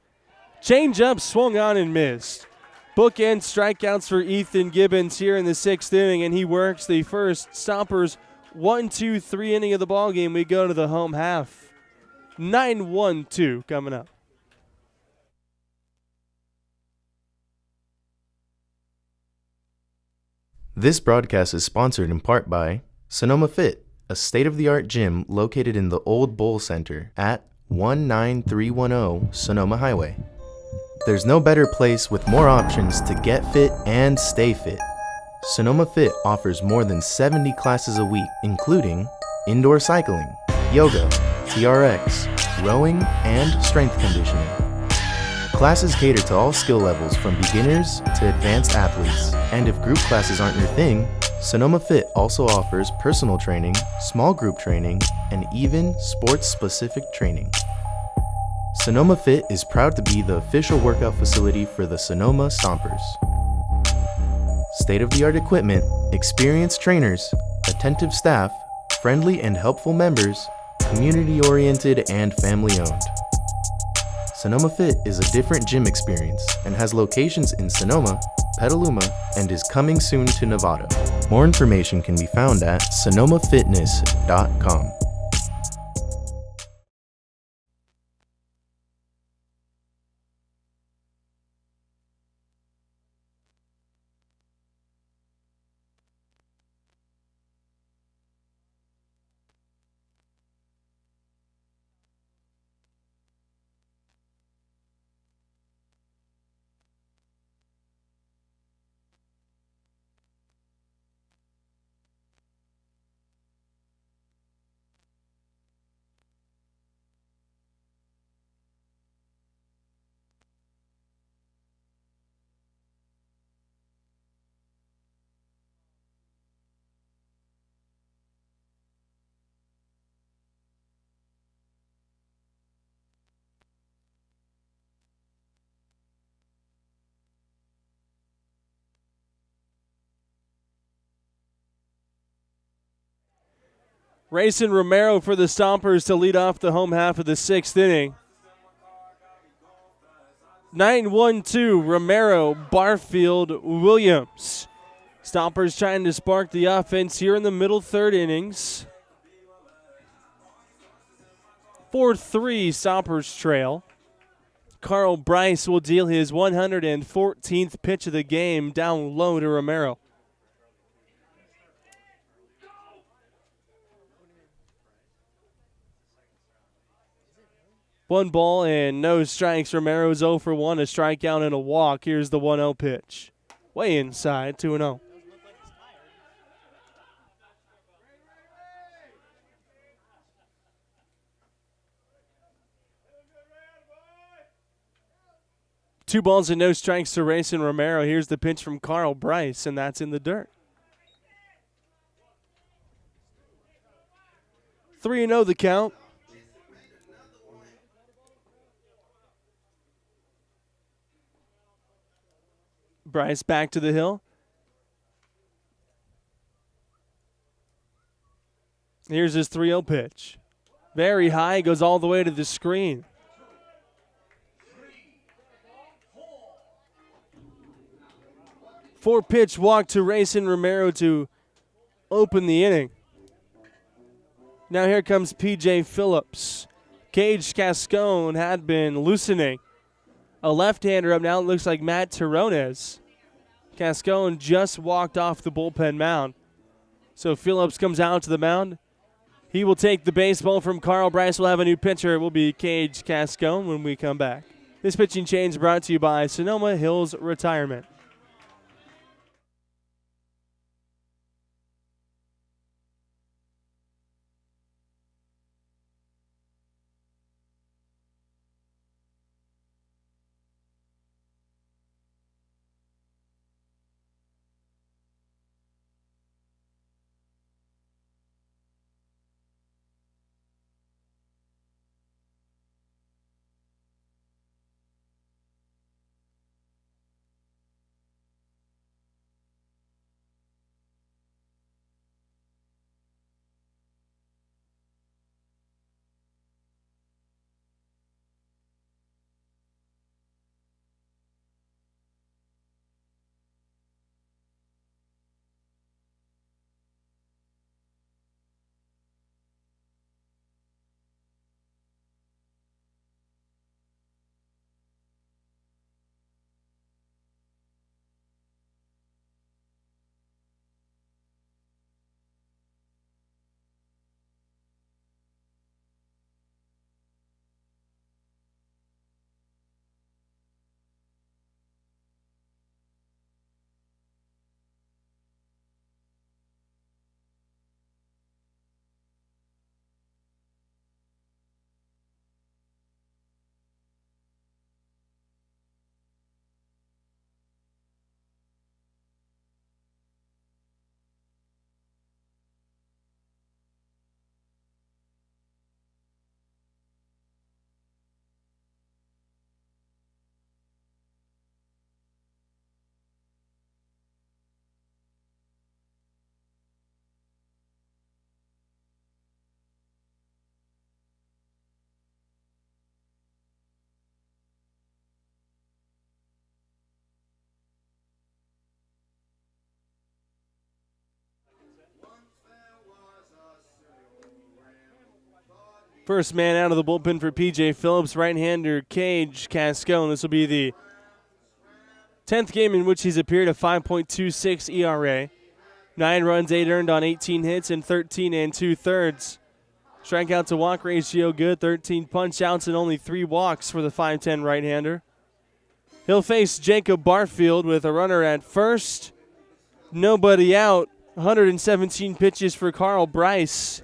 Change-up swung on and missed. Bookend strikeouts for Ethan Gibbons here in the 6th inning, and he works the first Stompers 1-2-3 inning of the ballgame. We go to the home half. 9-1-2 coming up. This broadcast is sponsored in part by Sonoma Fit, a state-of-the-art gym located in the Old Bowl Center at 19310 Sonoma Highway. There's no better place with more options to get fit and stay fit. Sonoma Fit offers more than 70 classes a week, including indoor cycling, yoga, TRX, rowing, and strength conditioning. Classes cater to all skill levels from beginners to advanced athletes. And if group classes aren't your thing, Sonoma Fit also offers personal training, small group training, and even sports-specific training. Sonoma Fit is proud to be the official workout facility for the Sonoma Stompers. State-of-the-art equipment, experienced trainers, attentive staff, friendly and helpful members, community-oriented and family-owned. Sonoma Fit is a different gym experience and has locations in Sonoma, Petaluma, and is coming soon to Nevada. More information can be found at sonomafitness.com. Rayson Romero for the Stompers to lead off the home half of the 6th inning. 9-1-2, Romero, Barfield, Williams. Stompers trying to spark the offense here in the middle 3rd innings. 4-3, Stompers trail. Carl Bryce will deal his 114th pitch of the game down low to Romero. One ball and no strikes. Romero's 0 for 1, a strikeout and a walk. Here's the 1-0 pitch. Way inside, 2-0. Two balls and no strikes to Rayson Romero. Here's the pitch from Carl Bryce, and that's in the dirt. 3-0 the count. Bryce back to the hill. Here's his 3-0 pitch. Very high, goes all the way to the screen. Four-pitch walk to Rayson Romero to open the inning. Now here comes P.J. Phillips. Cage Cascone had been loosening. A left-hander up now. It looks like Matt Terrones. Cascone just walked off the bullpen mound. So Phillips comes out to the mound. He will take the baseball from Carl Bryce. We'll have a new pitcher. It will be Cage Cascone when we come back. This pitching change brought to you by Sonoma Hills Retirement. First man out of the bullpen for P.J. Phillips, right-hander Cage Cascone. This will be the 10th game in which he's appeared, a 5.26 ERA. 9 runs, 8 earned on 18 hits and 13 2/3. Strikeout to walk ratio good, 13 punch-outs and only 3 walks for the 5'10 right-hander. He'll face Jacob Barfield with a runner at first. Nobody out. 117 pitches for Carl Bryce.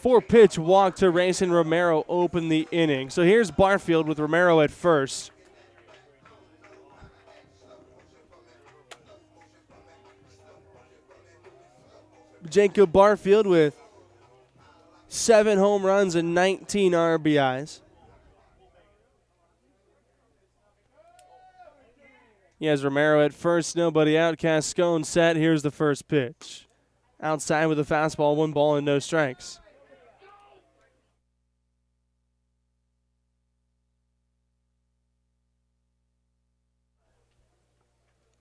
4-pitch walk to Rayson Romero open the inning. So here's Barfield with Romero at first. Jacob Barfield with 7 home runs and 19 RBIs. He has Romero at first, nobody out. Cascone set. Here's the first pitch. Outside with a fastball, 1 ball and no strikes.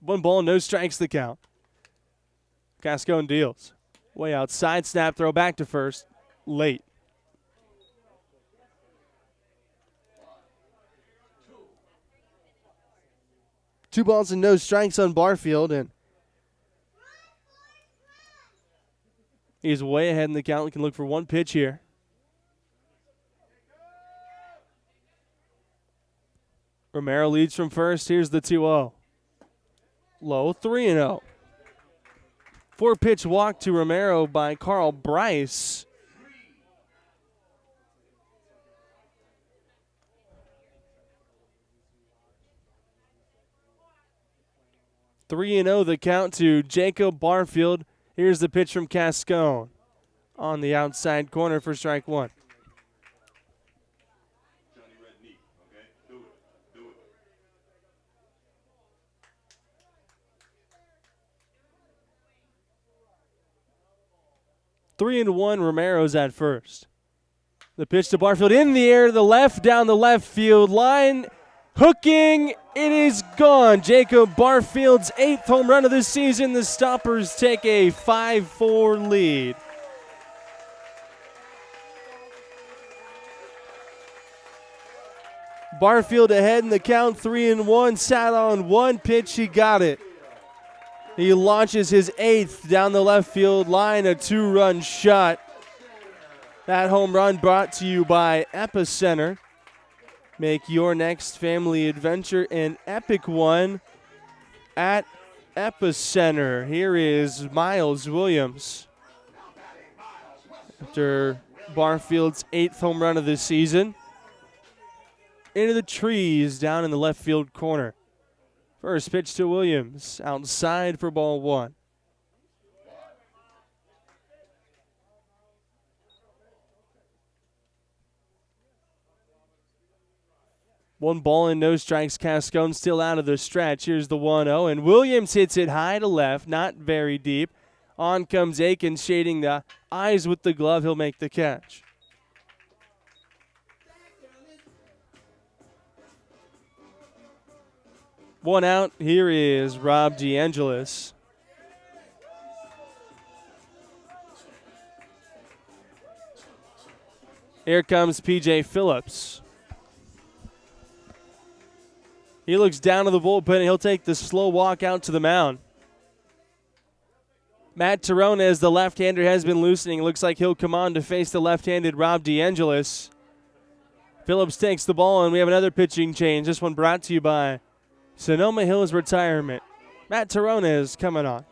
One ball, no strikes the count. Cascone deals. Way outside, snap, throw back to first. Late. Two balls and no strikes on Barfield, and he's way ahead in the count. We can look for one pitch here. Romero leads from first. Here's the 2-0. Low, 3-0. 4-pitch walk to Romero by Carl Bryce. Three and 0 the count to Jacob Barfield. Here's the pitch from Cascone on the outside corner for strike 1. Three and 1, Romero's at first. The pitch to Barfield in the air to the left, down the left field line. Hooking, it is gone. Jacob Barfield's 8th home run of the season. The Stompers take a 5-4 lead. Barfield ahead in the count, 3-1, sat on one pitch, he got it. He launches his 8th down the left field line, a 2-run shot. That home run brought to you by Epicenter. Make your next family adventure an epic one at Epicenter. Here is Miles Williams. After Barfield's 8th home run of the season. Into the trees down in the left field corner. First pitch to Williams, outside for ball 1. One ball and no strikes. Cascone still out of the stretch. Here's the 1-0, and Williams hits it high to left, not very deep. On comes Aiken, shading the eyes with the glove. He'll make the catch. One out. Here is Rob DeAngelis. Here comes P.J. Phillips. He looks down to the bullpen, and he'll take the slow walk out to the mound. Matt Terronez, the left-hander, has been loosening. It looks like he'll come on to face the left-handed Rob DeAngelis. Phillips takes the ball, and we have another pitching change. This one brought to you by Sonoma Hills Retirement. Matt Terronez coming on.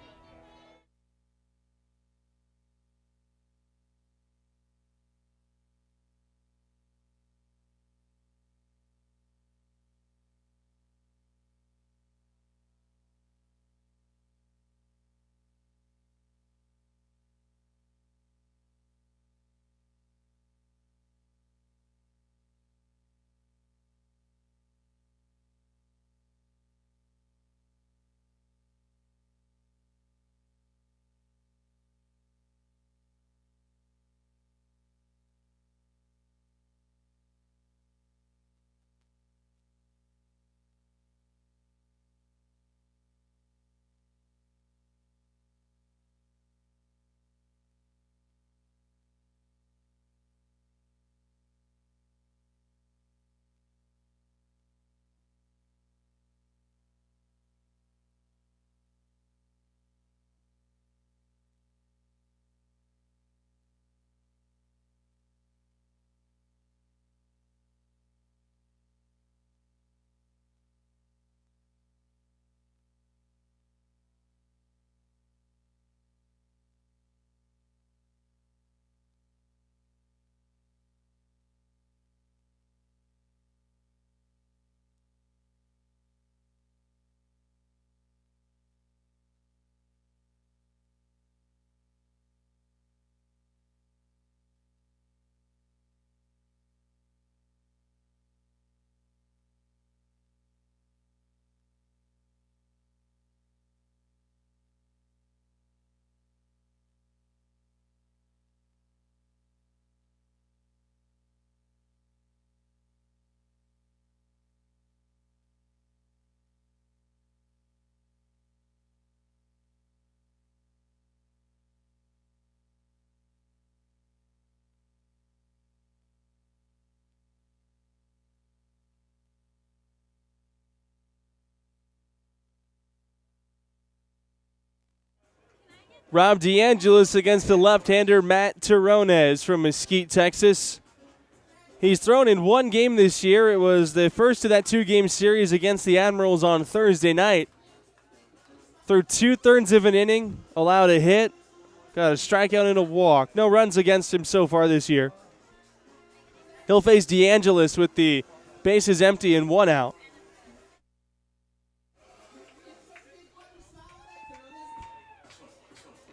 Rob DeAngelis against the left-hander Matt Terronez from Mesquite, Texas. He's thrown in one game this year. It was the first of that two-game series against the Admirals on Thursday night. Threw 2/3 of an inning, allowed a hit, got a strikeout and a walk. No runs against him so far this year. He'll face DeAngelis with the bases empty and one out.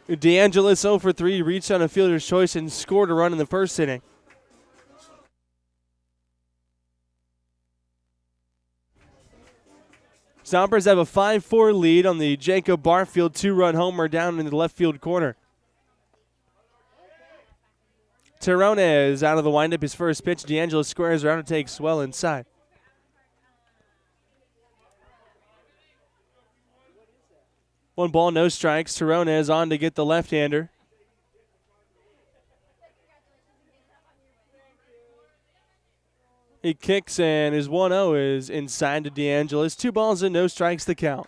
DeAngelis 0 for 3, reached on a fielder's choice and scored a run in the first inning. Stompers have a 5-4 lead on the Jacob Barfield 2-run homer down in the left field corner. Terronez out of the windup, his first pitch. DeAngelis squares around and takes well inside. One ball, no strikes. Terronez on to get the left-hander. He kicks and his 1-0 is inside to DeAngelis. 2 balls and no strikes the count.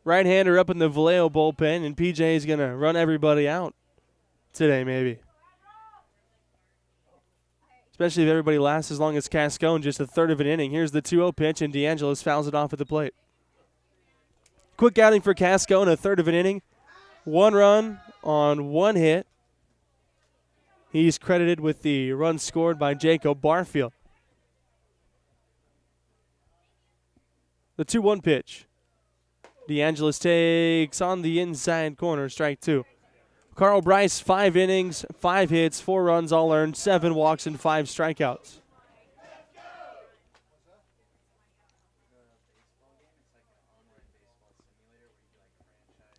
Right-hander up in the Vallejo bullpen, and PJ is going to run everybody out today maybe. Especially if everybody lasts as long as Cascone, just a third of an inning. Here's the 2-0 pitch, and DeAngelis fouls it off at the plate. Quick outing for Cascone, a third of an inning. 1 run on 1 hit. He's credited with the run scored by Jacob Barfield. The 2-1 pitch. DeAngelis takes on the inside corner, strike 2. Carl Bryce, 5 innings, 5 hits, 4 runs all earned, 7 walks, and 5 strikeouts.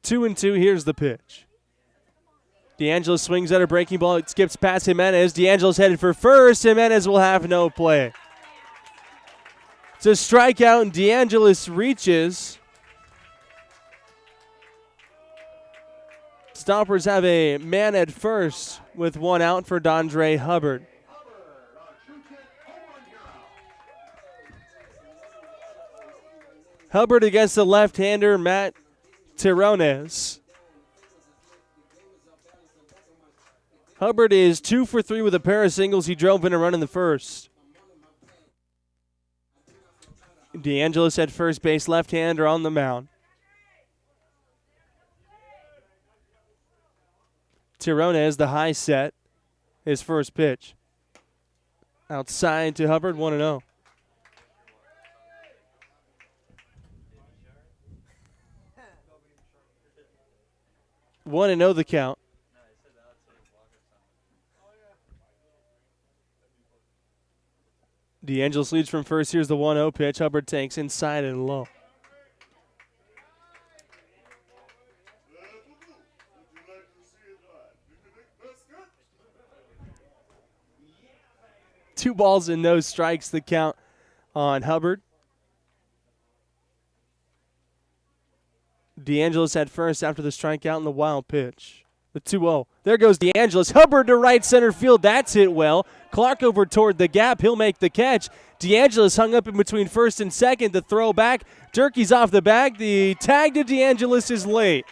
Two and two, here's the pitch. DeAngelis swings at a breaking ball. It skips past Jimenez. DeAngelis headed for first. Jimenez will have no play. It's a strikeout, and DeAngelis reaches. Stompers have a man at first with 1 out for Dondre Hubbard. Hubbard against the left-hander Matt Terronez. Hubbard is 2 for 3 with a pair of singles. He drove in a run in the first. DeAngelis at first base, left-hander on the mound. Terronez, the high set, his first pitch. Outside to Hubbard, 1-0. One and 0 the count. DeAngelis leads from first. Here's the 1-0 pitch. Hubbard takes inside and low. Two balls and no strikes the count on Hubbard. DeAngelis at first after the strikeout and the wild pitch. The 2-0. There goes DeAngelis. Hubbard to right center field. That's hit well. Clark over toward the gap. He'll make the catch. DeAngelis hung up in between first and second. The throw back. Jerky's off the bag. The tag to DeAngelis is late.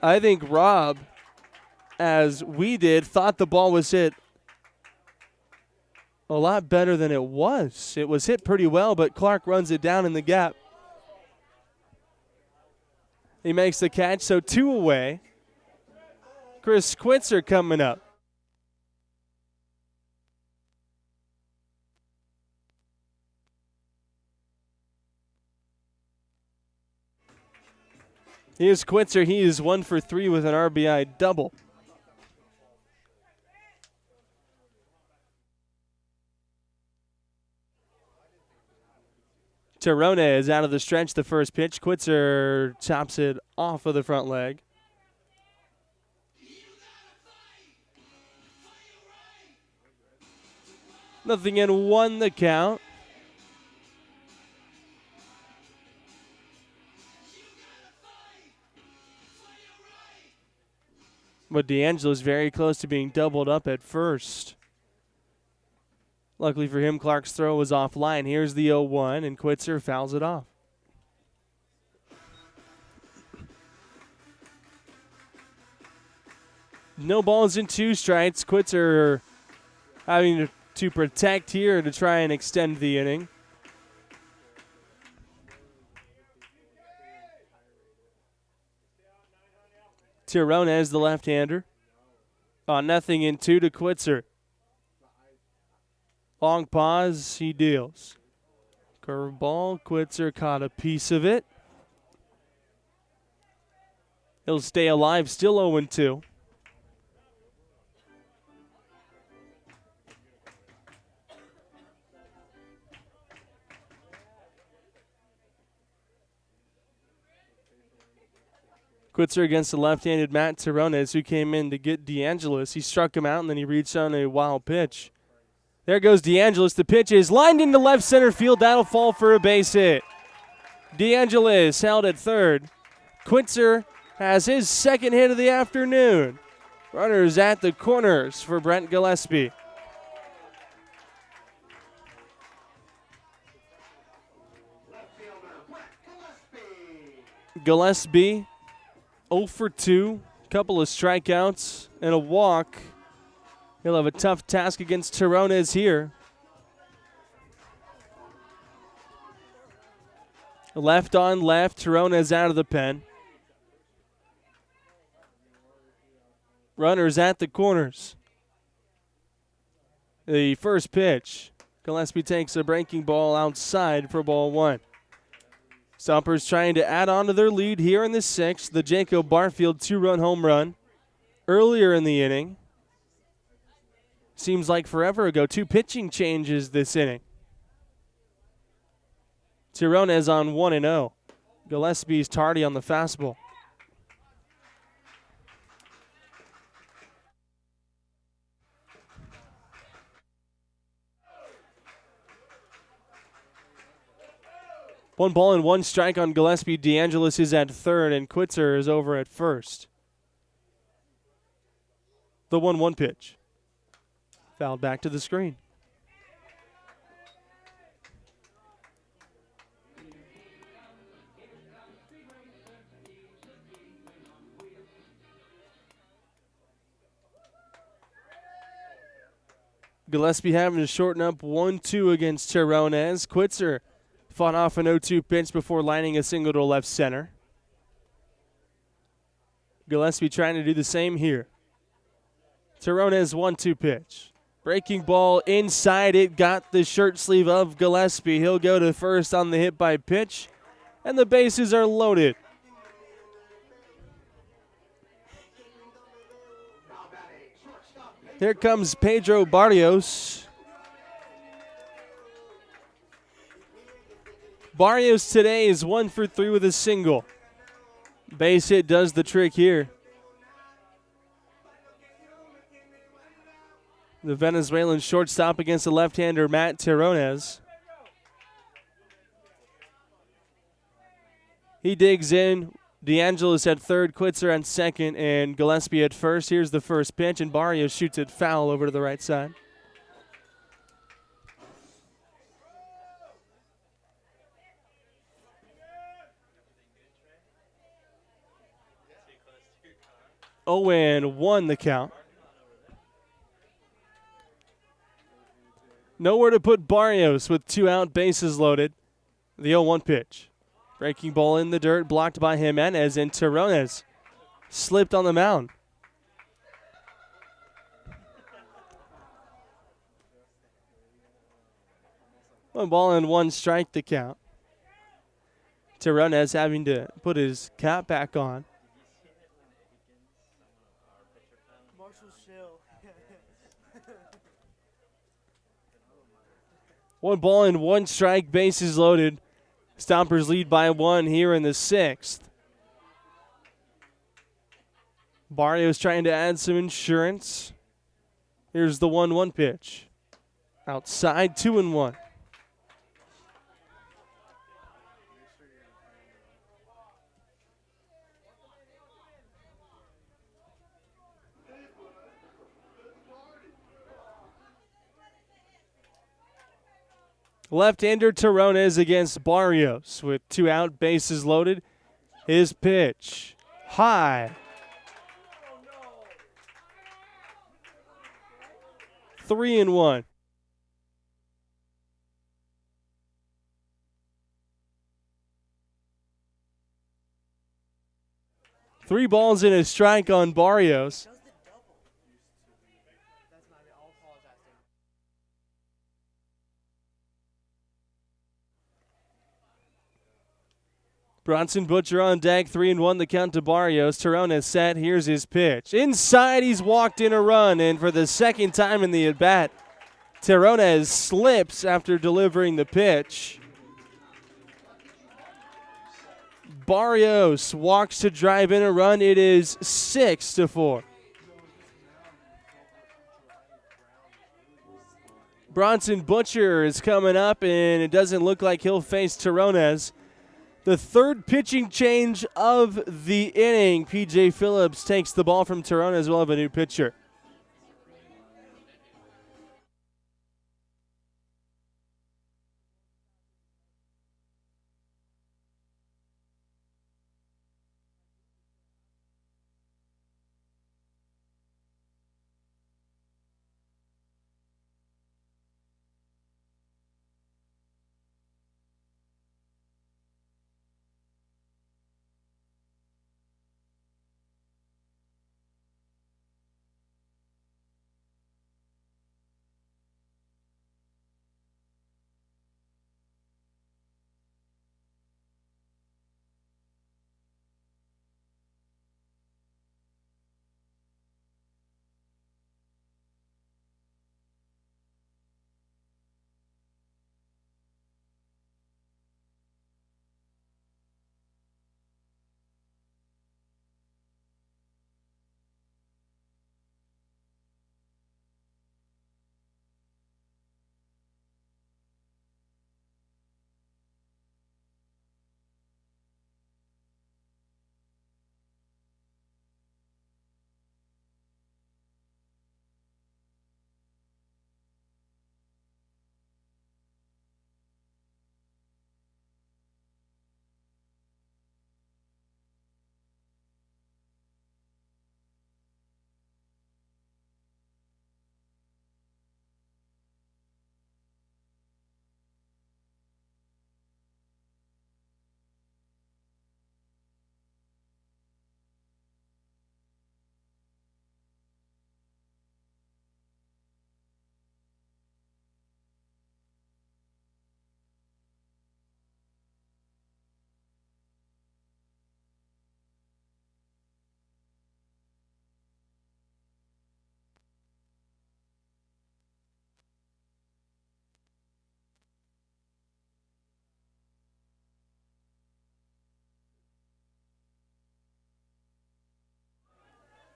I think Rob, as we did, thought the ball was hit a lot better than it was. It was hit pretty well, but Clark runs it down in the gap. He makes the catch, so 2 away. Chris Quitzer coming up. Here's Quitzer. He is 1 for 3 with an RBI double. Terronez out of the stretch, the first pitch. Quitzer chops it off of the front leg. Nothing in 1 the count. But DeAngelis very close to being doubled up at first. Luckily for him, Clark's throw was offline. Here's the 0-1, and Quitzer fouls it off. No balls and 2 strikes. Quitzer having to protect here to try and extend the inning. Tirones, the left-hander. On 0-2 to Quitzer. Long pause, he deals. Curveball, Quitzer caught a piece of it. He'll stay alive, still 0-2. Quitzer against the left-handed Matt Tirones, who came in to get DeAngelis. He struck him out, and then he reached on a wild pitch. There goes DeAngelis. The pitch is lined into left center field. That'll fall for a base hit. DeAngelis held at third. Quitzer has his second hit of the afternoon. Runners at the corners for Brent Gillespie. Gillespie 0 for 2, couple of strikeouts and a walk. He'll have a tough task against Tirones here. Left on left, Tirones out of the pen. Runners at the corners. The first pitch. Gillespie takes a breaking ball outside for ball 1. Stompers trying to add on to their lead here in the 6th. The Jacob Barfield 2-run home run earlier in the inning. Seems like forever ago. 2 pitching changes this inning. Tirones on 1-0. Gillespie's tardy on the fastball. One ball and 1 strike on Gillespie. DeAngelis is at third, and Quitzer is over at first. The 1-1 pitch. Fouled back to the screen. Gillespie having to shorten up 1-2 against Tirones. Quitzer fought off an 0-2 pitch before lining a single to left center. Gillespie trying to do the same here. Tirones 1-2 pitch. Breaking ball inside. It got the shirt sleeve of Gillespie. He'll go to first on the hit by pitch, and the bases are loaded. Here comes Pedro Barrios. Barrios today is 1 for 3 with a single. Base hit does the trick here. The Venezuelan shortstop against the left-hander Matt Tirones. He digs in. DeAngelis at third, Quitzer at second, and Gillespie at first. Here's the first pitch, and Barrios shoots it foul over to the right side. Oh, and 1 the count. Nowhere to put Barrios with 2 out, bases loaded. The 0-1 pitch. Breaking ball in the dirt, blocked by Jimenez, and Tirones slipped on the mound. One ball and 1 strike to count. Tirones having to put his cap back on. One ball and 1 strike, bases loaded. Stompers lead by 1 here in the 6th. Barrios trying to add some insurance. Here's the 1-1 pitch. Outside, 2-1. Left-hander Terronez against Barrios with 2 out, bases loaded. His pitch, high. 3-1. Three balls and a strike on Barrios. Bronson Butcher on deck, 3-1 the count to Barrios. Terronez set, here's his pitch. Inside, he's walked in a run, and for the second time in the at-bat, Terronez slips after delivering the pitch. Barrios walks to drive in a run. It is 6-4. Bronson Butcher is coming up, and it doesn't look like he'll face Terronez. The third pitching change of the inning. P.J. Phillips takes the ball from Terronez. We'll have a new pitcher.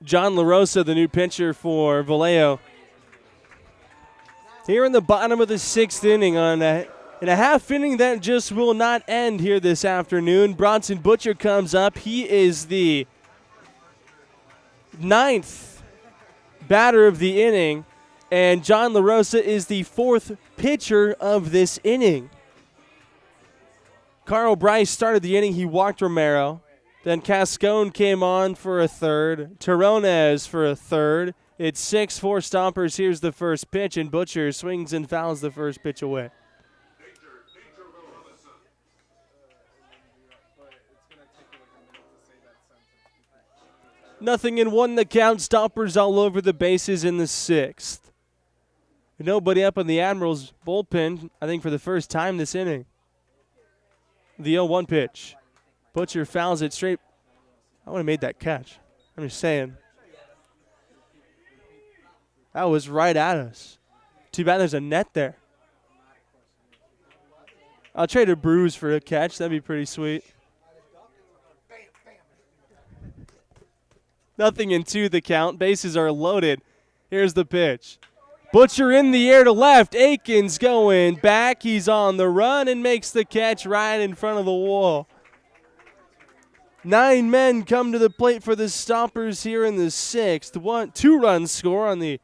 John LaRosa, the new pitcher for Vallejo. Here in the bottom of the 6th inning in a half inning that just will not end here this afternoon. Bronson Butcher comes up. He is the 9th batter of the inning, and John LaRosa is the 4th pitcher of this inning. Carl Bryce started the inning. He walked Romero. Then Cascone came on for a third. Terronez for a third. It's 6-4 Stompers. Here's the first pitch, and Butcher swings and fouls the first pitch away. Nothing in one the count. Stompers all over the bases in the 6th. Nobody up in the Admirals bullpen, I think, for the first time this inning. The 0-1 pitch. Butcher fouls it straight. I would have made that catch. I'm just saying. That was right at us. Too bad there's a net there. I'll trade a bruise for a catch. That'd be pretty sweet. Nothing in 2 the count. Bases are loaded. Here's the pitch. Butcher in the air to left. Aikens going back. He's on the run and makes the catch right in front of the wall. 9 men come to the plate for the Stompers here in the 6th. 2-run score on the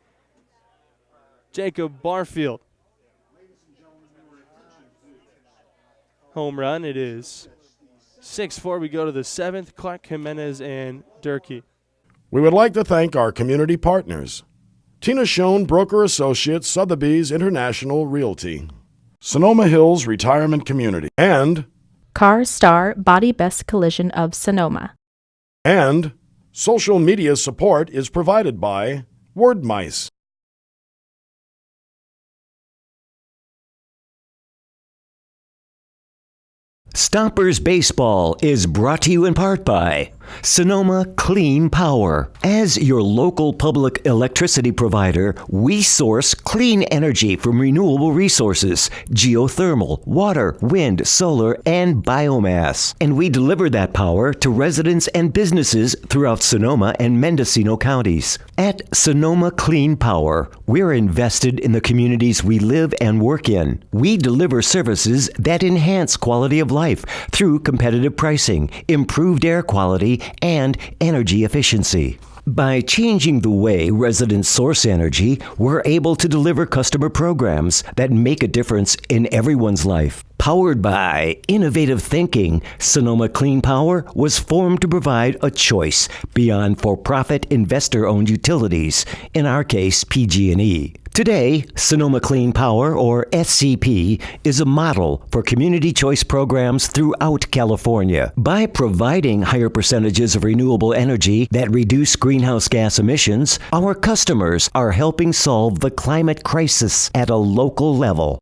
Jacob Barfield. home run. It is 6-4. We go to the 7th. Clark, Jimenez, and Durkee. We would like to thank our community partners: Tina Schoen, Broker Associates, Sotheby's International Realty, Sonoma Hills Retirement Community, and Car Star Body Best Collision of Sonoma. social media support is provided by Word Mice. Stompers Baseball is brought to you in part by Sonoma Clean Power. As your local public electricity provider, we source clean energy from renewable resources, geothermal, water, wind, solar, and biomass. And we deliver that power to residents and businesses throughout Sonoma and Mendocino counties. At Sonoma Clean Power, we're invested in the communities we live and work in. We deliver services that enhance quality of life through competitive pricing, improved air quality, and energy efficiency. By changing the way residents source energy, we're able to deliver customer programs that make a difference in everyone's life. Powered by innovative thinking, Sonoma Clean Power was formed to provide a choice beyond for-profit investor-owned utilities, in our case, PG&E. Today, Sonoma Clean Power, or SCP, is a model for community choice programs throughout California. By providing higher percentages of renewable energy that reduce greenhouse gas emissions, our customers are helping solve the climate crisis at a local level.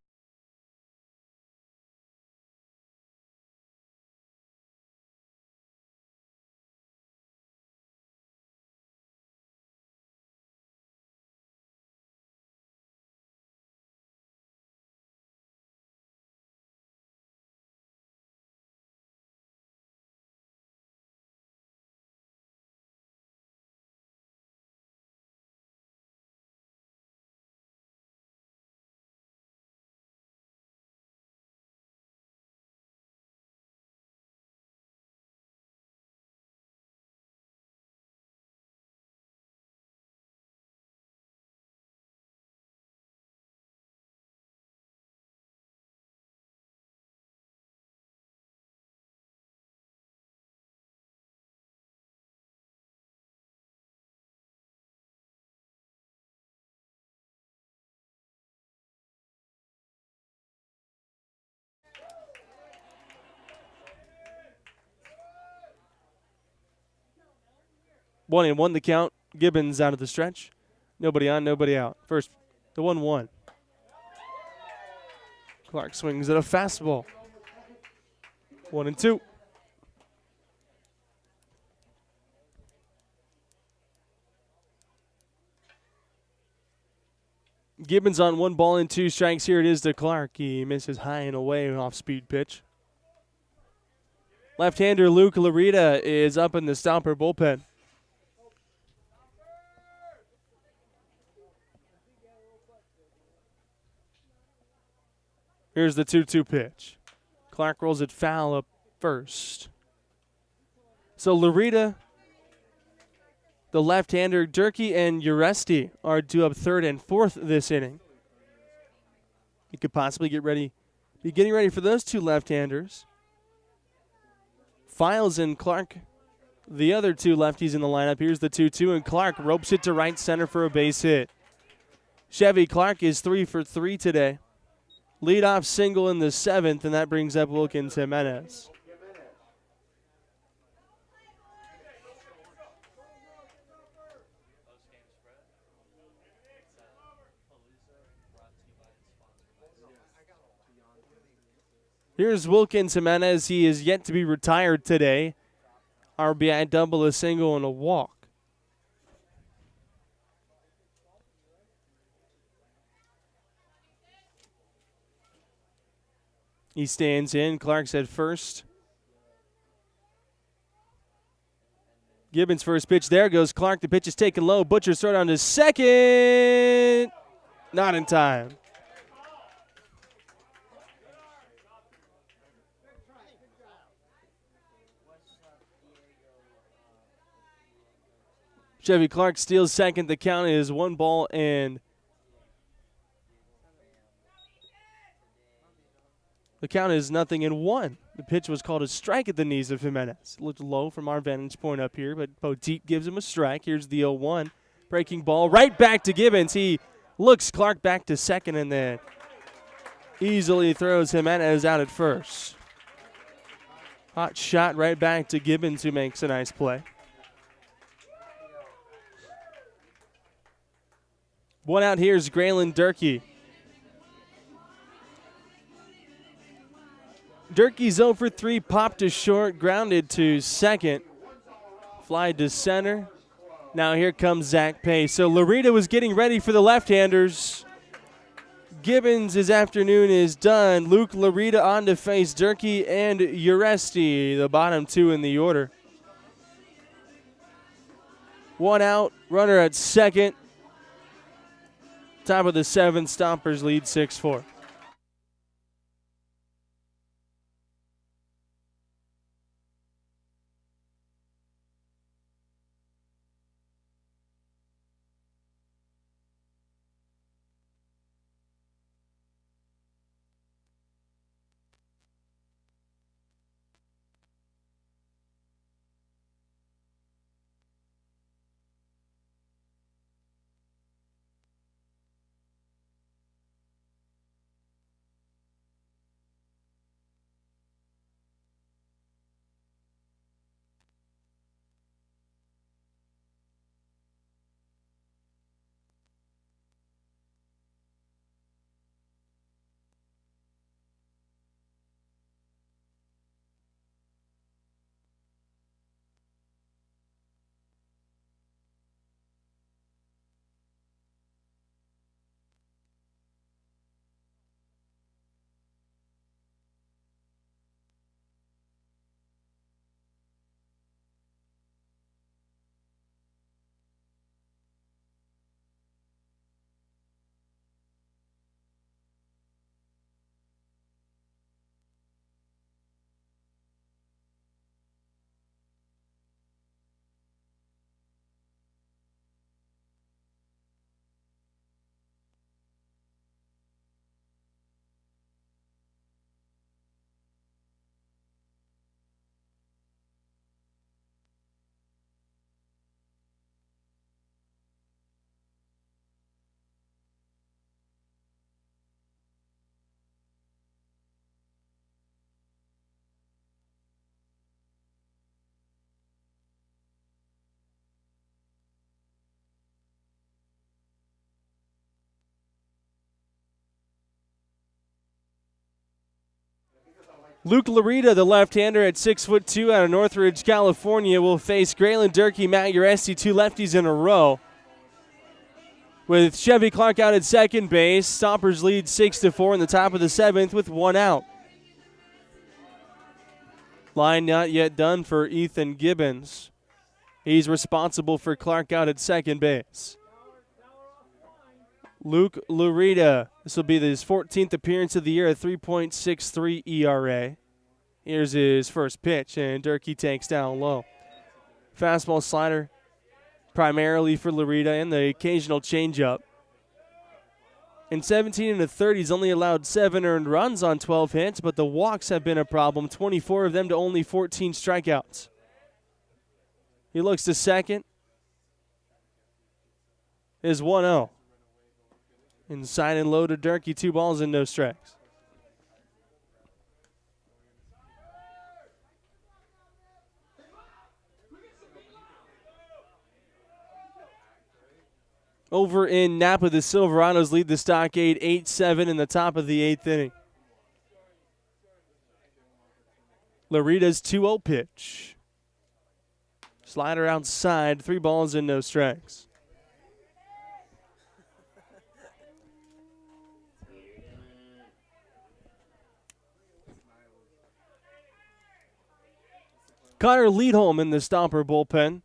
One and one the count. Gibbons out of the stretch. Nobody on, nobody out. First, the 1-1. Clark swings at a fastball. 1-2. Gibbons on 1-2 strikes. Here it is to Clark. He misses high and away off speed pitch. Left-hander Luke Larita is up in the Stomper bullpen. Here's the 2-2 pitch. Clark rolls it foul up first. So Larita, the left-hander, Durkee and Uresti are due up third and fourth this inning. You could possibly be getting ready for those two left-handers. Files and Clark, the other two lefties in the lineup. Here's the 2-2, and Clark ropes it to right center for a base hit. Chevy Clark is 3 for 3 today. Leadoff single in the 7th, and that brings up Wilkins Jimenez. Here's Wilkins Jimenez. He is yet to be retired today. RBI double, a single, and a walk. He stands in. Clark's at first. Gibbons first pitch. There goes Clark. The pitch is taken low. Butcher's throw down to second. Not in time. Chevy Clark steals second. The count is 1-2. The count is 0-1. The pitch was called a strike at the knees of Jimenez. It looked low from our vantage point up here, but Poteet gives him a strike. Here's the 0-1. Breaking ball right back to Gibbons. He looks Clark back to second and then easily throws Jimenez out at first. Hot shot right back to Gibbons, who makes a nice play. One out here is Graylin Durkee. Durkee's 0 for 3, popped to short, grounded to second. Fly to center. Now here comes Zach Pace. So Larita was getting ready for the left-handers. Gibbons' his afternoon is done. Luke Larita on to face Durkee and Uresti, the bottom two in the order. One out, runner at second. Top of the seventh, Stompers lead 6-4. Luke Larita, the left-hander at 6'2" out of Northridge, California, will face Graylin Durkee, Matt Uresti, two lefties in a row. With Chevy Clark out at second base, Stompers lead 6-4 in the top of the seventh with one out. Line not yet done for Ethan Gibbons. He's responsible for Clark out at second base. Luke Larita, this will be his 14th appearance of the year, a 3.63 ERA. Here's his first pitch, and Durkee takes down low. Fastball slider, primarily for Larita, and the occasional changeup. In 17 1/3, he's only allowed 7 earned runs on 12 hits, but the walks have been a problem, 24 of them to only 14 strikeouts. He looks to second. Is 1-0. Inside and low to Durkee, 2 balls and no strikes. Over in Napa, the Silverados lead the Stockade 8-7 in the top of the 8th inning. Larita's 2-0 pitch. Slider outside, 3 balls and no strikes. Connor Leadholm in the Stomper bullpen.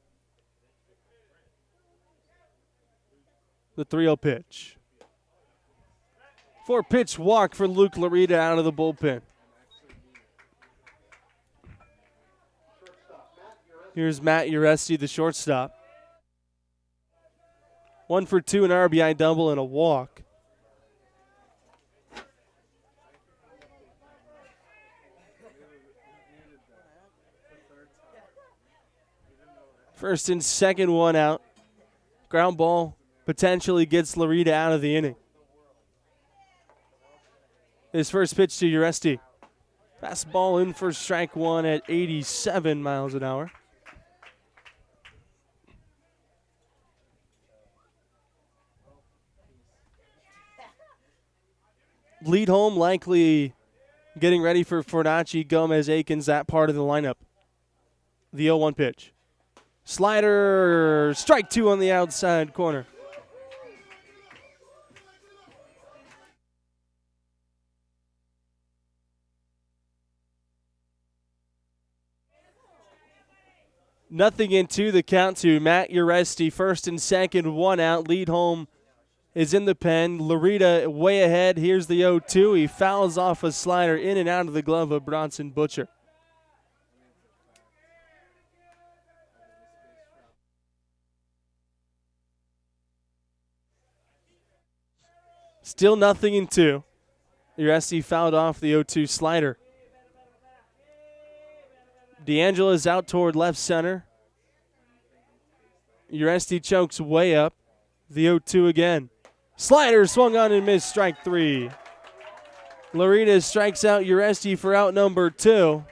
The 3-0 pitch. 4-pitch walk for Luke Larita out of the bullpen. Here's Matt Uresti, the shortstop. 1 for 2, an RBI double and a walk. First and second, one out. Ground ball potentially gets Loretta out of the inning. His first pitch to Uresti. Fastball in for strike one at 87 miles an hour. Lead home likely getting ready for Fornacci, Gomez, Akins, that part of the lineup. The 0-1 pitch. Slider, strike two on the outside corner. Nothing into the count to Matt Uresti. First and second, one out. Lead home is in the pen. Loretta way ahead. Here's the 0-2. He fouls off a slider in and out of the glove of Bronson Butcher. Still nothing in two. Uresti fouled off the 0-2 slider. D'Angela's out toward left center. Uresti chokes way up. The 0-2 again. Slider swung on and missed, strike three. Loretta strikes out Uresti for out number two.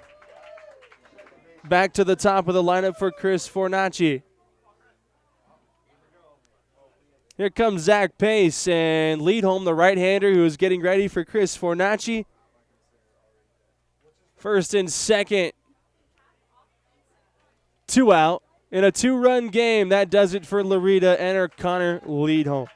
Back to the top of the lineup for Chris Fornacci. Here comes Zach Pace and lead home the right-hander who is getting ready for Chris Fornacci. First and second. Two out. In a two-run game, that does it for Loretta and O'Connor lead home.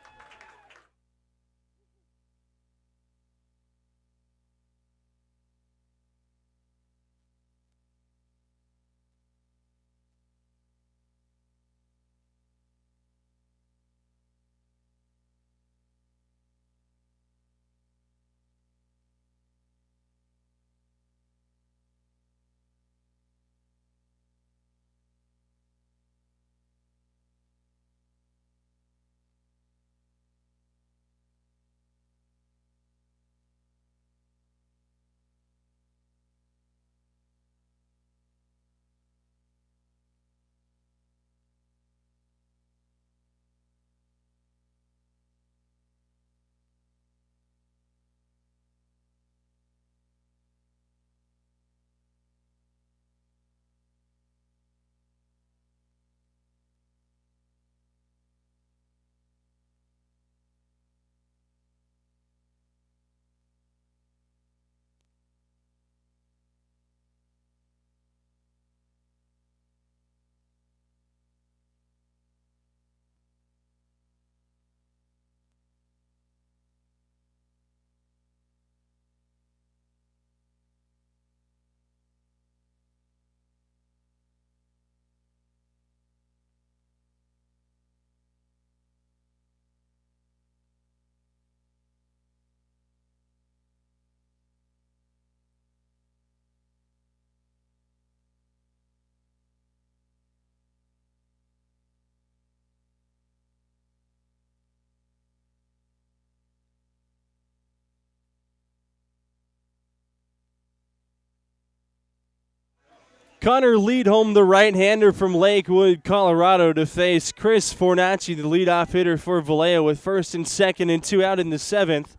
Connor lead home the right-hander from Lakewood, Colorado to face Chris Fornacci, the leadoff hitter for Vallejo with first and second and two out in the seventh.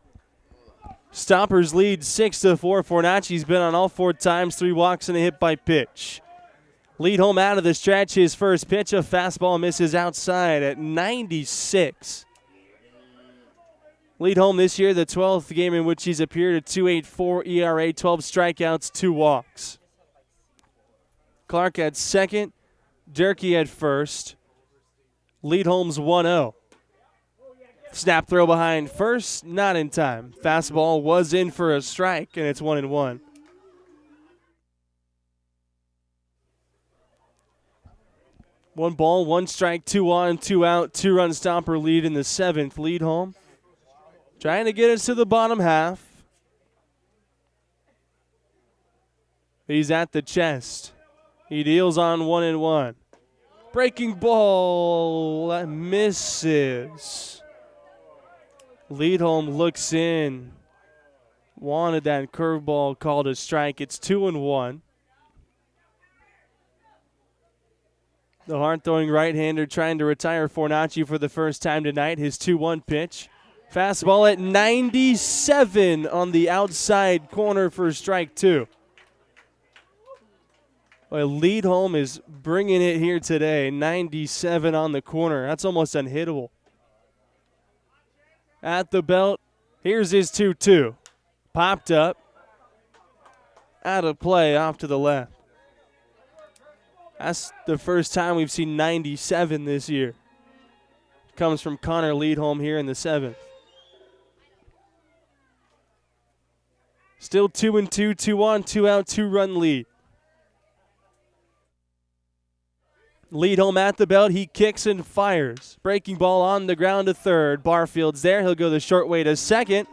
Stompers lead 6-4. Fornacci's been on all four times, 3 walks and a hit by pitch. Lead home out of the stretch, his first pitch, a fastball misses outside at 96. Lead home this year, the 12th game in which he's appeared, a 2.84 ERA, 12 strikeouts, 2 walks. Clark at second, Durkee at first. Lead home's 1-0. Snap throw behind first, not in time. Fastball was in for a strike, and it's 1-1. One ball, one strike, 2 on, 2 out, 2-run Stomper lead in the seventh. Lead home. Trying to get us to the bottom half. He's at the chest. He deals on 1-1. Breaking ball that misses. Leadholm looks in. Wanted that curveball called a strike. It's 2-1. The hard-throwing right-hander trying to retire Fornacci for the first time tonight. His 2-1 pitch. Fastball at 97 on the outside corner for strike 2. Well, Liedholm is bringing it here today. 97 on the corner. That's almost unhittable. At the belt, here's his 2-2. Popped up. Out of play, off to the left. That's the first time we've seen 97 this year. Comes from Connor Liedholm here in the 7th. Still 2-2, 2-on, 2-out, 2-run lead. Liedholm at the belt. He kicks and fires. Breaking ball on the ground to third. Barfield's there. He'll go the short way to second.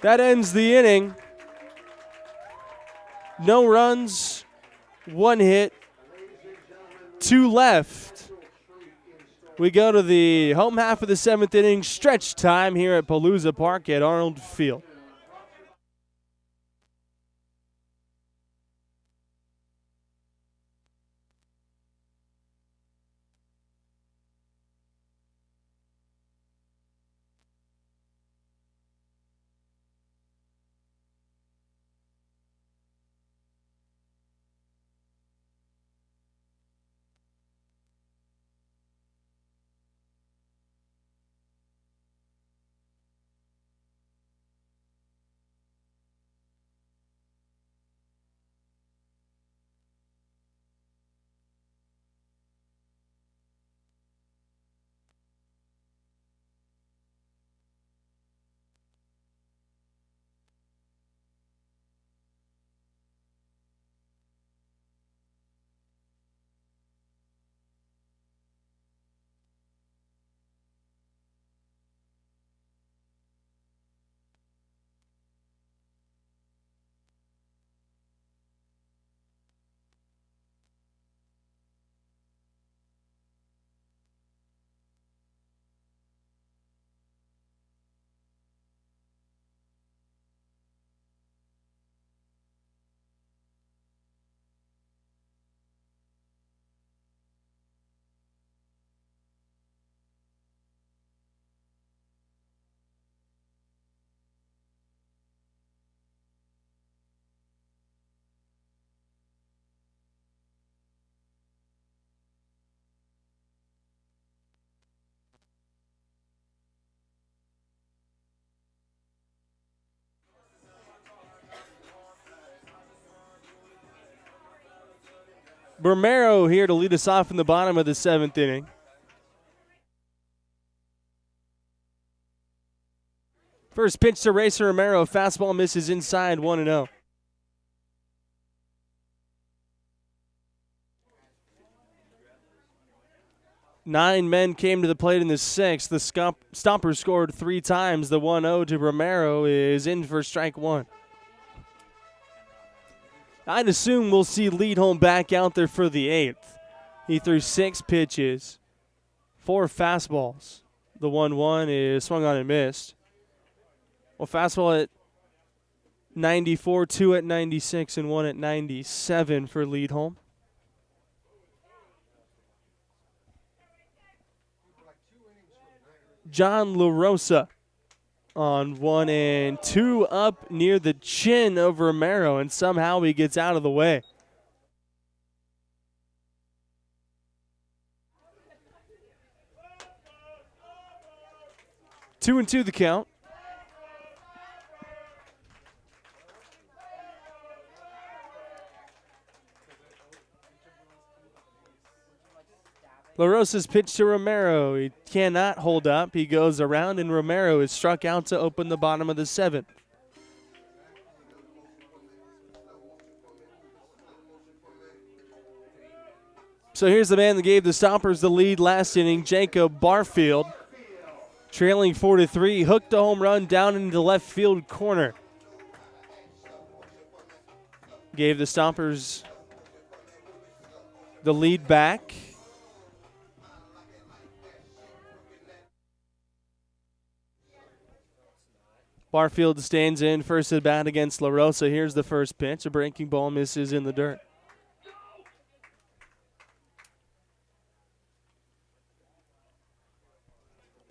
That ends the inning. No runs, 1 hit, 2 left. We go to the home half of the 7th inning, stretch time here at Palooza Park at Arnold Field. Romero here to lead us off in the bottom of the 7th inning. First pitch to Racer Romero. Fastball misses inside, 1-0. Nine men came to the plate in the 6th. The Stompers scored 3 times. The 1-0 to Romero is in for strike 1. I'd assume we'll see Liedholm back out there for the 8th. He threw 6 pitches, 4 fastballs. The 1-1 is swung on and missed. Well, fastball at 94, 2 at 96, and 1 at 97 for Liedholm. John LaRosa on 1-2 up near the chin of Romero, and somehow he gets out of the way. Two and two the count. LaRosa's pitch to Romero. He cannot hold up. He goes around, and Romero is struck out to open the bottom of the 7th. So here's the man that gave the Stompers the lead last inning, Jacob Barfield. Trailing 4-3, hooked a home run down into the left field corner. Gave the Stompers the lead back. Barfield stands in first at bat against LaRosa. Here's the first pitch. A breaking ball misses in the dirt.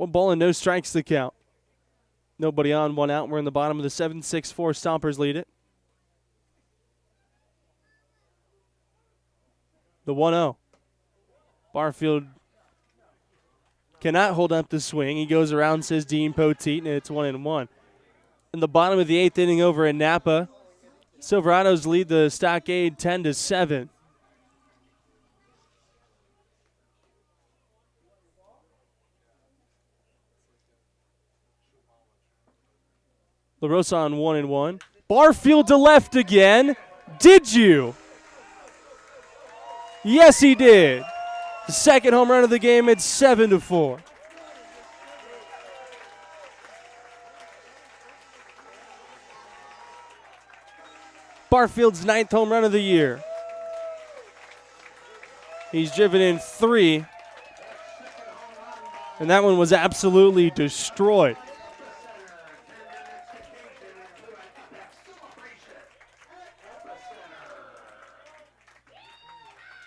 One ball and no strikes to count. Nobody on, one out. We're in the bottom of the 7th. 6-4 Stompers lead it. The 1-0. Barfield cannot hold up the swing. He goes around, says Dean Poteet, and it's 1-1. In the bottom of the 8th inning over in Napa, Silverados lead the Stockade 10-7. La Rosa on 1-1. Barfield to left again. Did you? Yes, he did. The second home run of the game. It's 7-4. Barfield's 9th home run of the year. He's driven in 3. And that one was absolutely destroyed.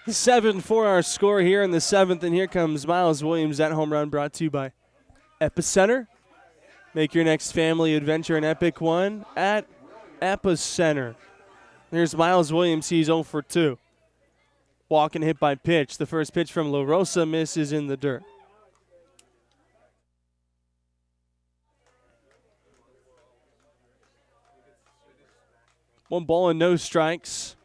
The 7-4 our score here in the 7th, and here comes Miles Williams. That home run brought to you by Epicenter. Make your next family adventure an epic one at Epicenter. There's Miles Williams. He's 0 for 2. Walking hit by pitch. The first pitch from La Rosa misses in the dirt. One ball and no strikes.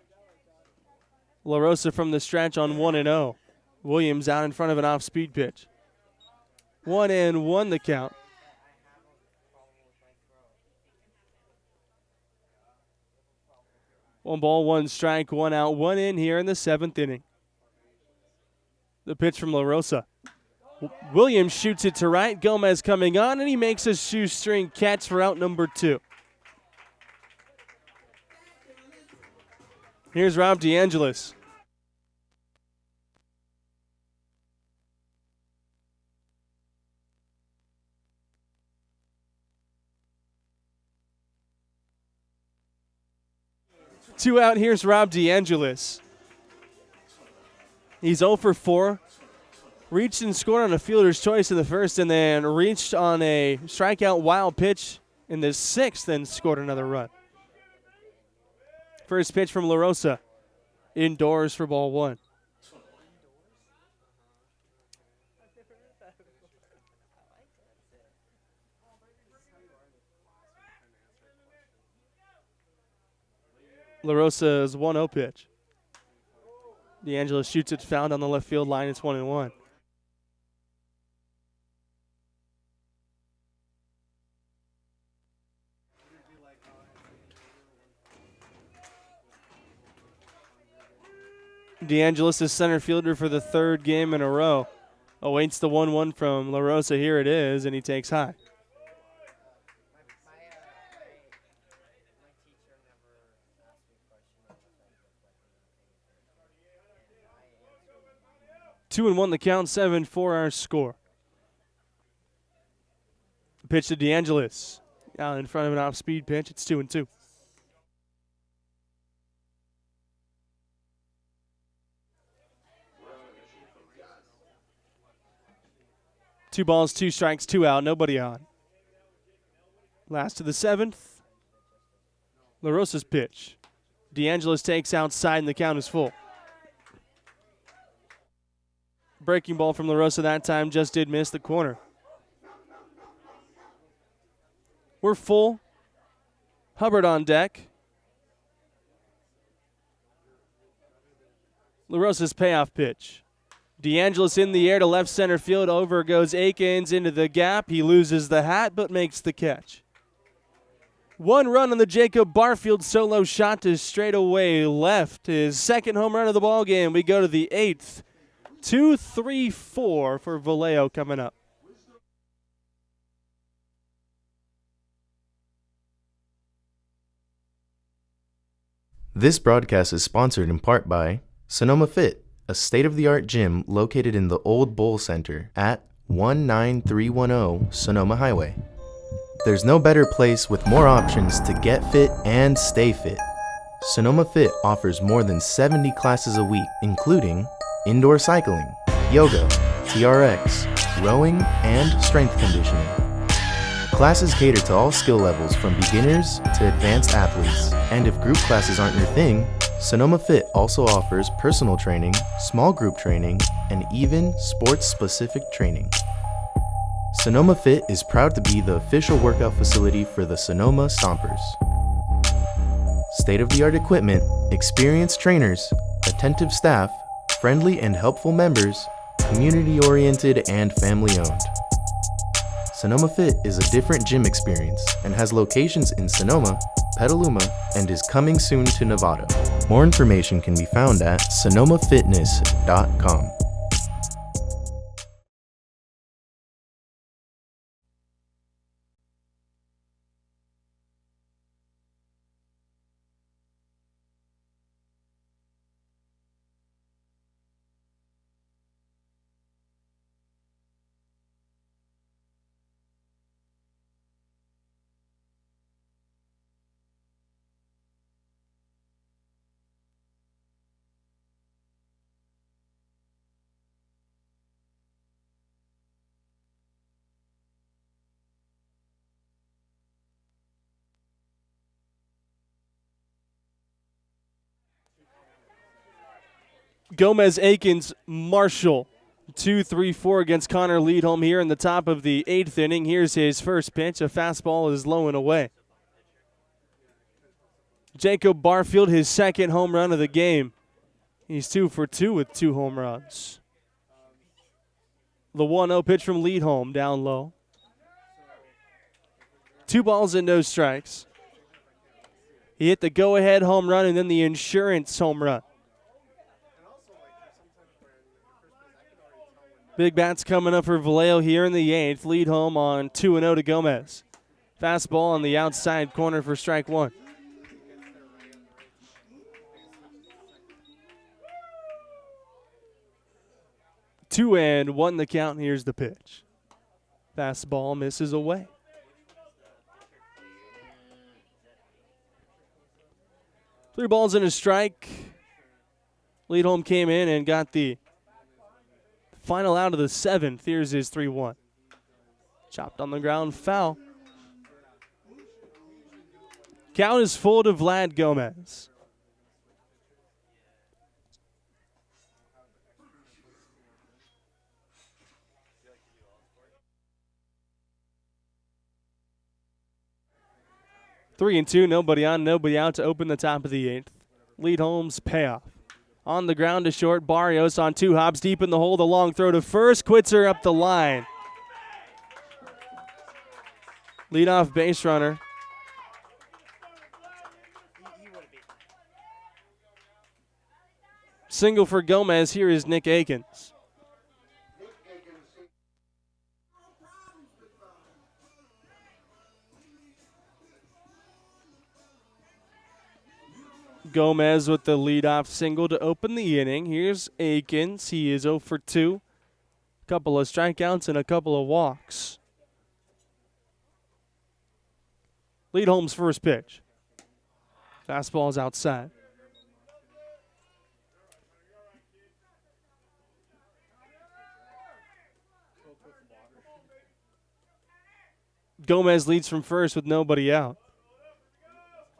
La Rosa from the stretch on 1-0. Williams out in front of an off-speed pitch. 1-1 the count. One ball, one strike, one out, one in here in the 7th inning. The pitch from La Rosa. Williams shoots it to right. Gomez coming on, and he makes a shoestring catch for out number 2. Here's Rob DeAngelis. Two out, here's Rob DeAngelis. He's 0 for 4. Reached and scored on a fielder's choice in the first, and then reached on a strikeout wild pitch in the 6th and scored another run. First pitch from La Rosa. Indoors for ball 1. La Rosa's 1-0 pitch. DeAngelis shoots it found on the left field line. It's 1-1. DeAngelis is center fielder for the 3rd game in a row. Awaits the 1-1 from La Rosa. Here it is, and he takes high. Two and 1 the count, 7-4 our score. Pitch to DeAngelis. Out in front of an off-speed pitch. It's 2-2. Two balls, 2 strikes, 2 out, nobody on. Last to the 7th. La Rosa's pitch. DeAngelis takes outside and the count is full. Breaking ball from La Rosa that time just did miss the corner. We're full. Hubbard on deck. La Rosa's payoff pitch. DeAngelis in the air to left center field. Over goes Akins into the gap. He loses the hat but makes the catch. 1 run on the Jacob Barfield solo shot to straightaway left. His 2nd home run of the ball game. We go to the 8th. 2-3-4 for Vallejo coming up. This broadcast is sponsored in part by Sonoma Fit, a state-of-the-art gym located in the Old Bowl Center at 19310 Sonoma Highway. There's no better place with more options to get fit and stay fit. Sonoma Fit offers more than 70 classes a week, including indoor cycling, yoga, TRX, rowing, and strength conditioning. Classes cater to all skill levels from beginners to advanced athletes. And if group classes aren't your thing, Sonoma Fit also offers personal training, small group training, and even sports-specific training. Sonoma Fit is proud to be the official workout facility for the Sonoma Stompers. State-of-the-art equipment, experienced trainers, attentive staff, friendly and helpful members, community-oriented and family-owned. Sonoma Fit is a different gym experience and has locations in Sonoma, Petaluma, and is coming soon to Novato. More information can be found at sonomafitness.com. Gomez, Akins, Marshall. 2-3-4 against Connor Leadholm here in the top of the 8th inning. Here's his first pitch. A fastball is low and away. Jacob Barfield, his second home run of the game. He's 2 for 2 with 2 home runs. The 1-0 pitch from Leadholm, down low. 2 balls and no strikes. He hit the go-ahead home run and then the insurance home run. Big bats coming up for Vallejo here in the 8th. Leadholm on 2-0 to Gomez. Fastball on the outside corner for strike 1. Two and 1 the count. Here's the pitch. Fastball misses away. Three balls and a strike. Leadholm came in and got the final out of the 7th. Here's his 3-1. Chopped on the ground, foul. Count is full to Vlad Gomez. Three and 2, nobody on, nobody out to open the top of the 8th. Leadholm's payoff. On the ground to short, Barrios on 2 hops deep in the hole. The long throw to first, quits her up the line. Leadoff base runner. Single for Gomez. Here is Nick Akins. Gomez with the leadoff single to open the inning. Here's Akins. He is 0 for 2. A couple of strikeouts and a couple of walks. Leadholm's first pitch. Fastball's outside. Gomez leads from first with nobody out.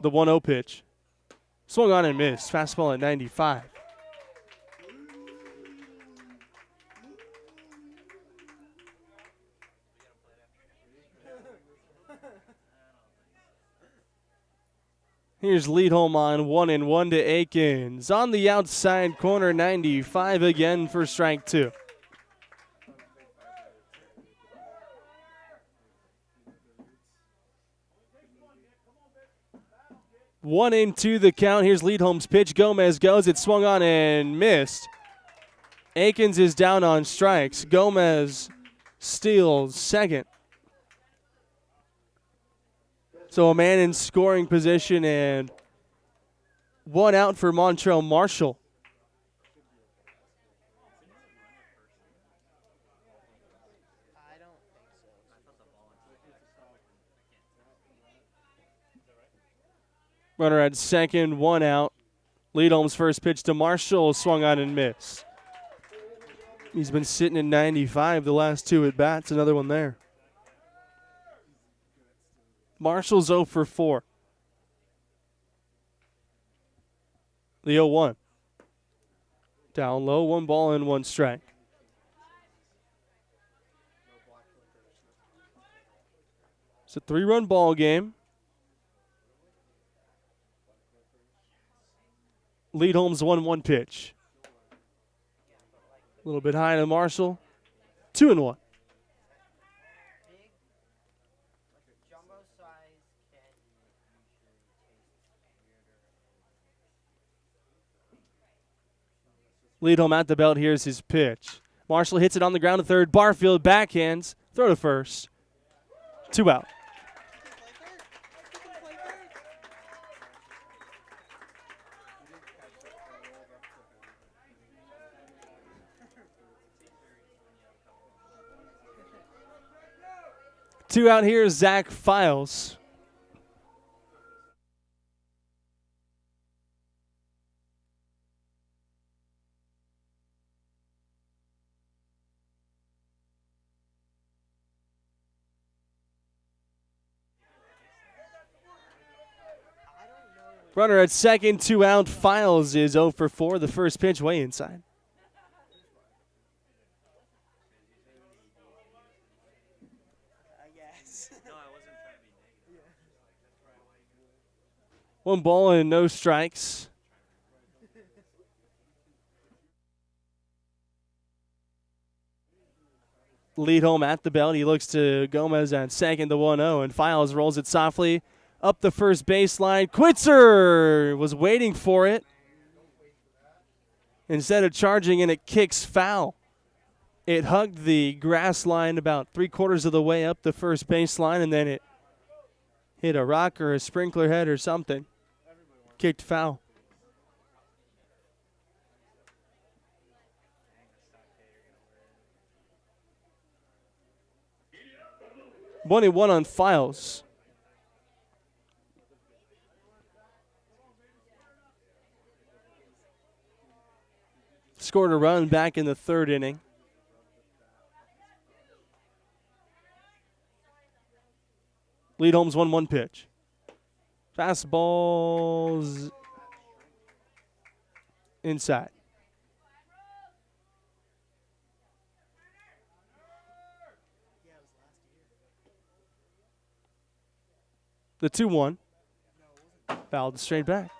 The 1-0 pitch. Swung on and missed. Fastball at 95. Here's Leadholm on 1-1 to Akins. On the outside corner, 95 again for strike 2. One and 2 the count. Here's Leadholm's pitch. Gomez goes. It swung on and missed. Akins is down on strikes. Gomez steals second. So a man in scoring position and 1 out for Montrell Marshall. Runner at second, 1 out. Leadholm's first pitch to Marshall, swung on and missed. He's been sitting at 95 the last 2 at bats. Another one there. Marshall's 0 for 4. The 0-1. Down low, 1 ball and 1 strike. It's a 3-run ball game. Lead Holmes 1-1 pitch. A little bit high to Marshall. 2-1. Lead home at the belt. Here's his pitch. Marshall hits it on the ground to third. Barfield backhands. Throw to first. 2 out. Two out here is Zach Files. Runner at second, 2 out. Files is 0 for 4. The first pitch way inside. One ball and no strikes. Lead home at the belt. He looks to Gomez at second, the 1-0, and Files rolls it softly up the first baseline. Quitzer was waiting for it. Instead of charging, and it kicks foul. It hugged the grass line about 3/4 of the way up the first baseline, and then it hit a rock or a sprinkler head or something. Kicked foul. One and 1 on Files. Scored a run back in the 3rd inning. Lead Holmes 1-1 pitch. Fastballs inside. The 2-1. Fouled straight back.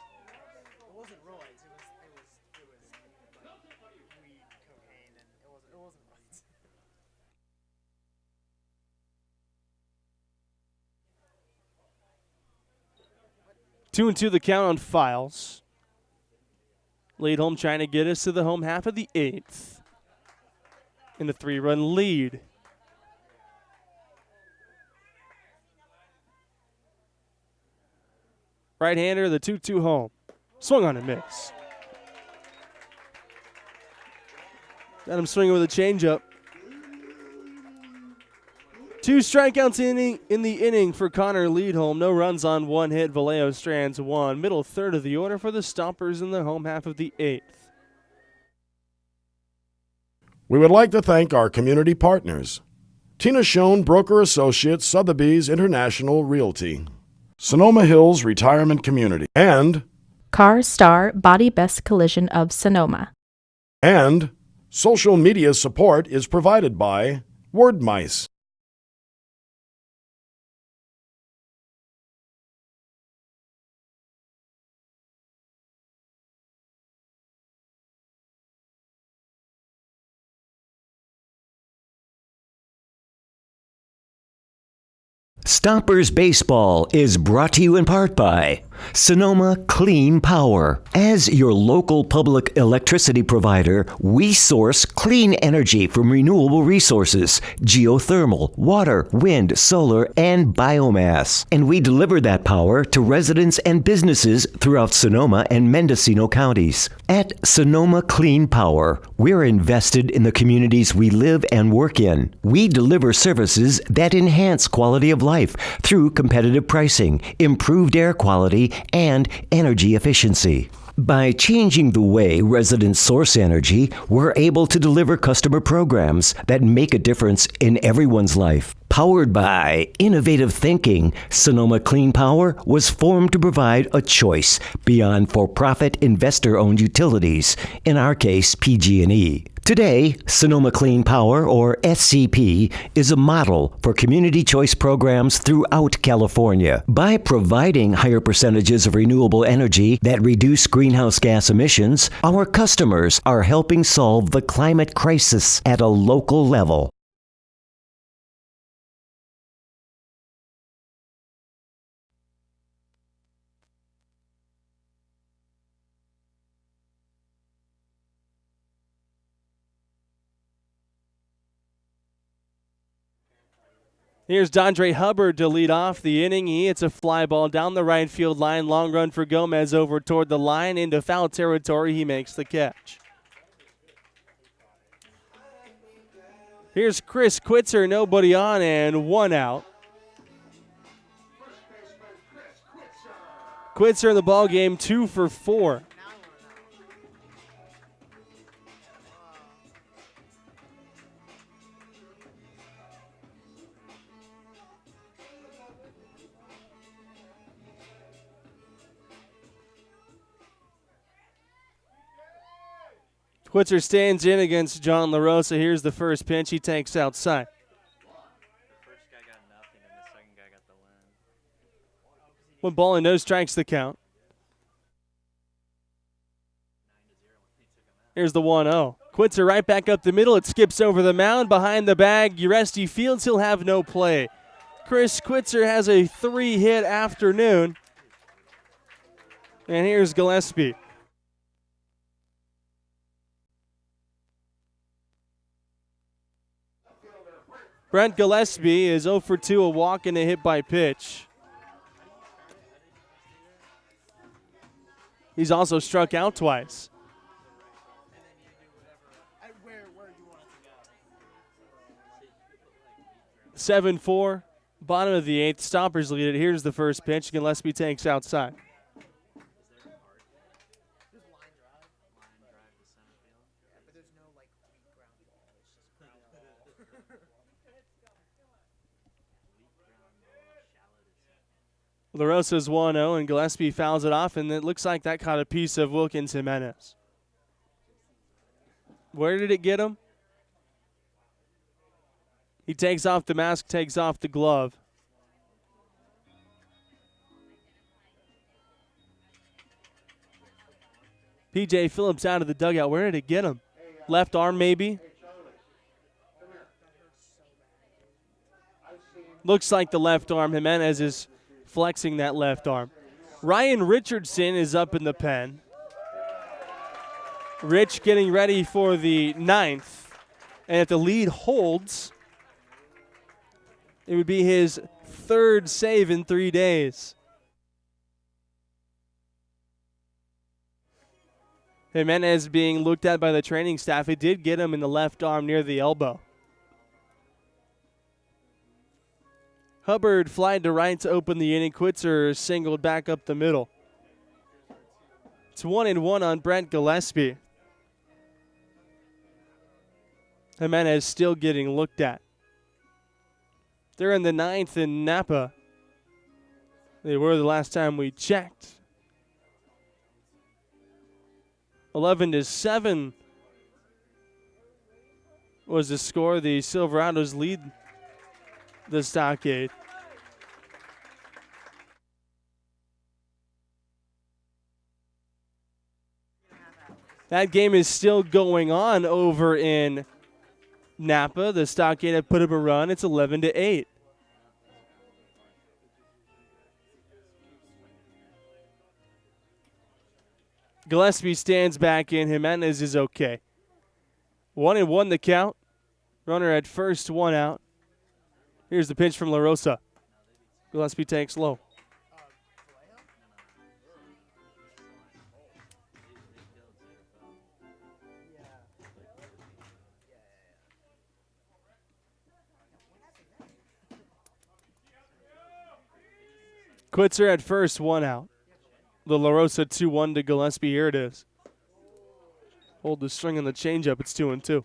Two and 2 the count on Files. Lead home trying to get us to the home half of the 8th. In the 3-run lead. Right-hander, the 2-2 home. Swung on and miss. Got him swinging with a changeup. 2 strikeouts in the inning for Connor Leadholm. No runs on 1 hit. Vallejo strands 1. Middle 3rd of the order for the Stompers in the home half of the 8th. We would like to thank our community partners. Tina Schoen, Broker Associates, Sotheby's International Realty. Sonoma Hills Retirement Community. And Car Star Body Best Collision of Sonoma. And social media support is provided by Wordmice. Stompers Baseball is brought to you in part by Sonoma Clean Power. As your local public electricity provider, we source clean energy from renewable resources, geothermal, water, wind, solar, and biomass. And we deliver that power to residents and businesses throughout Sonoma and Mendocino counties. At Sonoma Clean Power, we're invested in the communities we live and work in. We deliver services that enhance quality of life through competitive pricing, improved air quality, and energy efficiency. By changing the way residents source energy, we're able to deliver customer programs that make a difference in everyone's life. Powered by innovative thinking, Sonoma Clean Power was formed to provide a choice beyond for-profit investor-owned utilities, in our case, PG&E. Today, Sonoma Clean Power, or SCP, is a model for community choice programs throughout California. By providing higher percentages of renewable energy that reduce greenhouse gas emissions, our customers are helping solve the climate crisis at a local level. Here's Dondre Hubbard to lead off the inning. He hits a fly ball down the right field line. Long run for Gomez over toward the line into foul territory. He makes the catch. Here's Chris Quitzer, nobody on and one out. Quitzer in the ball game, 2 for 4. Quitzer stands in against John LaRosa. Here's the first pitch. He takes outside. The first guy got nothing, and the second guy got the win. 1 ball and no strikes the count. Here's the 1-0. Quitzer right back up the middle. It skips over the mound. Behind the bag, Uresti Fields. He'll have no play. Chris Quitzer has a 3-hit afternoon. And here's Gillespie. Brent Gillespie is 0 for 2, a walk and a hit by pitch. He's also struck out twice. 7-4, bottom of the 8th. Stompers lead it. Here's the first pitch. Gillespie takes outside. LaRosa's 1-0, and Gillespie fouls it off, and it looks like that caught a piece of Wilkins Jimenez. Where did it get him? He takes off the mask, takes off the glove. P.J. Phillips out of the dugout. Where did it get him? Left arm, maybe? Looks like the left arm. Jimenez is flexing that left arm. Ryan Richardson is up in the pen. Rich getting ready for the 9th. And if the lead holds, it would be his 3rd save in 3 days. Jimenez being looked at by the training staff. It did get him in the left arm near the elbow. Hubbard flied to right to open the inning. Quitzer singled back up the middle. It's 1-1 on Brent Gillespie. Jimenez still getting looked at. They're in the 9th in Napa. They were the last time we checked. 11-7 was the score. The Silverados lead the Stockade. That game is still going on over in Napa. The Stockade have put up a run. It's 11-8. Gillespie stands back in. Jimenez is okay. 1-1 the count. Runner at first, 1 out. Here's the pitch from LaRosa. Gillespie takes low. Quitzer at first, 1 out. the La Rosa 2-1 to Gillespie. Here it is. Hold the string on the changeup. It's 2-2.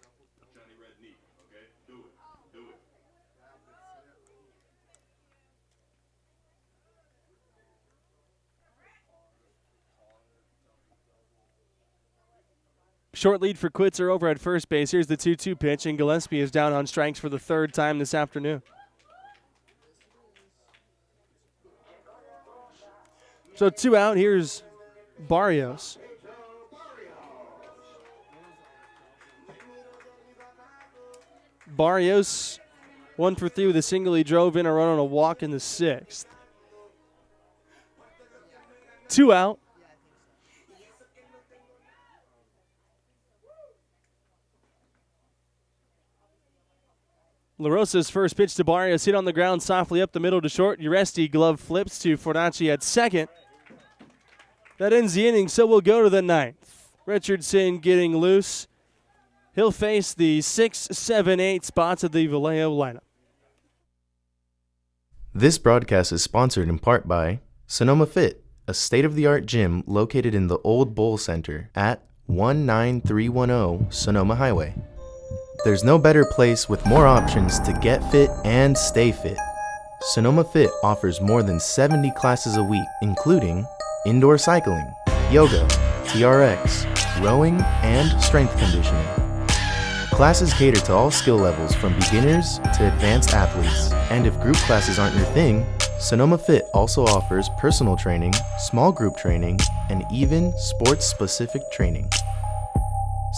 Short lead for Quitzer over at first base. Here's the 2-2 pitch, and Gillespie is down on strikes for the third time this afternoon. So 2 out. Here's Barrios. Barrios, 1 for 3 with a single. He drove in a run on a walk in the 6th. 2 out. La Rosa's first pitch to Barrios, hit on the ground softly up the middle to short. Uresti glove flips to Fornacci at second. That ends the inning, so we'll go to the 9th. Richardson getting loose. He'll face the 6, 7, 8 spots of the Vallejo lineup. This broadcast is sponsored in part by Sonoma Fit, a state-of-the-art gym located in the Old Bowl Center at 19310 Sonoma Highway. There's no better place with more options to get fit and stay fit. Sonoma Fit offers more than 70 classes a week, including indoor cycling, yoga, TRX, rowing, and strength conditioning. Classes cater to all skill levels from beginners to advanced athletes. And if group classes aren't your thing, Sonoma Fit also offers personal training, small group training, and even sports-specific training.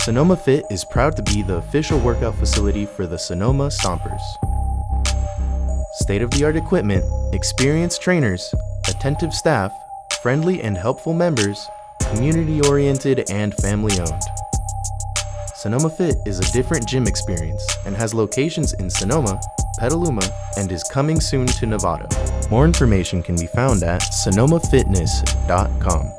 Sonoma Fit is proud to be the official workout facility for the Sonoma Stompers. State-of-the-art equipment, experienced trainers, attentive staff, friendly and helpful members, community-oriented and family-owned. Sonoma Fit is a different gym experience and has locations in Sonoma, Petaluma, and is coming soon to Novato. More information can be found at sonomafitness.com.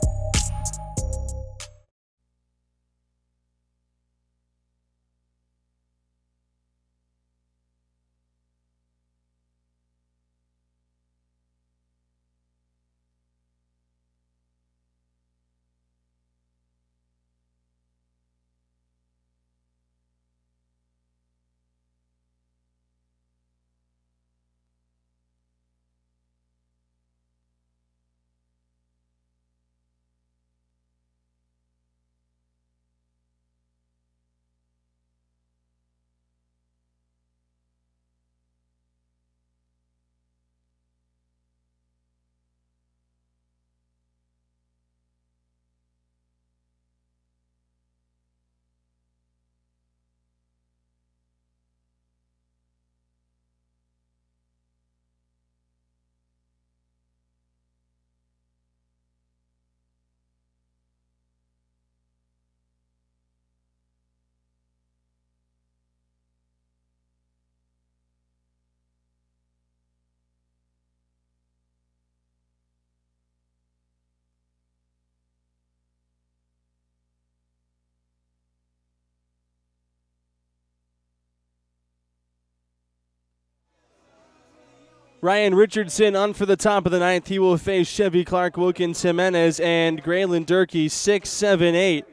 Ryan Richardson on for the top of the 9th. He will face Chevy Clark, Wilkins Jimenez, and Graylin Durkee, 6, 7, 8.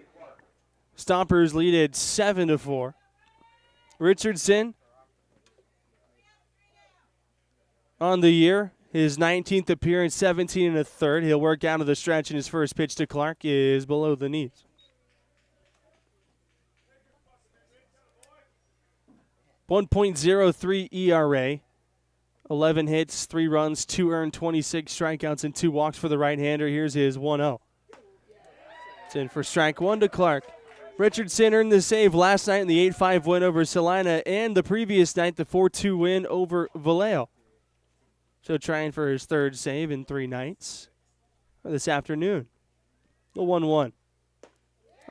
Stompers lead at 7-4. Richardson on the year, his 19th appearance, 17 1/3. He'll work down to the stretch, and his first pitch to Clark is below the knees. 1.03 ERA. 11 hits, 3 runs, 2 earned, 26 strikeouts, and 2 walks for the right-hander. Here's his 1-0. It's in for strike 1 to Clark. Richardson earned the save last night in the 8-5 win over Salina and the previous night, the 4-2 win over Vallejo. So trying for his 3rd save in 3 nights this afternoon. The 1-1.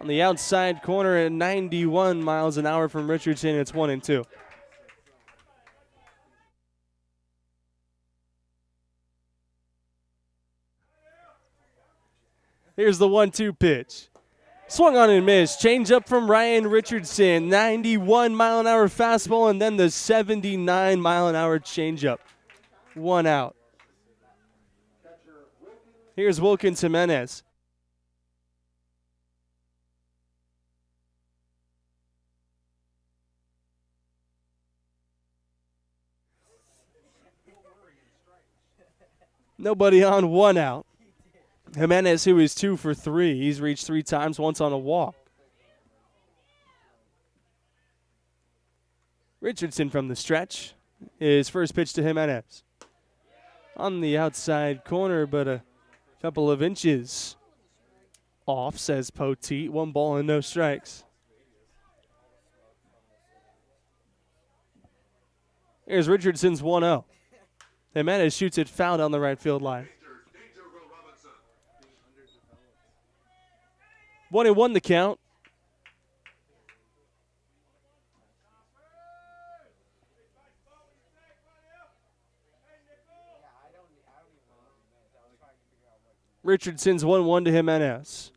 On the outside corner at 91 miles an hour from Richardson, it's 1-2. Here's the 1-2 pitch. Swung on and missed. Change up from Ryan Richardson. 91-mile-an-hour fastball, and then the 79-mile-an-hour changeup. 1 out. Here's Wilkins Jimenez. Nobody on, 1 out. Jimenez, who is 2 for 3. He's reached 3 times, once on a walk. Richardson from the stretch. His first pitch to Jimenez. On the outside corner, but a couple of inches off, says Poteet. 1 ball and no strikes. Here's Richardson's 1-0. Jimenez shoots it foul down the right field line. 1-1 the count. Richardson's 1-1 to Jimenez.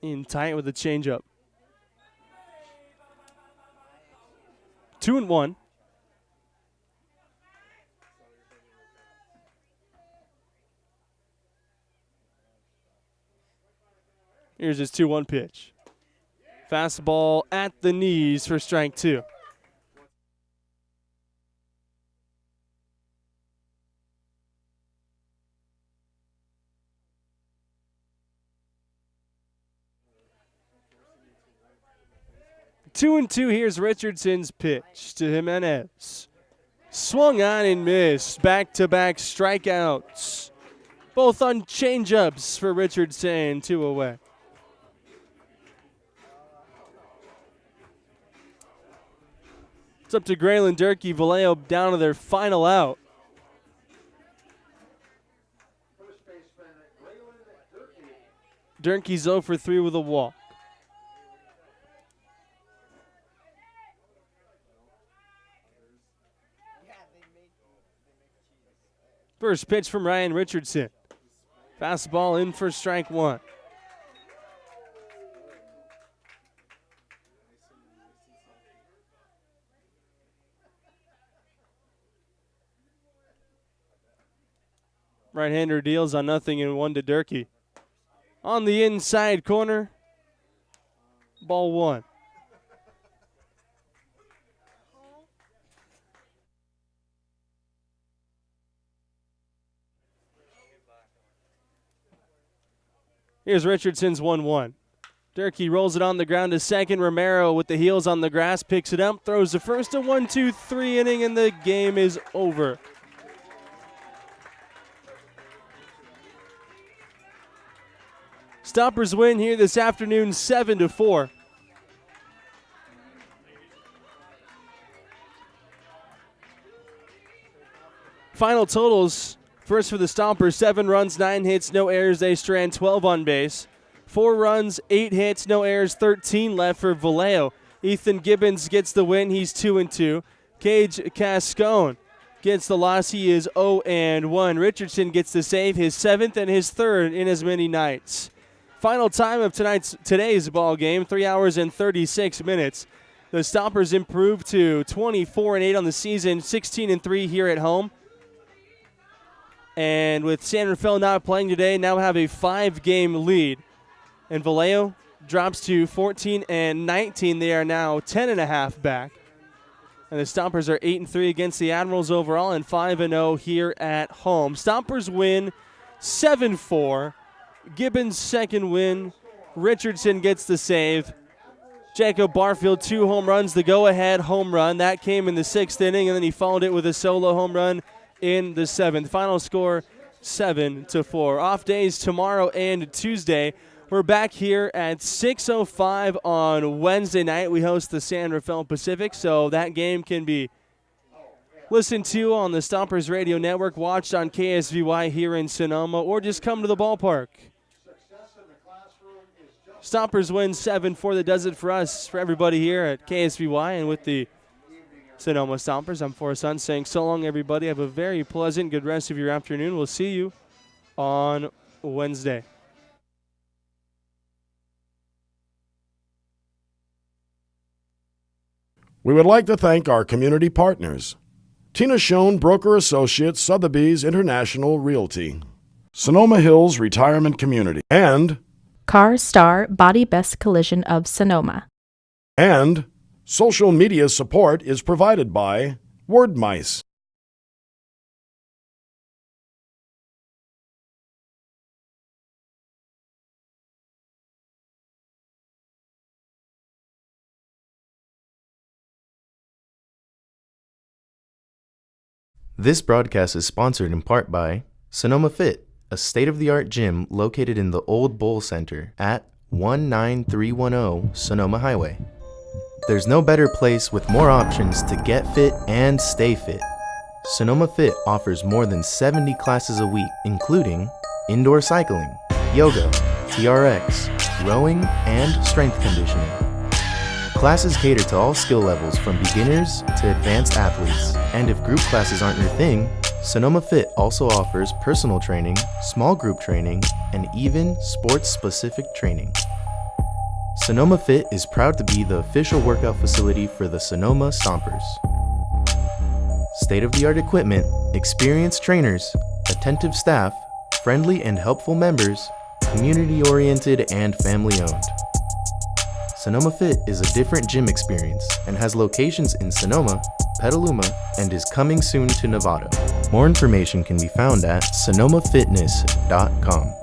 In tight with a changeup. 2-1. Here's his 2-1 pitch. Fastball at the knees for strike 2. Two and two. Here's Richardson's pitch to Jimenez. Swung on and missed. Back-to-back strikeouts. Both on changeups for Richardson. 2 away. It's up to Graylin Durkee. Vallejo down to their final out. Durkee's 0 for 3 with a walk. First pitch from Ryan Richardson. Fastball in for strike 1. Right-hander deals on nothing and 1 to Durkee. On the inside corner, ball 1. Here's Richardson's 1-1. Durkee rolls it on the ground to second. Romero with the heels on the grass picks it up, throws the first, a 1-2-3 inning, and the game is over. Stompers win here this afternoon, 7-4. Final totals. First for the Stompers, 7 runs, 9 hits, no errors. They strand 12 on base. 4 runs, 8 hits, no errors, 13 left for Vallejo. Ethan Gibbons gets the win. He's 2-2. Cage Cascone gets the loss. He is 0-1. Richardson gets the save, his 7th and his 3rd in as many nights. Final time of today's ball game, 3 hours and 36 minutes. The Stompers improved to 24-8 on the season, 16-3 here at home. And with San Rafael not playing today, now have a 5-game lead. And Vallejo drops to 14-19. They are now 10.5 back. And the Stompers are 8-3 against the Admirals overall and 5-0 here at home. Stompers win 7-4. Gibbons' second win. Richardson gets the save. Jacob Barfield, 2 home runs, the go-ahead home run. That came in the 6th inning, and then he followed it with a solo home run in the 7th. Final score, 7-4. Off days tomorrow and Tuesday. We're back here at 6:05 on Wednesday night. We host the San Rafael Pacific, so that game can be listened to on the Stompers Radio Network, watched on KSVY here in Sonoma, or just come to the ballpark. Stompers win 7-4. That does it for us, for everybody here at KSVY and with the Sonoma Stompers. I'm Forrest Hunt saying so long, everybody. Have a very pleasant, good rest of your afternoon. We'll see you on Wednesday. We would like to thank our community partners. Tina Schoen, Broker Associates, Sotheby's International Realty. Sonoma Hills Retirement Community, and Car Star Body Best Collision of Sonoma. social media support is provided by Word Mice. This broadcast is sponsored in part by Sonoma Fit, a state-of-the-art gym located in the Old Bowl Center at 19310 Sonoma Highway. There's no better place with more options to get fit and stay fit. Sonoma Fit offers more than 70 classes a week, including indoor cycling, yoga, TRX, rowing, and strength conditioning. Classes cater to all skill levels from beginners to advanced athletes. And if group classes aren't your thing, Sonoma Fit also offers personal training, small group training, and even sports-specific training. Sonoma Fit is proud to be the official workout facility for the Sonoma Stompers. State-of-the-art equipment, experienced trainers, attentive staff, friendly and helpful members, community-oriented and family-owned. Sonoma Fit is a different gym experience and has locations in Sonoma, Petaluma, and is coming soon to Novato. More information can be found at sonomafitness.com.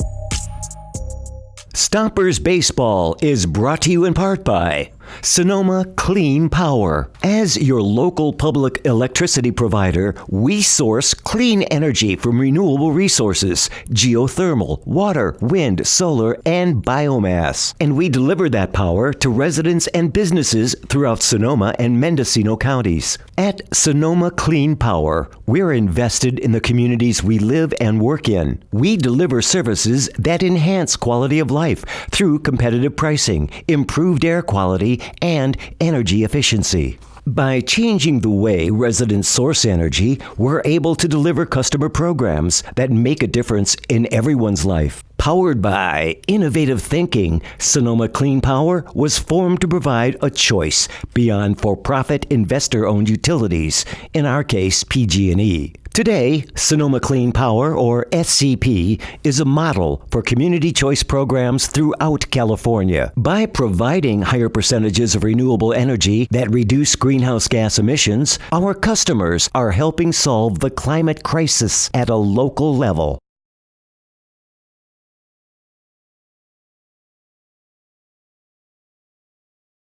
Stompers Baseball is brought to you in part by Sonoma Clean Power. As your local public electricity provider, we source clean energy from renewable resources, geothermal, water, wind, solar, and biomass. And we deliver that power to residents and businesses throughout Sonoma and Mendocino counties. At Sonoma Clean Power, we're invested in the communities we live and work in. We deliver services that enhance quality of life through competitive pricing, improved air quality, and energy efficiency. By changing the way residents source energy, we're able to deliver customer programs that make a difference in everyone's life. Powered by innovative thinking, Sonoma Clean Power was formed to provide a choice beyond for-profit investor-owned utilities, in our case, PG&E. Today, Sonoma Clean Power, or SCP, is a model for community choice programs throughout California. By providing higher percentages of renewable energy that reduce greenhouse gas emissions, our customers are helping solve the climate crisis at a local level.